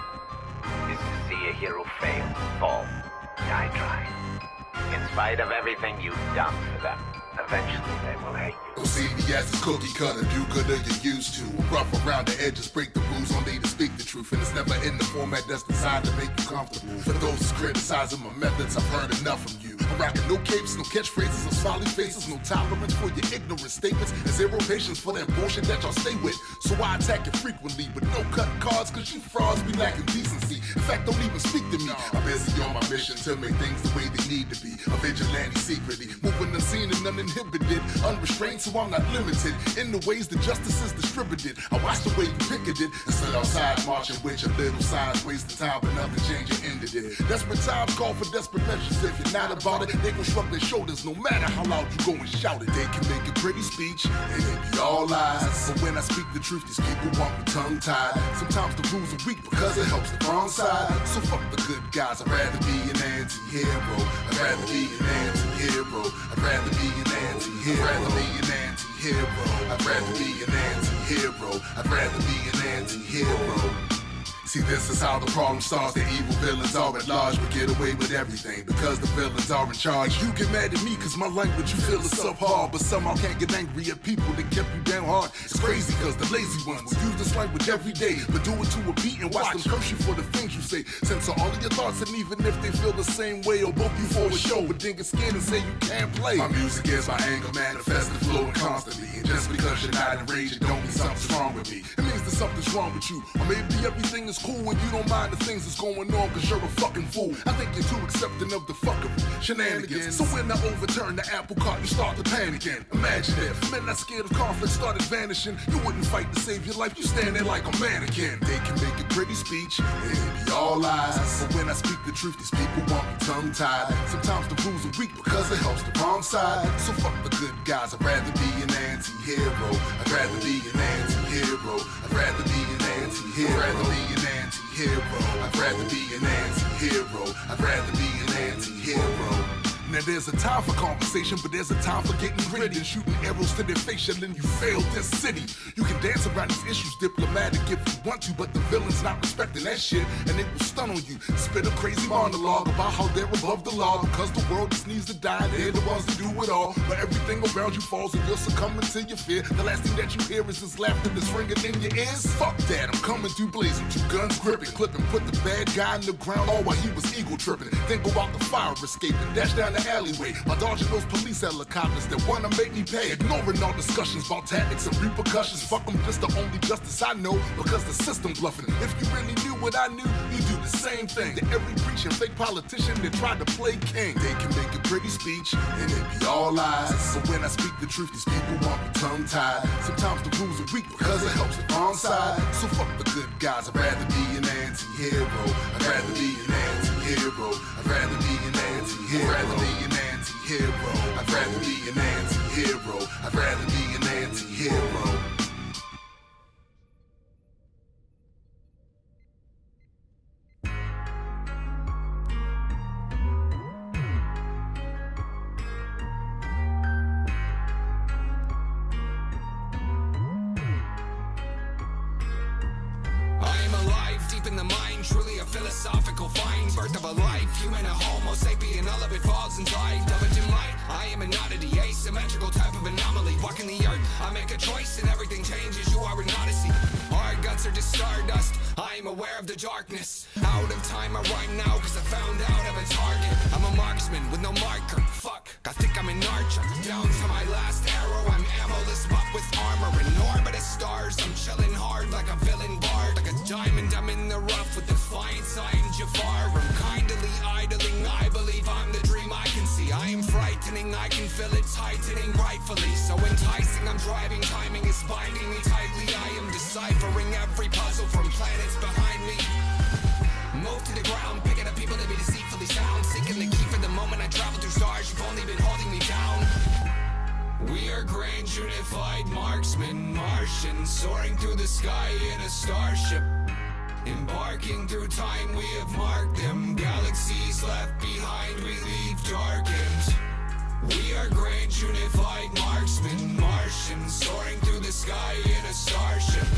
is to see a hero fail, fall, die trying. In spite of everything you've done for them, eventually they will hate you. Don't see me as a cookie cutter, do good than you're used to. Rough around the edges, break the rules, only to speak the truth. And it's never in the format that's designed to make you comfortable. For those who's criticizing my methods, I've heard enough from you. I'm rocking no capes, no catchphrases, or smiley faces, no tolerance for your ignorant statements, and zero patience for that bullshit that y'all stay with. So I attack it frequently, but no cutting cards, cause you frauds be lacking decency. In fact, don't even speak to me. I'm busy on my mission to make things the way they need to be. A vigilante secretly, moving unseen and uninhibited, unrestrained, so I'm not limited in the ways that justice is distributed. I watch the way you picketed and stood outside marching with your little signs, wasting time, but nothing changed, you ended it. Desperate times call for desperate measures. If you're not about it, they gon' shrug their shoulders no matter how loud you go and shout it. They can make a pretty speech and they be all lies, but when I speak the truth, these people want me tongue-tied. Sometimes the rules are weak because it helps the wrong side. So fuck the good guys, I'd rather be an anti-hero. I'd rather be an anti-hero. I'd rather be an anti-hero. I'd rather be an anti-hero. I'd rather be an anti-hero. I'd rather be an anti-hero. See, this is how the problem starts. The evil villains are at large, but get away with everything because the villains are in charge. You get mad at me cause my language you feel is subpar, but somehow can't get angry at people that kept you down hard. It's crazy cause the lazy ones will use this language every day, but do it to a beat and watch them curse you for the things you say. Censor all of your thoughts, and even if they feel the same way, or book you for a show, but then get scared and say you can't play. My music is my anger manifested, flowing constantly, and just because you're not enraged, it don't mean something's wrong with me. It means that something's wrong with you, or maybe everything is cool and you don't mind the things that's going on cause you're a fucking fool. I think you're too accepting of the fuckery, shenanigans. So when I overturn the apple cart, you start to panic again. Imagine if men not scared of conflict started vanishing. You wouldn't fight to save your life, you stand there like a mannequin. They can make a pretty speech and it be all lies, but when I speak the truth, these people want me tongue-tied. Sometimes the rules are weak because it helps the wrong side. So fuck the good guys, I'd rather be an anti-hero. I'd rather be an anti-hero. I'd rather be an anti-hero. I'd rather be an anti-hero. I'd rather be an anti-hero. I'd rather be an anti-hero. Now there's a time for conversation, but there's a time for getting gritty and shooting arrows to their face, and then you failed this city. You can dance around these issues diplomatic if you want to, but the villain's not respecting that shit, and it will stun on you. Spit a crazy monologue about how they're above the law because the world just needs to die. They're the ones that do it all, but everything around you falls and you're succumbing to your fear. The last thing that you hear is this laughter that's ringing in your ears. Fuck that, I'm coming through blazing, 2 guns gripping, clipping, put the bad guy in the ground all while he was ego tripping. Then go out the fire escape and dash down the alleyway by dodging those police helicopters that wanna make me pay. Ignoring all discussions about tactics and repercussions. Fuck them, just the only justice I know because the system bluffing. If you really knew what I knew, you do the same thing to every preaching fake politician that tried to play king. They can make a pretty speech and it be all lies, so when I speak the truth, these people want me tongue-tied. Sometimes the rules are weak because it helps the wrong side. So fuck the good guys, I'd rather be an anti-hero. I'd rather be an anti-hero. I'd rather be an anti-hero. I'd rather be an anti-hero. I'd rather be an anti-hero. I'd rather be an anti-hero. Philosophical find, birth of a life, human a homo sapien, all of it falls inside of a dim light. I am an oddity, asymmetrical type of anomaly, walking the earth, I make a choice and everything changes, you are an odyssey. Our guts are just stardust, I am aware of the darkness. Out of time I rhyme now cause I found out of a target. marksman with no marker. Fuck, I think I'm an archer. Down to my last arrow, I'm ammoless but with armor. In orbit of stars, I'm chilling hard like a villain bard. Like a diamond, I'm in the rough with defiance, I am Jafar. I'm kindly idling, I believe I'm the dream I can see. I am frightening, I can feel it tightening rightfully. So enticing, I'm driving, timing is binding me tightly. I am deciphering every puzzle from planets behind me. Move to the ground, picking up people that be deceitfully sound. Seeking the key for the moment I travel through stars, you've only been holding me down. We are grand unified marksmen, Martians, soaring through the sky in a starship. Embarking through time, we have marked them. Galaxies left behind, we leave darkened. We are grand unified marksmen, Martians, soaring through the sky in a starship.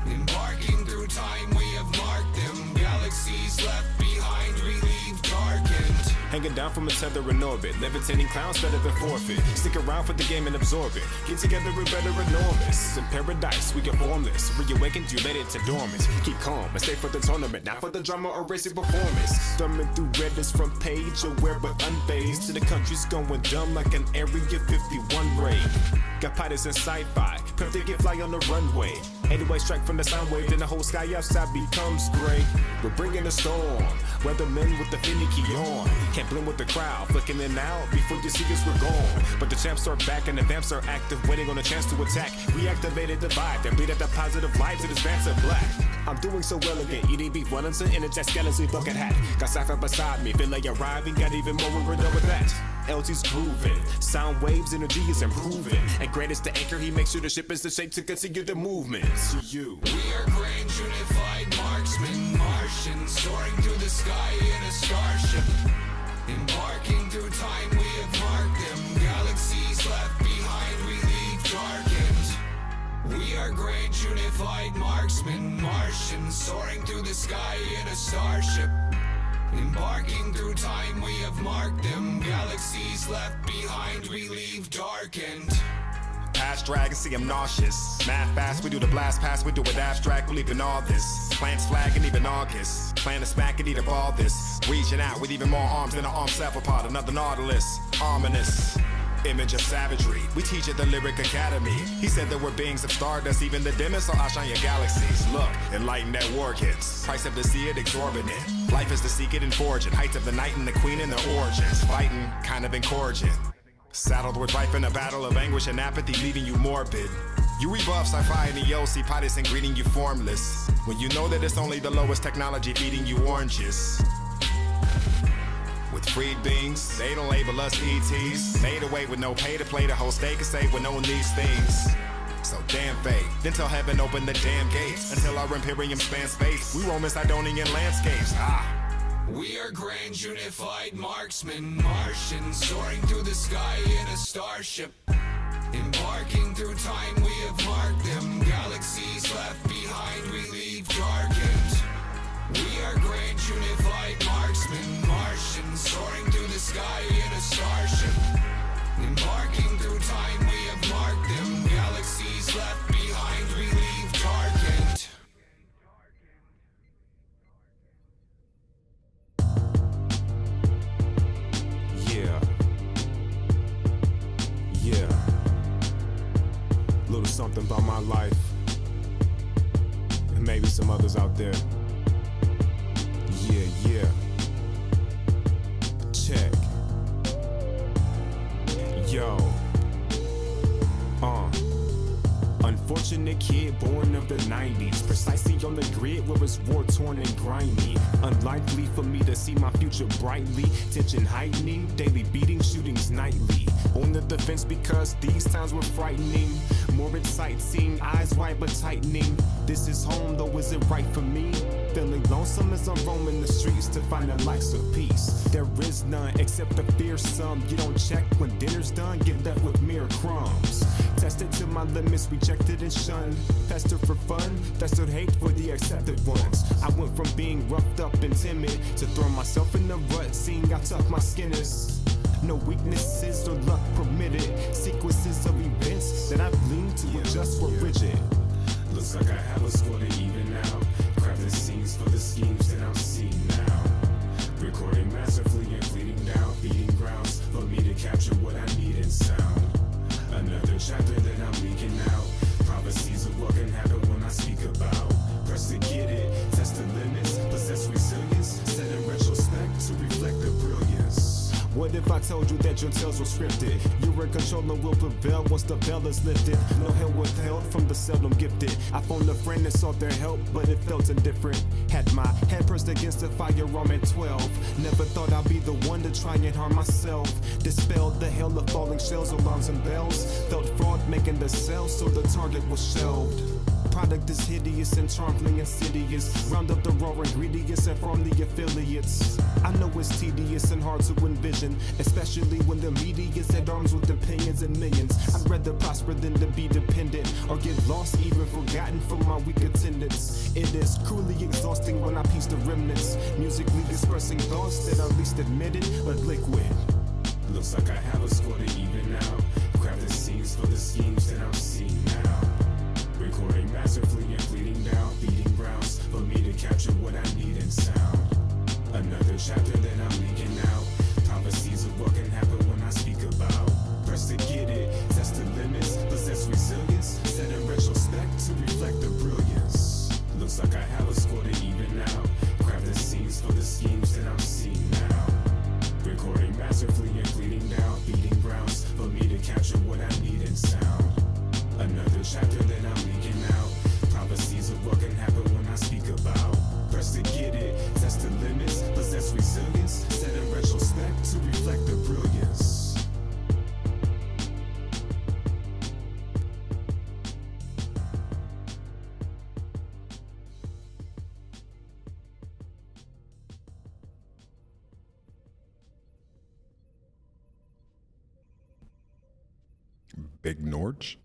Embarking through time, we have marked them. Galaxies left behind, we leave darkened. Hanging down from a tether in orbit, levitating clowns better than forfeit. Stick around for the game and absorb it. Get together, we're better enormous. In paradise, we get formless. Reawakened, you let it to dormant. Keep calm and stay for the tournament, not for the drama or racing performance. Thumbing through Reddit's front page, aware but unfazed. To the country's going dumb like an Area 51 raid. Got pilots in sci-fi, prep to get fly on the runway. 80-way strike from the sound wave, then the whole sky outside becomes gray. We're bringing the storm, weathermen with the finicky on. Can't blend with the crowd, flicking in and out. Before you see us, we're gone. But the champs are back and the vamps are active, waiting on a chance to attack. We activated the vibe, then beat at the positive light to this vamps are black. I'm doing so elegant, eating beef Wellington in a jet skeleton bucket hat. Got Cypher beside me, feel like arriving, got even more when we're done with that. LT's grooving, sound waves, energy is improving. And greatest to anchor, he makes sure the ship is the shape to continue the movement. To you. We are grand unified marksmen, Martians, soaring through the sky in a starship. Embarking through time, we have marked them. Galaxies left behind, we leave darkened. We are grand unified marksmen, Martians, soaring through the sky in a starship. Embarking through time, we have marked them. Galaxies left behind, we leave darkened. Past drag and see I'm nauseous. Math fast, we do the blast pass, we do it abstract, we leave in all this. Plants flag and even August. Plan to smack and eat up all this. Reaching out with even more arms than an armed cephalopod, another Nautilus. Ominous. Image of savagery, we teach at the Lyric Academy. He said that we're beings of stardust, even the dimmest, so I'll shine your galaxies. Look, enlighten that war hits. Price of to see it exorbitant. Life is to seek it and forge it. Heights of the night and the queen and their origins. Fighting, kind of encouraging. Saddled with rife in a battle of anguish and apathy, leaving you morbid. You rebuff sci-fi and EOC pilots and greeting you formless. When you know that it's only the lowest technology feeding you oranges. With freed beings, they don't label us ETs. Made away with no pay to play the whole stake and say with knowing these things. So damn fate, then tell heaven open the damn gates. Until our Imperium spans space, we roam in Sidonian landscapes. We are grand unified marksmen, Martians, soaring through the sky in a starship. Embarking through time, we have marked them. Galaxies left behind, we leave darkened. We are grand unified marksmen, Martians, soaring through the sky in a starship. Embarking through time, we have marked them. Galaxies left behind, we leave darkened. Yeah. Little something about my life. And maybe some others out there. Yeah. Check. Yo. Unfortunate kid born of the 90s, precisely on the grid where it's war-torn and grimy. Unlikely for me to see my future brightly. Tension heightening, daily beating, shootings nightly. On the defense because these times were frightening. Morbid sightseeing, eyes wide but tightening. This is home though, is it right for me? Feeling lonesome as I'm roaming the streets to find a life of peace. There is none except the fearsome. You don't check when dinner's done, get left with mere crumbs. Tested to my limits, rejected and shunned. Pestered for fun, festered hate for the accepted ones. I went from being roughed up and timid to throwing myself in the rut, seeing how tough my skin is. No weaknesses or luck permitted. Sequences of events that I've leaned to adjust were rigid. Looks like I have a score to even out. Crafting scenes for the schemes that I'm seeing now. Recording massively and bleeding down, beating grounds for me to capture what I need in sound. Another chapter that I'm leaking out. Prophecies of what can happen when I speak about. Press to get it, test the limits, possess resilience, set in retrospect to reflect the brilliance. What if I told you that your tales were scripted? You're in control and will prevail once the veil is lifted. No help withheld from the seldom gifted. I phoned a friend and sought their help, but it felt indifferent. Had my head pressed against the firearm at 12. Never thought I'd be the one to try and harm myself. Dispelled the hail of falling shells, alarms and bells. Felt fraud making the sale, so the target was shelved. Product is hideous and charmingly insidious. Round up the raw ingredients and form the affiliates. I know it's tedious and hard to envision, especially when the media's at arms with opinions and millions. I'd rather prosper than to be dependent or get lost, even forgotten from my weak attendance. It is cruelly exhausting when I piece the remnants, musically dispersing thoughts that are least admitted but liquid. Looks like I have a score to even out. Crafting scenes for the schemes that I'm seeing now. Recording massively and bleeding down, beating grounds for me to capture what I need in sound. Another chapter that I'm leaking out. Prophecies of what can happen when I speak about. Press to get it, test the limits, possess resilience, set in retrospect to reflect the brilliance. Looks like I have a score to even out. Crafting scenes for the schemes that I'm seeing now. Recording massively and bleeding down, beating grounds for me to capture what I need in sound. Another chapter that I'm leaking out. Prophecies of what can happen when I speak about. Press to get it, test the limits, possess resilience, set in retrospect to reflect the brilliance. Big Norch.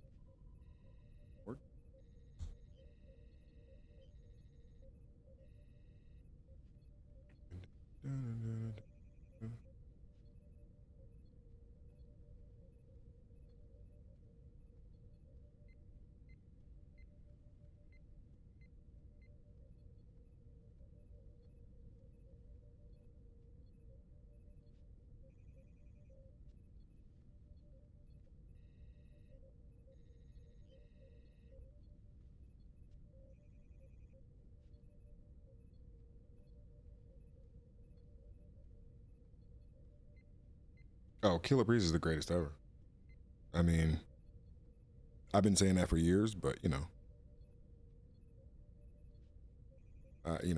Oh, Killer Breeze is the greatest ever. I mean, I've been saying that for years, but you know,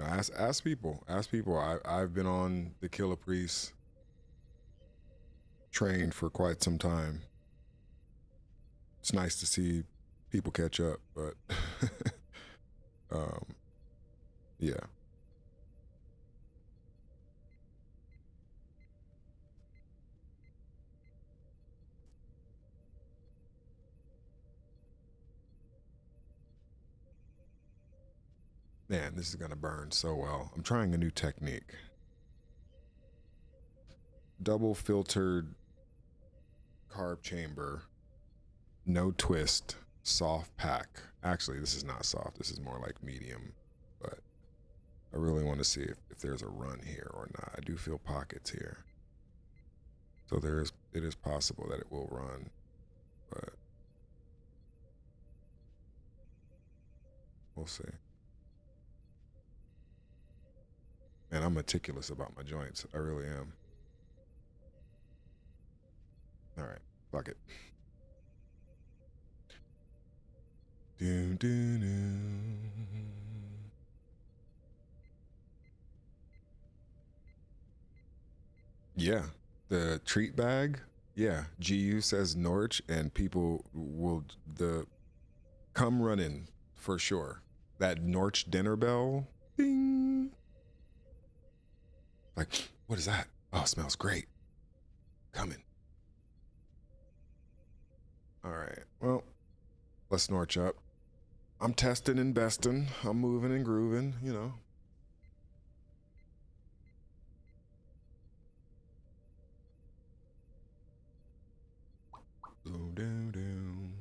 ask people. I've been on the Killer Priest train for quite some time. It's nice to see people catch up, but yeah. Man, this is gonna burn so well. I'm trying a new technique. Double filtered carb chamber, no twist, soft pack. Actually, this is not soft. This is more like medium, but I really want to see if there's a run here or not. I do feel pockets here. So it is possible that it will run, but we'll see. Man, I'm meticulous about my joints. I really am. All right, fuck it. Yeah, the treat bag. Yeah, GU says Norch, and people will come running for sure. That Norch dinner bell, ding. Like, what is that? Oh, it smells great. Coming. All right, well, let's Norch up. I'm testing and besting. I'm moving and grooving, you know. Boom, doom, doom.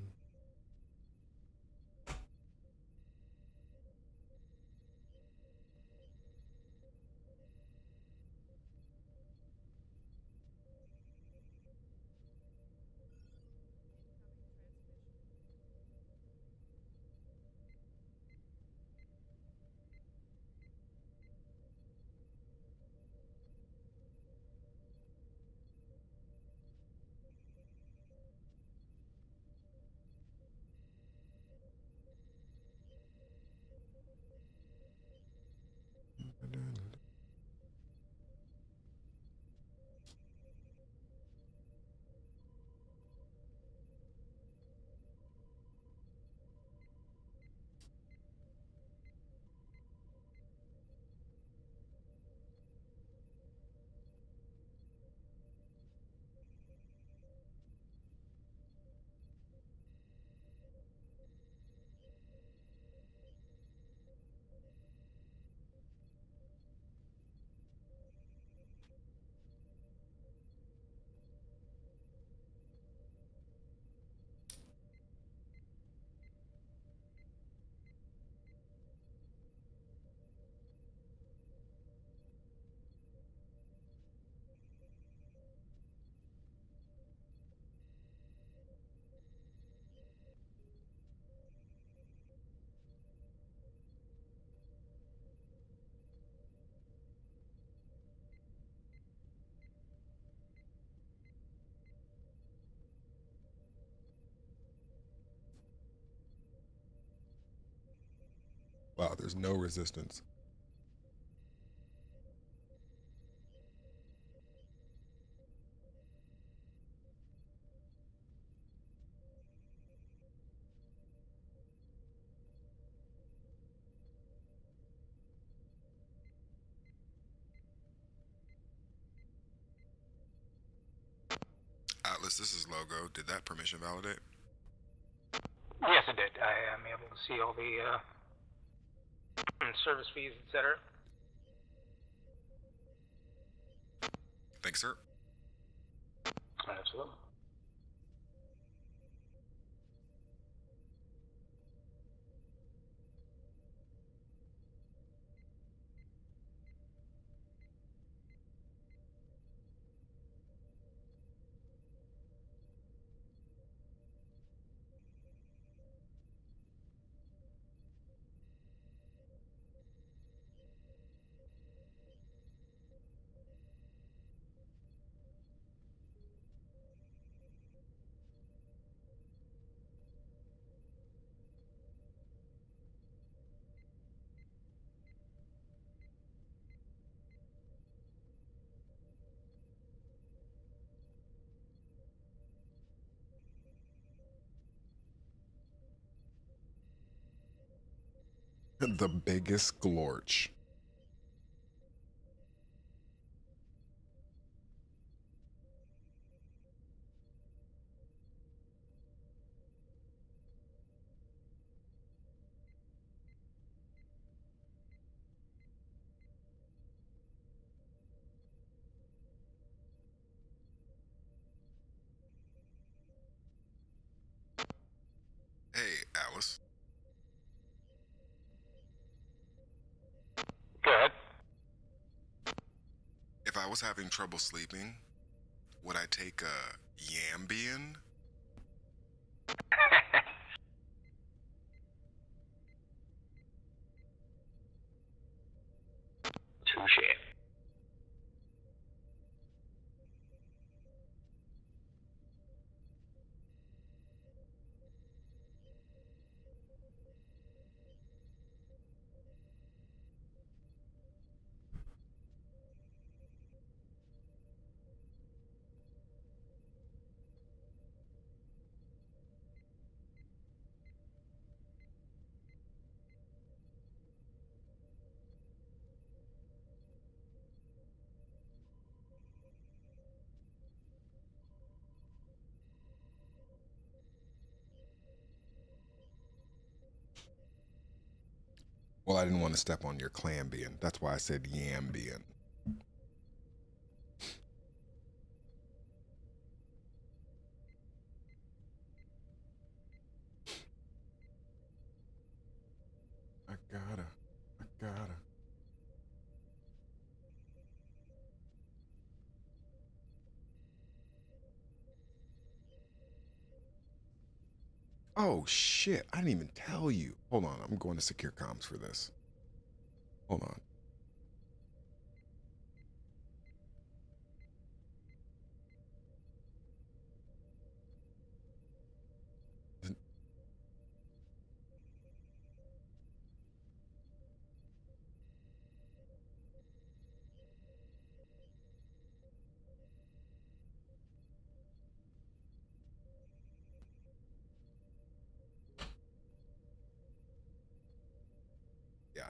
Wow, there's no resistance. Atlas, this is Logo. Did that permission validate? Yes, it did. I am able to see all the service fees, etc. Thanks, sir. Absolutely. The biggest glorch. Hey, Alice. Go ahead. If I was having trouble sleeping, would I take a Yambian? Touche. Well, I didn't want to step on your clambian. That's why I said Yambian. I gotta. Oh shit, I didn't even tell you. Hold on, I'm going to secure comms for this. Hold on. Yeah.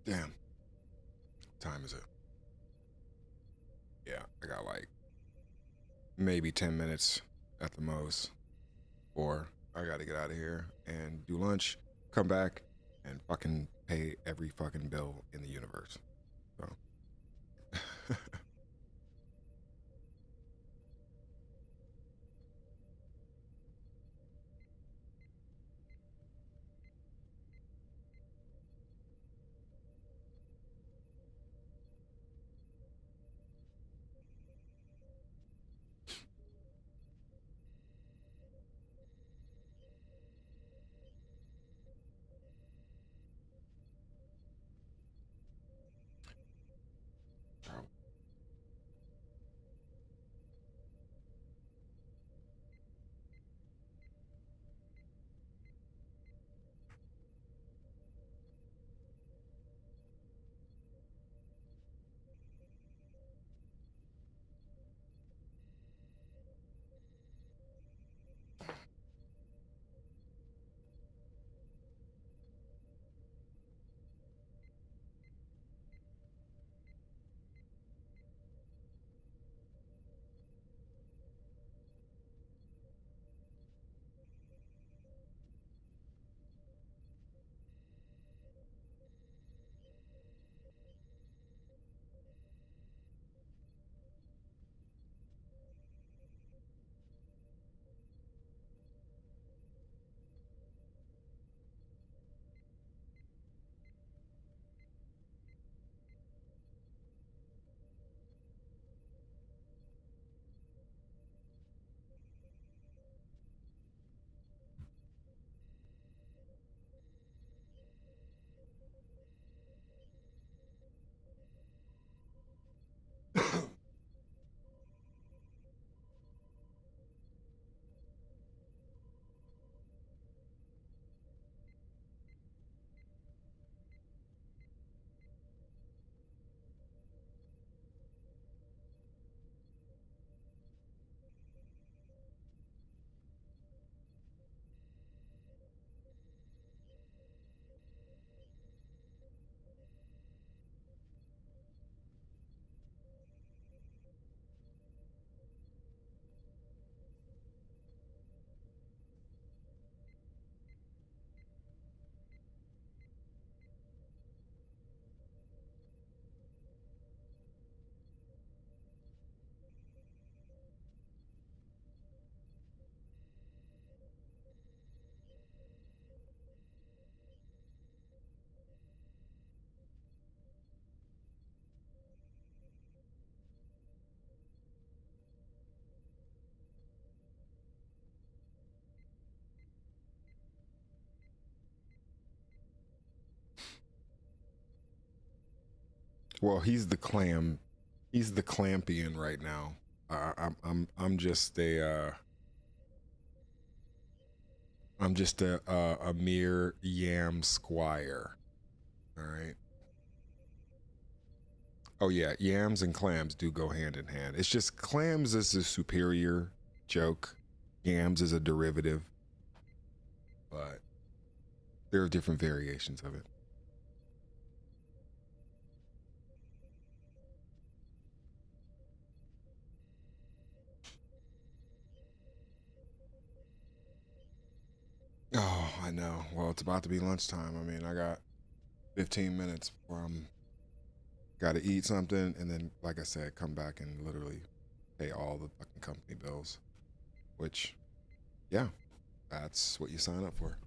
Damn. What time is it? Yeah, I got like maybe 10 minutes at the most, or I gotta get out of here and do lunch, come back, and fucking pay every fucking bill in the universe. So. Well, he's the clam. He's the clampion right now. I'm just a mere yam squire. All right. Oh yeah, yams and clams do go hand in hand. It's just clams is a superior joke. Yams is a derivative. But there are different variations of it. Oh, I know. Well, it's about to be lunchtime. I mean, I got 15 minutes before I'm got to eat something, and then, like I said, come back and literally pay all the fucking company bills. Which, yeah, that's what you sign up for.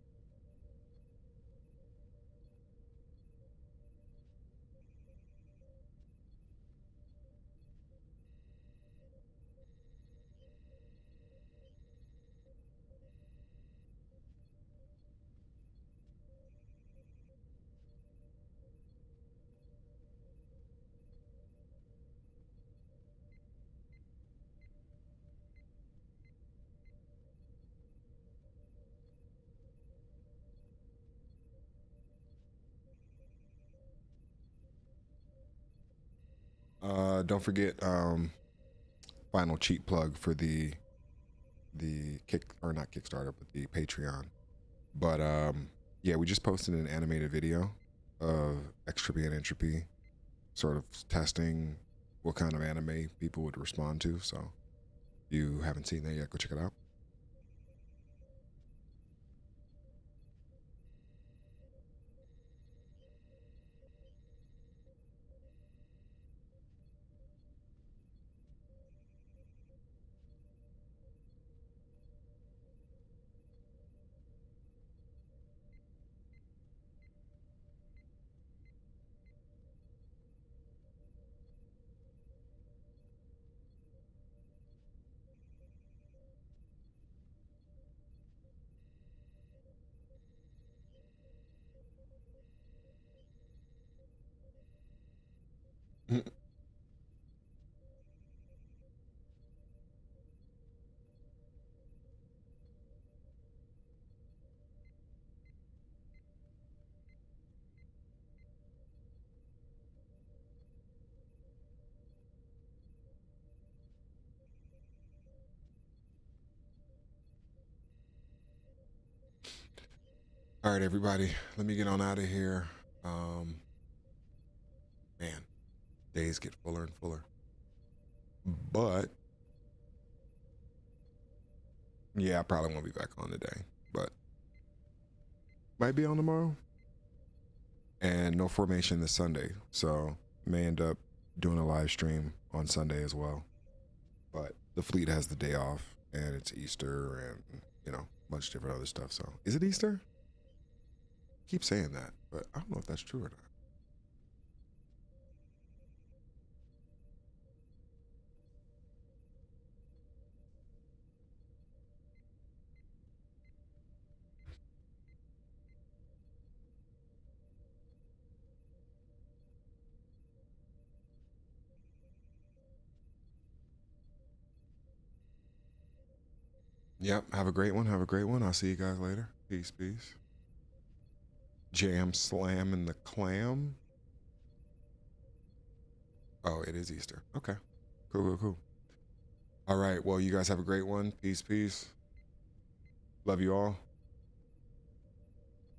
Don't forget, final cheap plug for the not Kickstarter, but the Patreon. But yeah, we just posted an animated video of Extropy and Entropy, sort of testing what kind of anime people would respond to. So if you haven't seen that yet, go check it out. All right, everybody, let me get on out of here. Man, days get fuller and fuller. But yeah, I probably won't be back on today, but might be on tomorrow. And no formation this Sunday, so may end up doing a live stream on Sunday as well. But the fleet has the day off, and it's Easter, and you know, a bunch of different other stuff. So is it Easter? Keep saying that, but I don't know if that's true or not. Yep. Have a great one. Have a great one. I'll see you guys later. Peace, peace. Jam Slam and the Clam. Oh, it is Easter. Okay. Cool, cool, cool. All right. Well, you guys have a great one. Peace, peace. Love you all.